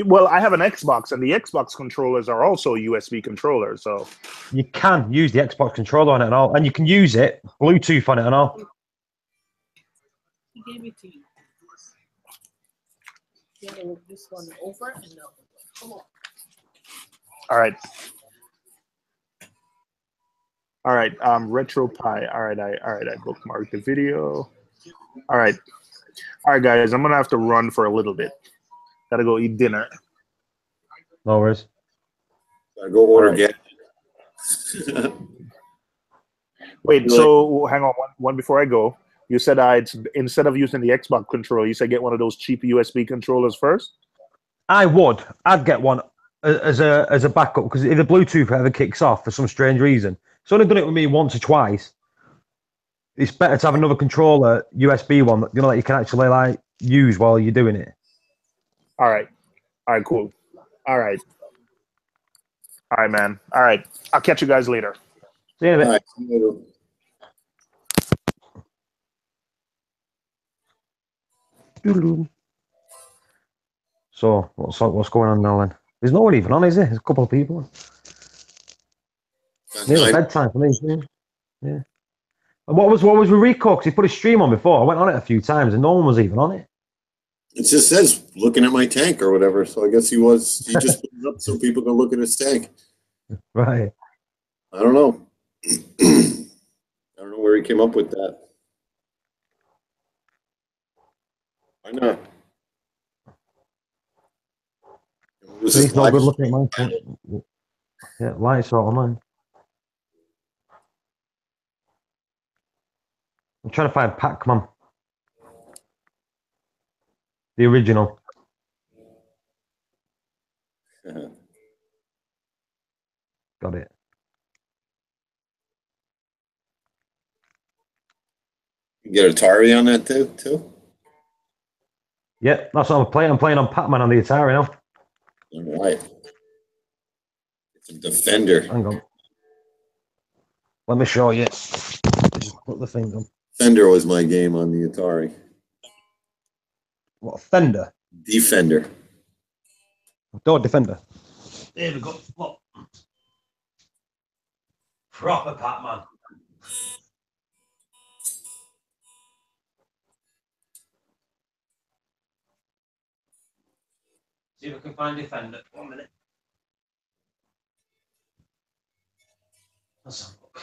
Well, I have an Xbox, and the Xbox controllers are also USB controllers. So you can use the Xbox controller on it and all, and you can use it Bluetooth on it and all. He gave it to you. You gotta move this one over and over. Come on. all right. All right, Retro Pi. All right, I bookmarked the video. All right, guys. I'm gonna have to run for a little bit. Gotta go eat dinner. No worries. Gotta go order gas. Wait, so hang on one before I go. You said instead of using the Xbox controller, you said get one of those cheap USB controllers first. I'd get one as a backup, because if the Bluetooth ever kicks off for some strange reason, it's only done it with me once or twice. It's better to have another controller, USB one, that you can actually like use while you're doing it. All right, cool. All right, man. All right, I'll catch you guys later. See you in a bit. So what's going on now then? There's no one even on, is there? There's a couple of people. Nearly bedtime for me. Yeah. And what was with Rico? Because he put a stream on before. I went on it a few times and no one was even on it. It just says looking at my tank or whatever. So I guess he just put it up so people can look at his tank. Right. I don't know. I don't know where he came up with that. Why not? He's not good looking at mine. Yeah, lights are on mine. I'm trying to find Pac-Man. The original. Got it. You get Atari on that too? Yeah, that's what I'm playing. I'm playing on Pac-Man on the Atari now. All right. It's a Defender. Hang on. Let me show you. Just put the thing on. Defender was my game on the Atari. What, Fender? Defender. Door Defender. There we go. Look. Proper Pac-Man. See if I can find Defender. 1 minute. Let's have a look.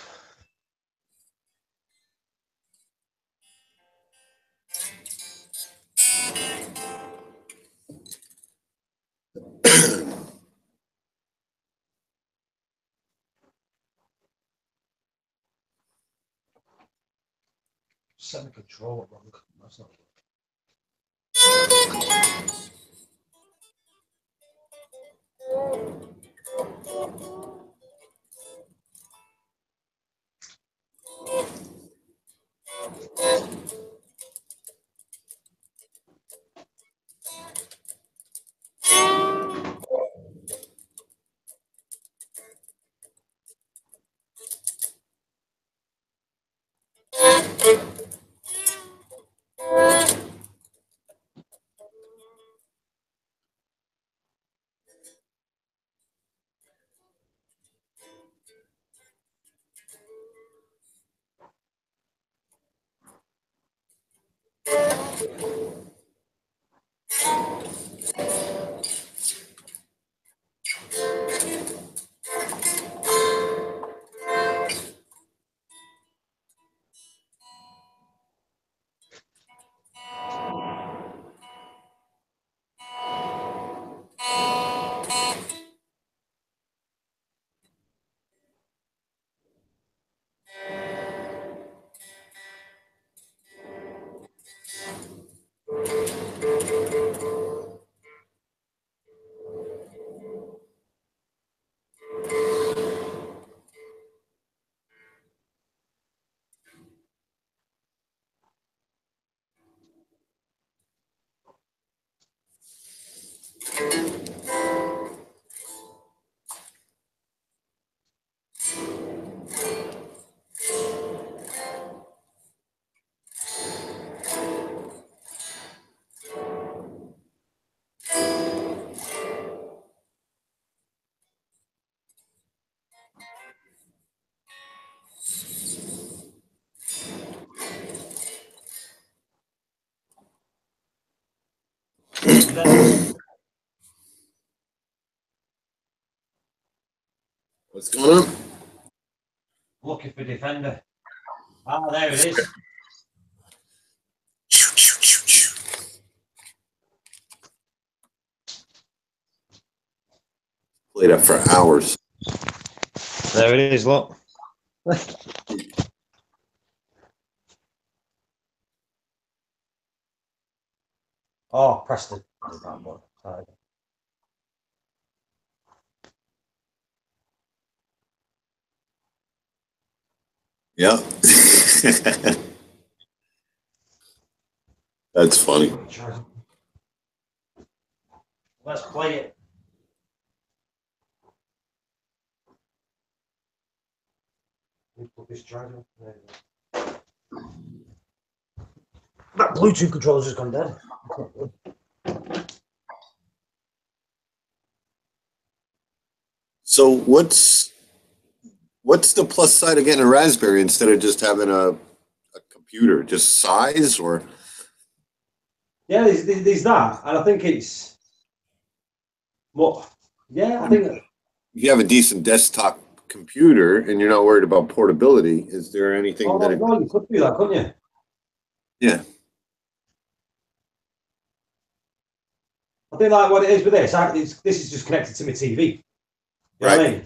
Set the controller wrong. That's not good. What's going on? Looking for defender. Ah, there it is. Played up for hours. There it is, look. Oh, Preston. Yeah. That's funny. Let's play it. Put this charger. That Bluetooth controller's just gone dead. So what's the plus side of getting a Raspberry instead of just having a computer? Just size or? Yeah, there's that, and I think it's what. Yeah, I think If you have a decent desktop computer and you're not worried about portability, is there anything oh, that? no, you could do that, couldn't you? Yeah. I think like what it is with this, this is just connected to my TV. You know what I mean?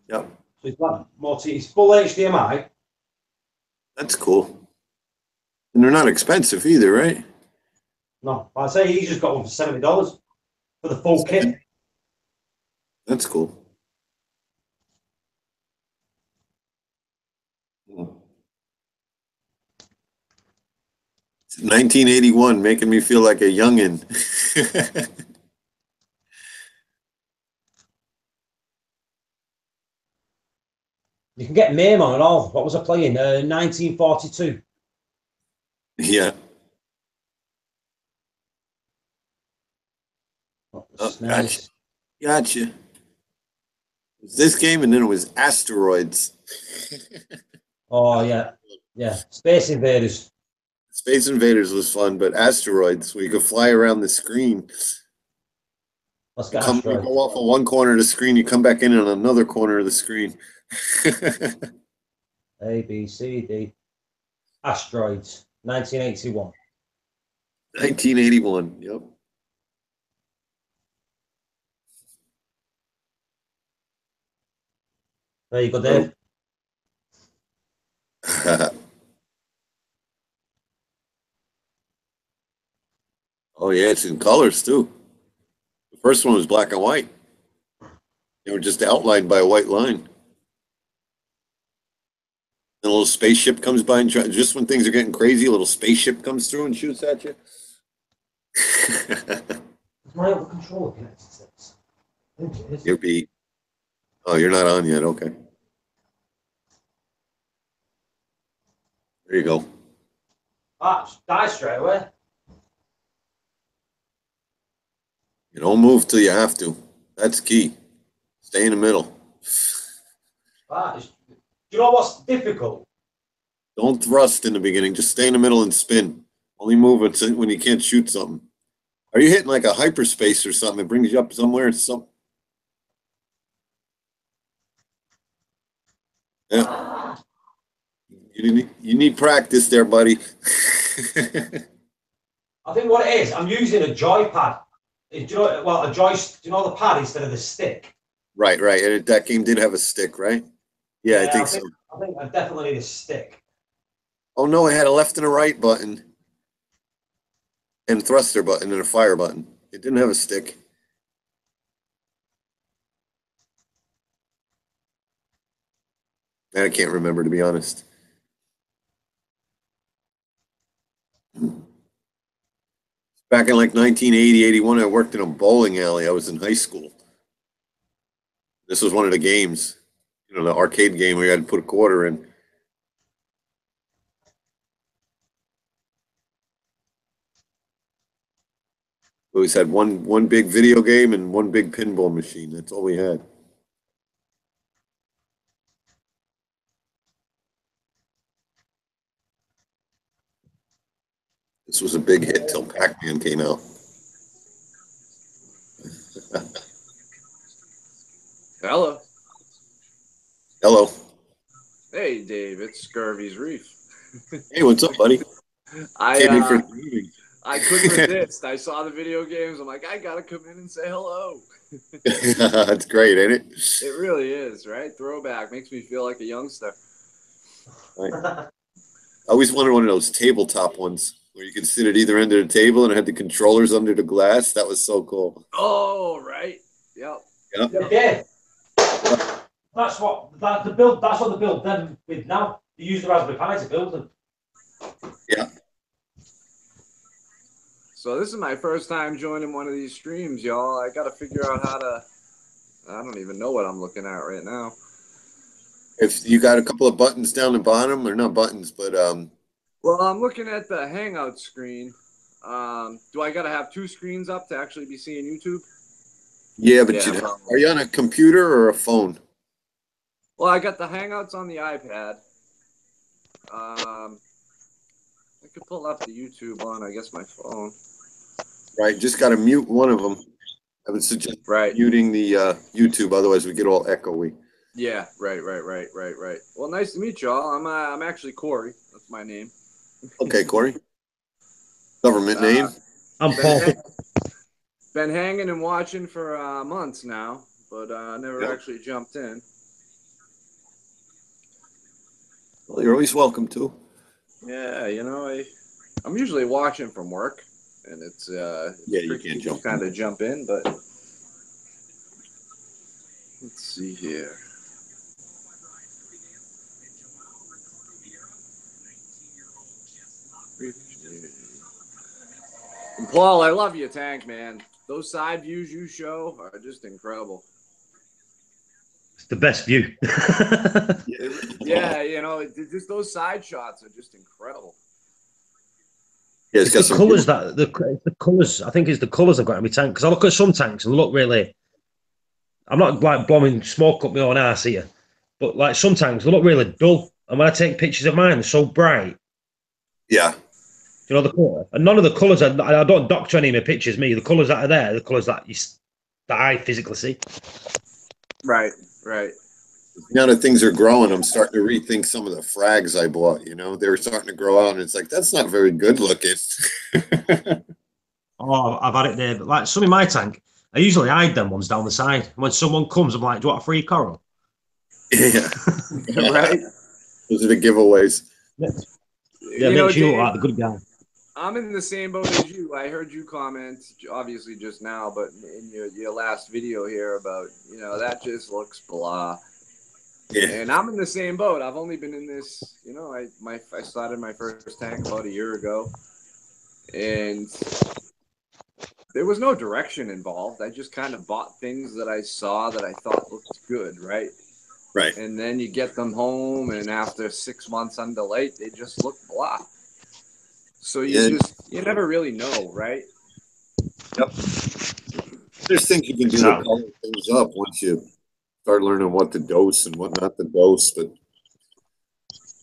Yep. So it's like it's full HDMI. That's cool. And they're not expensive either, right? No, I'd say he's just got one for $70 for the full kit. That's cool. It's 1981, making me feel like a youngin'. You can get MAME on and all. What was I playing? 1942. Yeah. Oh, gotcha. Gotcha. It was this game, and then it was Asteroids. Oh, yeah. Yeah. Space Invaders. Space Invaders was fun, but Asteroids, where you could fly around the screen. Let's get You go off on one corner of the screen, you come back in on another corner of the screen. A, B, C, D. Asteroids. 1981. 1981, yep. There you go, Dave. Oh, yeah, it's in colors, too. The first one was black and white. They were just outlined by a white line. And a little spaceship comes by, and just when things are getting crazy, a little spaceship comes through and shoots at you. Is my other controller connected to this? I think it is. You're beat. Oh, you're not on yet. Okay. There you go. Ah, die straight away. You don't move till you have to. That's key. Stay in the middle. Do you know what's difficult? Don't thrust in the beginning. Just stay in the middle and spin. Only move it when you can't shoot something. Are you hitting like a hyperspace or something? It brings you up somewhere. Yeah. You need practice there, buddy. I think what it is, I'm using a joypad. Do you know, well, do you know the pad instead of the stick? Right. And that game did have a stick, right? Yeah, I think so. I think I definitely need a stick. Oh, no, it had a left and a right button. And thruster button and a fire button. It didn't have a stick. I can't remember, to be honest. Back in like 1980, 81, I worked in a bowling alley. I was in high school. This was one of the games, the arcade game where you had to put a quarter in. We always had one big video game and one big pinball machine. That's all we had. This was a big hit till Pac-Man came out. Hello. Dave. It's Scurvy's Reef. Hey, what's up, buddy? Came in for I the meeting. I couldn't resist. I saw the video games. I'm like, I gotta come in and say hello. That's great, ain't it? It really is, right? Throwback makes me feel like a youngster. Right. I always wanted one of those tabletop ones where you could sit at either end of the table and it had the controllers under the glass. That was so cool. Oh, right. Yep. Yep. Yeah. That's what the build. That's what they build them with now. They use the Raspberry Pi to build them. Yeah. So this is my first time joining one of these streams, y'all. I got to figure out how to. I don't even know what I'm looking at right now. If you got a couple of buttons down the bottom, or not buttons, but Well, I'm looking at the Hangout screen. Do I got to have two screens up to actually be seeing YouTube? yeah, but Yeah, are you on a computer or a phone? Well, I got the Hangouts on the iPad. I could pull up the YouTube on, I guess, my phone. Right, just got to mute one of them. I would suggest muting the YouTube, otherwise we get all echoey. Yeah, right. Well, nice to meet y'all. I'm actually Corey. That's my name. Okay, Corey. Government name. I'm Paul. Been hanging and watching for months now, but never actually jumped in. Well, you're always welcome to. Yeah, you know, I'm usually watching from work, and it's you can't jump kind of jump in, but let's see here. And Paul, I love you, Tank, man. Those side views you show are just incredible. It's the best view. Yeah, you know, just those side shots are just incredible. Yeah, it's the colours that the colours. I think it's the colours I've got in my tank because I look at some tanks and look really. I'm not like blowing smoke up my own ass here, but like some tanks they look really dull. And when I take pictures of mine, they're so bright. Yeah. You know the colour, and none of the colours. I don't doctor any of my pictures. Me, the colours that are there, the colours that I physically see. Right. Now that things are growing, I'm starting to rethink some of the frags I bought. You know, they were starting to grow out, and it's like that's not very good looking. Oh, I've had it there, but like some in my tank, I usually hide them ones down the side. And when someone comes, I'm like, "Do you want a free coral?" Yeah, right. Those are the giveaways. Yeah, makes you look like the good guy. I'm in the same boat as you. I heard you comment, obviously just now, but in your last video here about, you know, that just looks blah. Yeah. And I'm in the same boat. I've only been in this, you know, I started my first tank about a year ago, and there was no direction involved. I just kind of bought things that I saw that I thought looked good, right? Right. And then you get them home, and after 6 months under light, they just look blah. So you never really know, right? Yep. There's things you can do to color things up once you start learning what to dose and what not to dose, but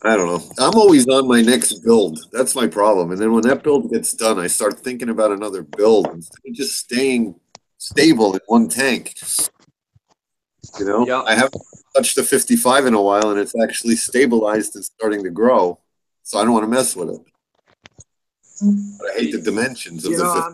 I don't know. I'm always on my next build. That's my problem. And then when that build gets done, I start thinking about another build instead of just staying stable in one tank. You know, I haven't touched the 55 in a while, and it's actually stabilized and starting to grow. So I don't want to mess with it. But I hate the dimensions of the 55.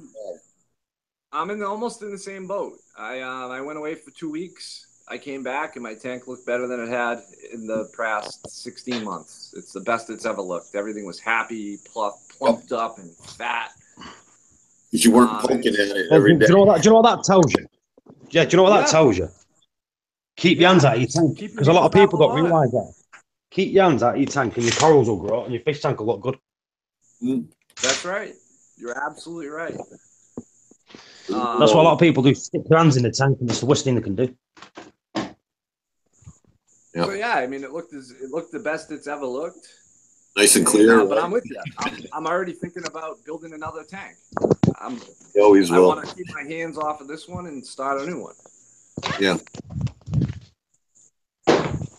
I'm almost in the same boat. I went away for 2 weeks. I came back, and my tank looked better than it had in the past 16 months. It's the best it's ever looked. Everything was happy, plumped up, and fat. Because you weren't poking at it every day. Do you know what that tells you? Yeah, do you know what that tells you? Keep your hands out of your tank. Because a lot of people don't realise that. Keep your hands out of your tank and your corals will grow and your fish tank will look good. That's right. You're absolutely right. That's what a lot of people do. Stick their hands in the tank and it's the worst thing they can do. Yep. So yeah, I mean, it looked the best it's ever looked. Nice and clear. But I'm with you. I'm already thinking about building another tank. You always will. I want to keep my hands off of this one and start a new one. Yeah.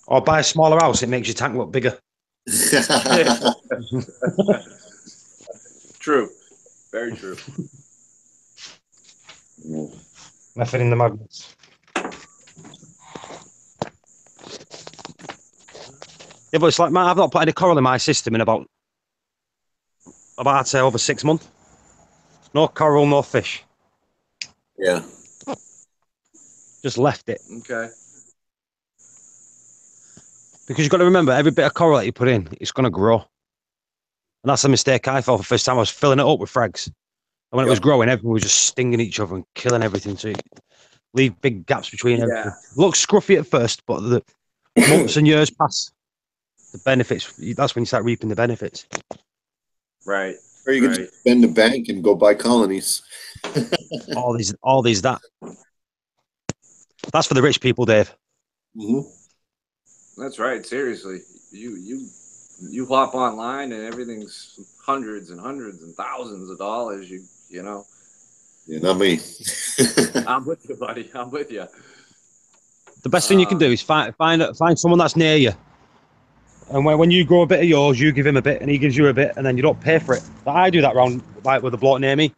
Or buy a smaller house. It makes your tank look bigger. True. Very true. Method in the madness. Yeah, but it's like, man, I've not put any coral in my system in about I'd say over 6 months. No coral, no fish. Yeah. Just left it. Okay. Because you've got to remember, every bit of coral that you put in, it's going to grow. And that's the mistake I felt for the first time. I was filling it up with frags. And when it was growing, everyone was just stinging each other and killing everything. So you leave big gaps between everything. Looks scruffy at first, but the months and years pass. The benefits, that's when you start reaping the benefits. Right. Or you can just spend the bank and go buy colonies. all these that. That's for the rich people, Dave. Mm-hmm. That's right. Seriously, you hop online and everything's hundreds and hundreds and thousands of dollars. You know. Yeah, not me. I'm with you, buddy. I'm with you. The best thing you can do is find someone that's near you. And when you grow a bit of yours, you give him a bit, and he gives you a bit, and then you don't pay for it. But I do that round like with a bloke near me.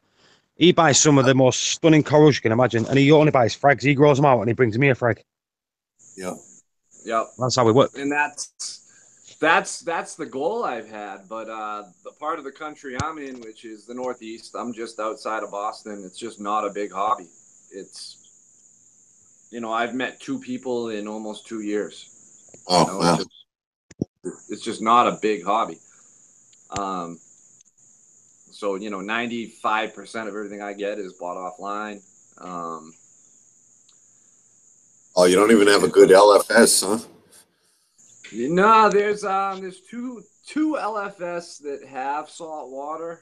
He buys some of the most stunning corals you can imagine, and he only buys frags. He grows them out, and he brings me a frag. Yeah. Yep. That's how we work. And that's the goal I've had. But the part of the country I'm in, which is the Northeast, I'm just outside of Boston. It's just not a big hobby. It's, I've met 2 people in almost 2 years. Oh, wow. It's just not a big hobby. So, 95% of everything I get is bought offline. Oh, you don't even have a good LFS, huh? No, there's two LFS that have salt water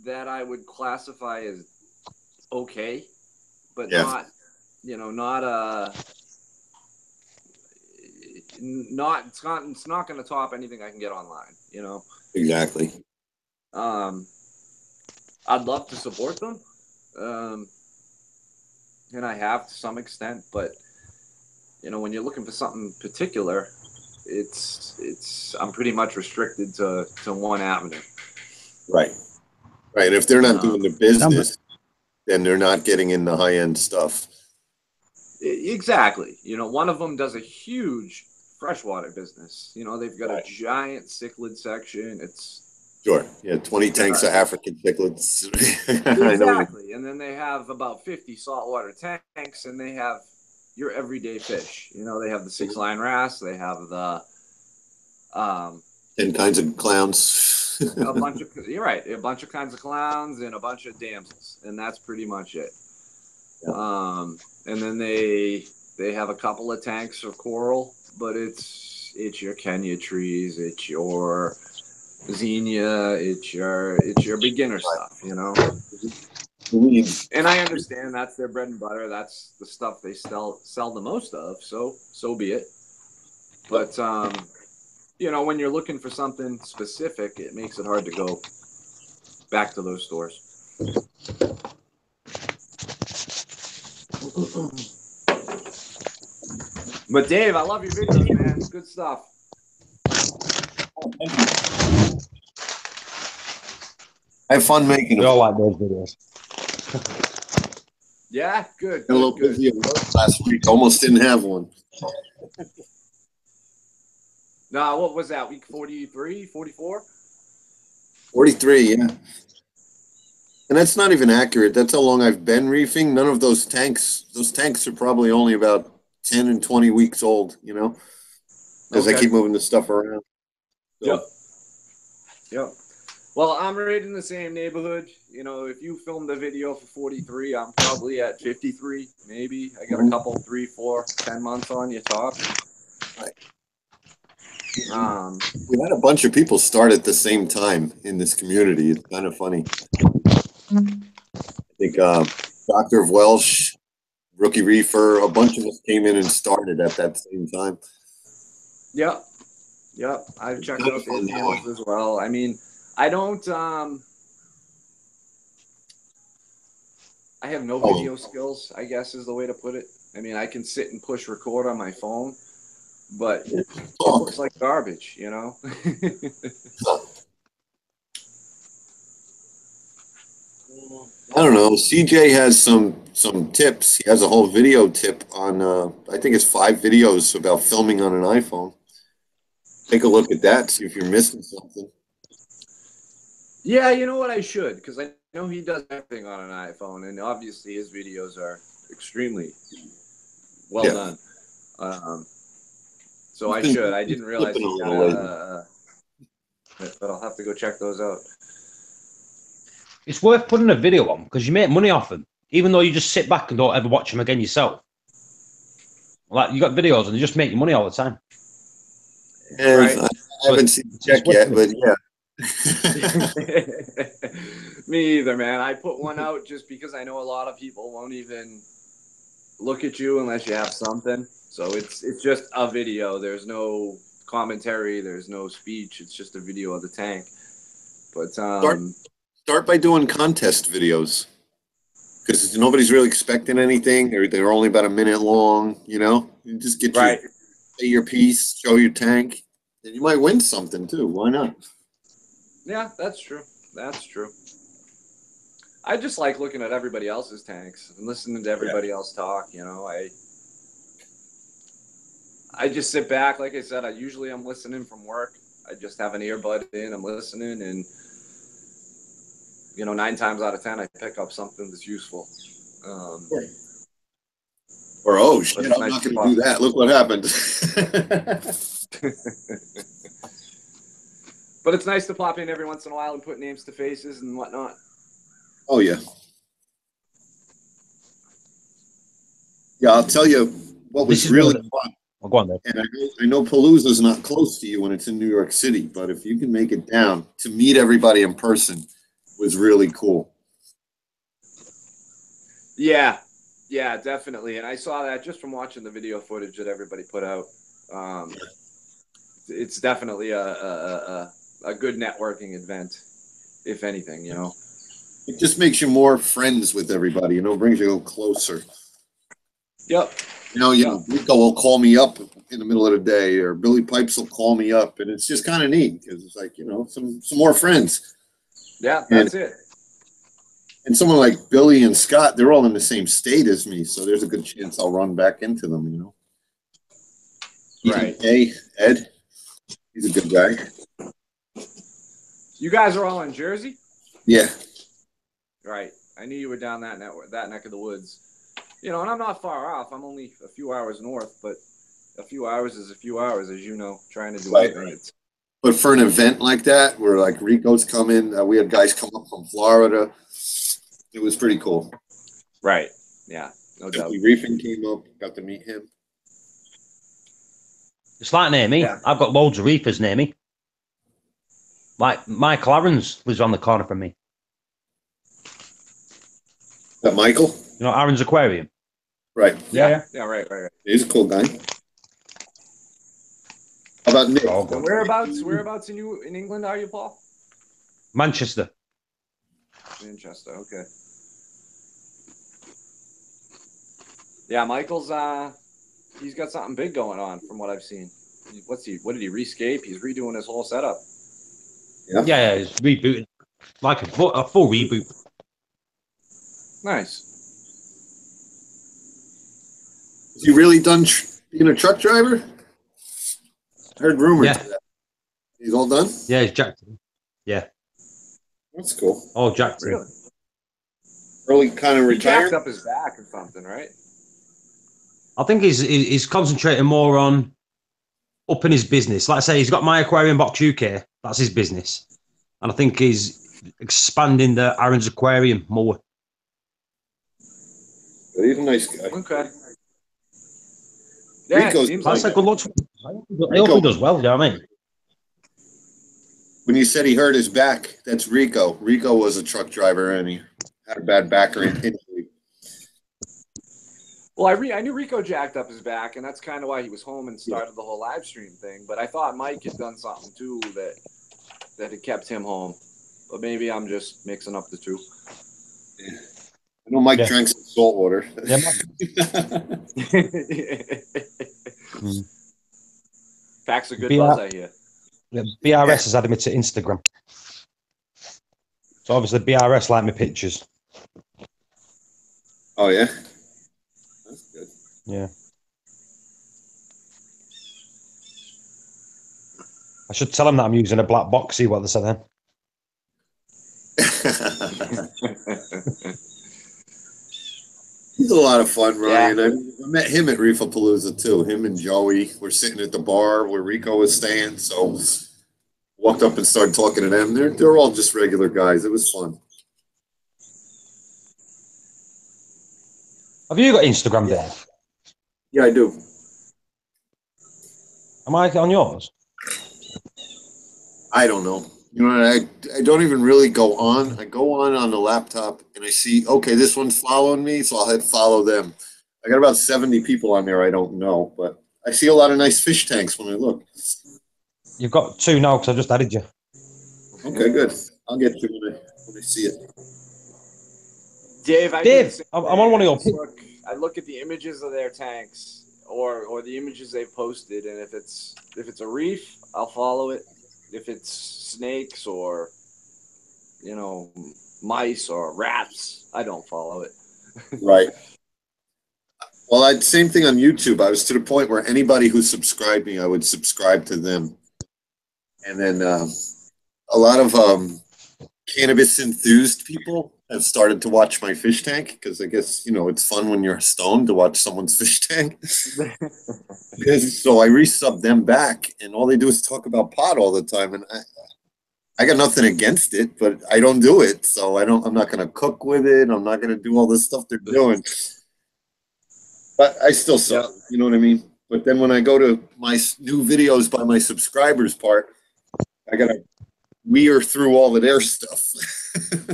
that I would classify as okay, but not it's not going to top anything I can get online, Exactly. I'd love to support them, and I have to some extent, but when you're looking for something particular, I'm pretty much restricted to one avenue. Right. Right. If they're not doing the business, then they're not getting in the high end stuff. Exactly. One of them does a huge freshwater business. They've got a giant cichlid section. It's sure. Yeah, 20 tanks of African cichlids. Exactly. And then they have about 50 saltwater tanks, and they have your everyday fish. They have the 6-line wrasse. They have the 10 kinds of clowns. You're right. A bunch of kinds of clowns and a bunch of damsels, and that's pretty much it. Yeah. And then they have a couple of tanks of coral, but it's your Kenya trees, it's your Xenia, it's your beginner stuff, And I understand that's their bread and butter. That's the stuff they sell the most of. So be it. But when you're looking for something specific, it makes it hard to go back to those stores. But Dave, I love your videos, man. Good stuff. I have fun making them. We all like those videos. Yeah, good. Got a little busy at work last week. Almost didn't have one. No, what was that? Week 43, 44? 43, yeah. And that's not even accurate. That's how long I've been reefing. None of those tanks are probably only about 10 and 20 weeks old, because I keep moving the stuff around. So. Yep. Well, I'm right in the same neighborhood. If you filmed a video for 43, I'm probably at 53, maybe. I got a couple, 3, 4, 10 months on your top. Right. We had a bunch of people start at the same time in this community. It's kind of funny. I think Dr. of Welsh, Rookie Reefer, a bunch of us came in and started at that same time. Yep. I've checked out their channels as well. I mean, I don't I have no video skills, I guess is the way to put it. I mean, I can sit and push record on my phone, but it looks like garbage, I don't know. CJ has some tips. He has a whole video tip on I think it's 5 videos about filming on an iPhone. Take a look at that, see if you're missing something. Yeah, you know what? I should, because I know he does everything on an iPhone, and obviously his videos are extremely well Yeah. done. So I should. I didn't realize Flipping a he had little lately. but I'll have to go check those out. It's worth putting a video on because you make money off them, even though you just sit back and don't ever watch them again yourself. Like you got videos and they just make you money all the time. Yeah, Right. I haven't seen the check yet, but yeah. Me either, man. I put one out just because I know a lot of people won't even look at you unless you have something. So it's just a video. There's no commentary. There's no speech. It's just a video of the tank. But Start by doing contest videos, because nobody's really expecting anything. They're only about a minute long. You just get right. say your piece, show your tank, and you might win something too. Why not? Yeah, that's true. That's true. I just like looking at everybody else's tanks and listening to everybody else talk. I just sit back. Like I said, I'm listening from work. I just have an earbud in. I'm listening, and 9 times out of 10, I pick up something that's useful. Or oh shit, I'm nice not going to do that. Look what happened. But it's nice to pop in every once in a while and put names to faces and whatnot. Oh yeah. Yeah, I'll tell you what was really fun. I'll go on there. And I know Palooza's not close to you when it's in New York City, but if you can make it down to meet everybody in person was really cool. Yeah, definitely. And I saw that just from watching the video footage that everybody put out. It's definitely a good networking event, if anything. It just makes you more friends with everybody. Brings you a little closer. Yep. Rico will call me up in the middle of the day, or Billy Pipes will call me up, and it's just kind of neat because it's like some more friends. Yeah, that's it. And someone like Billy and Scott, they're all in the same state as me, so there's a good chance I'll run back into them. Right. Hey, Ed, he's a good guy. You guys are all in Jersey? Yeah. Right. I knew you were down that neck of the woods. And I'm not far off. I'm only a few hours north, but a few hours is a few hours, as you know, trying to do anything. But for an event like that, where like Rico's coming, we had guys come up from Florida. It was pretty cool. Right. Yeah. No doubt. Reefing came up, got to meet him. It's like near me. Yeah. I've got loads of reefers near me. Like Michael Aaron's lives on the corner from me. Is that Michael? Aaron's Aquarium. Right. Yeah, right. He's a cool guy. How about Nick? Whereabouts in England are you, Paul? Manchester. Manchester, okay. Yeah, Michael's he's got something big going on from what I've seen. What did he rescape? He's redoing his whole setup. Yeah, he's rebooting. Like a full reboot. Nice. Is he really done being a truck driver? I heard rumors of that. He's all done? Yeah, he's jacked. Yeah. That's cool. Oh, jacked. Really? Early kind of retired? He jacked up his back or something, right? I think he's concentrating more on upping his business. Like I say, he's got My Aquarium Box UK. That's his business. And I think he's expanding the Aaron's Aquarium more. But he's a nice guy. Okay. Yeah, that's a good look. I hope he does well, you know what I mean? When you said he hurt his back, that's Rico. Rico was a truck driver and he had a bad back injury. Well, I knew Rico jacked up his back, and that's kind of why he was home and started the whole live stream thing. But I thought Mike had done something too that had kept him home. But maybe I'm just mixing up the two. Yeah. I know Mike drank some salt water. Yeah, Packs a good buzz, I hear. Yeah, BRS has added me to Instagram. So obviously BRS like my pictures. Oh, yeah? That's good. Yeah. I should tell them that I'm using a black box. See what they say then. He's a lot of fun, Ryan. I met him at Reefapalooza too. Him and Joey were sitting at the bar where Rico was staying. So walked up and started talking to them. They're all just regular guys. It was fun. Have you got Instagram, Dave? Yeah, I do. Am I on yours? I don't know. You know, I don't even really go on. I go on the laptop and I see, okay, this one's following me, so I'll hit follow them. I got about 70 people on there I don't know, but I see a lot of nice fish tanks when I look. You've got 2 now because I just added you. Okay, good. I'll get you when I see it. Dave, I'm on one of your. I look at the images of their tanks or the images they've posted, and if it's a reef, I'll follow it. If it's snakes or mice or rats, I don't follow it. Right. Well, same thing on YouTube. I was to the point where anybody who subscribed me, I would subscribe to them. And then a lot of cannabis enthused people have started to watch my fish tank because I guess, it's fun when you're stoned to watch someone's fish tank. So I resub them back, and all they do is talk about pot all the time. And I got nothing against it, but I don't do it. So I'm not going to cook with it. I'm not going to do all this stuff they're doing. But I still sub, you know what I mean? But then when I go to my new videos by my subscribers part, I got to weir through all of their stuff.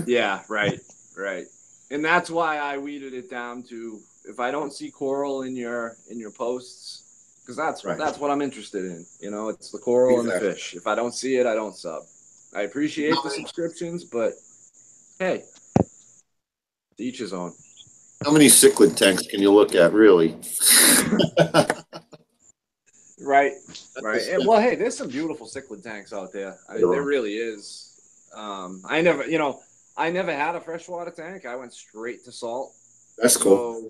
Yeah, right. And that's why I weeded it down to, if I don't see coral in your posts, because that's what I'm interested in. It's the coral and the fish. If I don't see it, I don't sub. I appreciate the subscriptions, but hey, to each his own. How many cichlid tanks can you look at, really? Right. And, well, hey, there's some beautiful cichlid tanks out there. There really is. I never had a freshwater tank. I went straight to salt. That's cool. So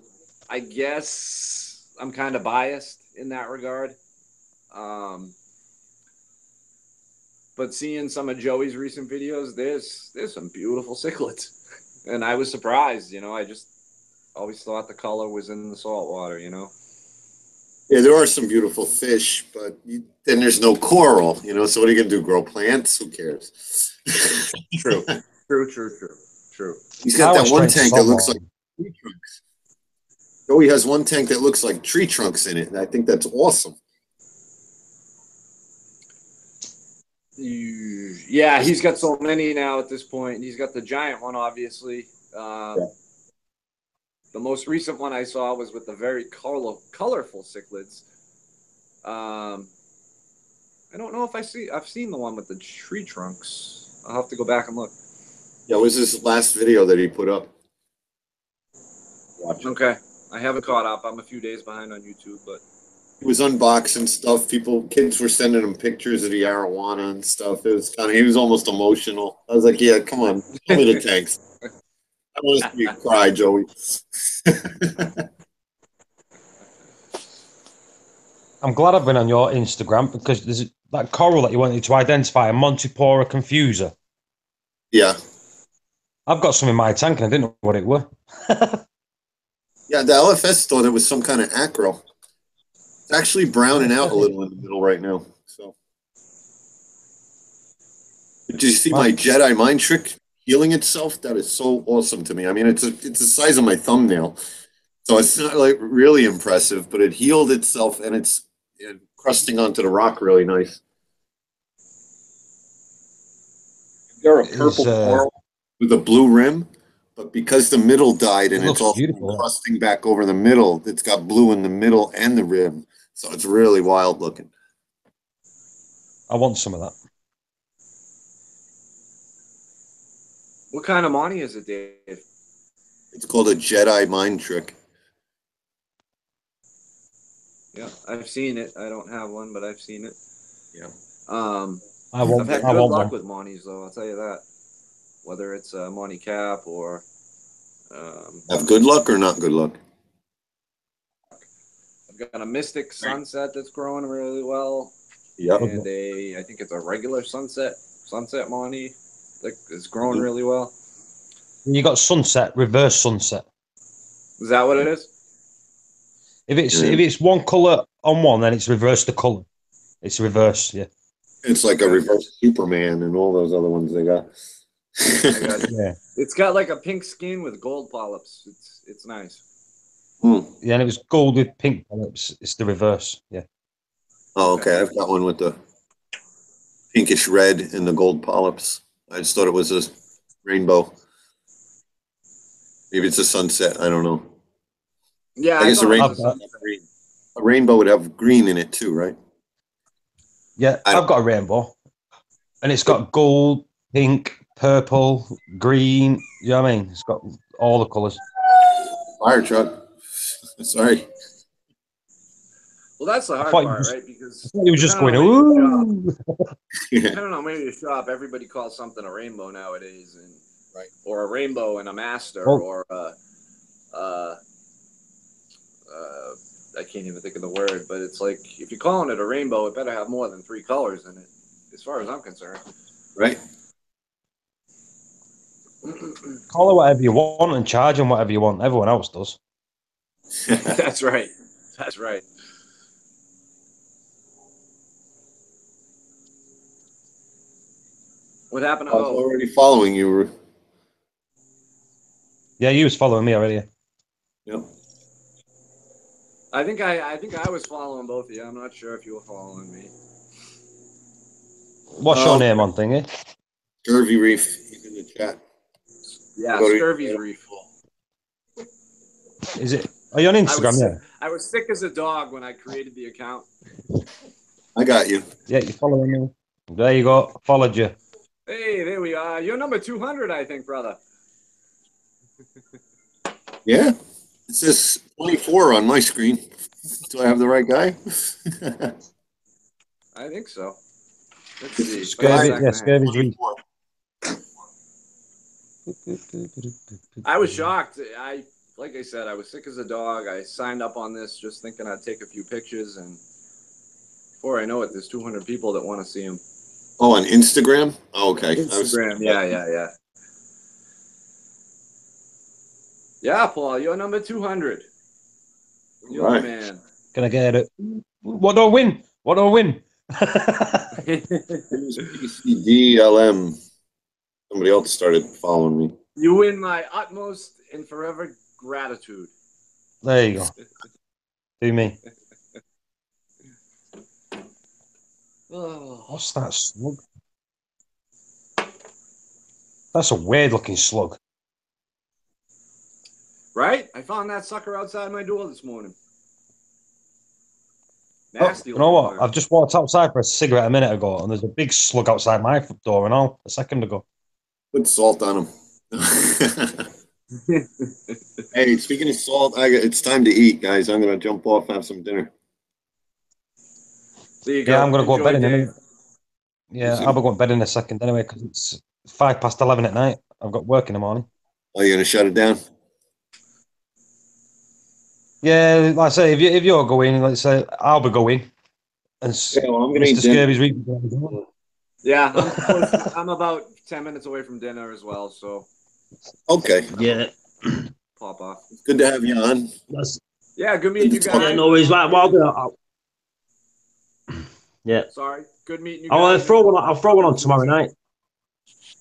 I guess I'm kind of biased in that regard. But seeing some of Joey's recent videos, there's some beautiful cichlids. And I was surprised, I just always thought the color was in the salt water, Yeah, there are some beautiful fish, but then there's no coral, so what are you going to do, grow plants? Who cares? True. He's got that one tank that looks like tree trunks. Joey has one tank that looks like tree trunks in it, and I think that's awesome. Yeah, he's got so many now at this point. He's got the giant one, obviously. The most recent one I saw was with the very colorful cichlids. I don't know if I've seen the one with the tree trunks. I'll have to go back and look. Yeah, it was his last video that he put up. Okay. I haven't caught up. I'm a few days behind on YouTube, but he was unboxing stuff. Kids were sending him pictures of the arowana and stuff. It was he was almost emotional. I was like, yeah, come on, show me the tanks. I want to see you cry, Joey. I'm glad I've been on your Instagram because there's that coral that you wanted to identify, a Montipora confuser. Yeah. I've got some in my tank and I didn't know what it were. Yeah, the LFS thought it was some kind of acro. It's actually browning out a little in the middle right now. So, did you see my Jedi mind trick healing itself? That is so awesome to me. I mean, it's the size of my thumbnail, so it's not like really impressive, but it healed itself and it's crusting onto the rock really nice. They're a purple coral with a blue rim, but because the middle died and it's also crusting back over the middle, it's got blue in the middle and the rim. So it's really wild looking. I want some of that. What kind of money is it, Dave? It's called a Jedi mind trick. Yeah, I've seen it. I don't have one, but I've seen it. Yeah. I've had good luck with monies, though. I'll tell you that. Whether it's a money cap or have good luck or not good luck. I've got a Mystic Sunset that's growing really well. Yep. and I think it's a regular sunset Monty that is growing really well. You got sunset, reverse sunset. Is that what it is? If it's one color on one, then it's reverse the color. It's reverse, yeah. It's like a reverse Superman and all those other ones they got. Yeah. It's got like a pink skin with gold polyps. It's nice. Yeah, and it was gold with pink polyps. It's the reverse, yeah. Oh, okay. I've got one with the pinkish red and the gold polyps. I just thought it was a rainbow. Maybe it's a sunset. I don't know. Yeah, I guess a rainbow would have green in it too, right? Yeah, I've got a rainbow. And it's got gold, pink, purple, green. You know what I mean? It's got all the colours. Fire truck. Sorry. Well, that's the hard thought you part, just- right? Because He was just going, depending ooh. on where you shop, everybody calls something a rainbow nowadays, and or a rainbow and a master, or I can't even think of the word, but it's like if you're calling it a rainbow, it better have more than 3 colors in it, as far as I'm concerned. Right. Call it whatever you want and charge them whatever you want. Everyone else does. That's right. That's right. What happened? I was already following you. Yeah, you was following me already. Yep. I think I was following both of you. I'm not sure if you were following me. What's your name on thingy? Scurvy Reef. He's in the chat. Yeah, Go to- Scurvy's Reef. Is it? Are you on Instagram? I was sick as a dog when I created the account. I got you. Yeah, you're following me. There you go. Followed you. Hey, there we are. You're number 200, I think, brother. Yeah. It says 24 on my screen. Do I have the right guy? I think so. Let's see. Scurvy's Reef. I was shocked. Like I said, I was sick as a dog. I signed up on this just thinking I'd take a few pictures, and before I know it, there's 200 people that want to see him. Oh, on Instagram? Oh, okay. Instagram, yeah. Yeah, Paul, you're number 200. You're Right. the man. Can I get it? What do I win? What do I win? PCDLM. Somebody else started following me. You win my utmost and forever gratitude. There you go. Do me. Oh. What's that slug? That's a weird looking slug. Right? I found that sucker outside my door this morning. Nasty. You know what? I've just walked outside for a cigarette a minute ago, and there's a big slug outside my front door and all a second ago. Put salt on them. Hey, speaking of salt, it's time to eat, guys. I'm going to jump off, have some dinner. There you go. Yeah, I'm going to go to Enjoy, bed in a Dave. minute. Yeah, I'll be going to bed in a second anyway, because it's 11:05 at night. I've got work in the morning. Are you going to shut it down? Yeah, like I say, if you're going, let's say I'll be going. And Yeah, well, I'm going to eat Mr. dinner. Scurvy's Reef. Yeah, I'm about 10 minutes away from dinner as well, so Okay. Yeah. pop off. Good to have you on. Yeah, good meeting you guys. Yeah, no worries. Right, well, yeah. Sorry, good meeting you I'll guys. throw one on tomorrow night.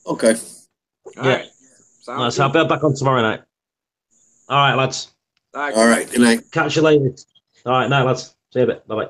Okay. All Yeah. right. Sounds Nice. I'll good. be back on tomorrow night. All right, lads. All right. All right. Good night. Catch you later. All right, night, lads. See you a bit. Bye bye.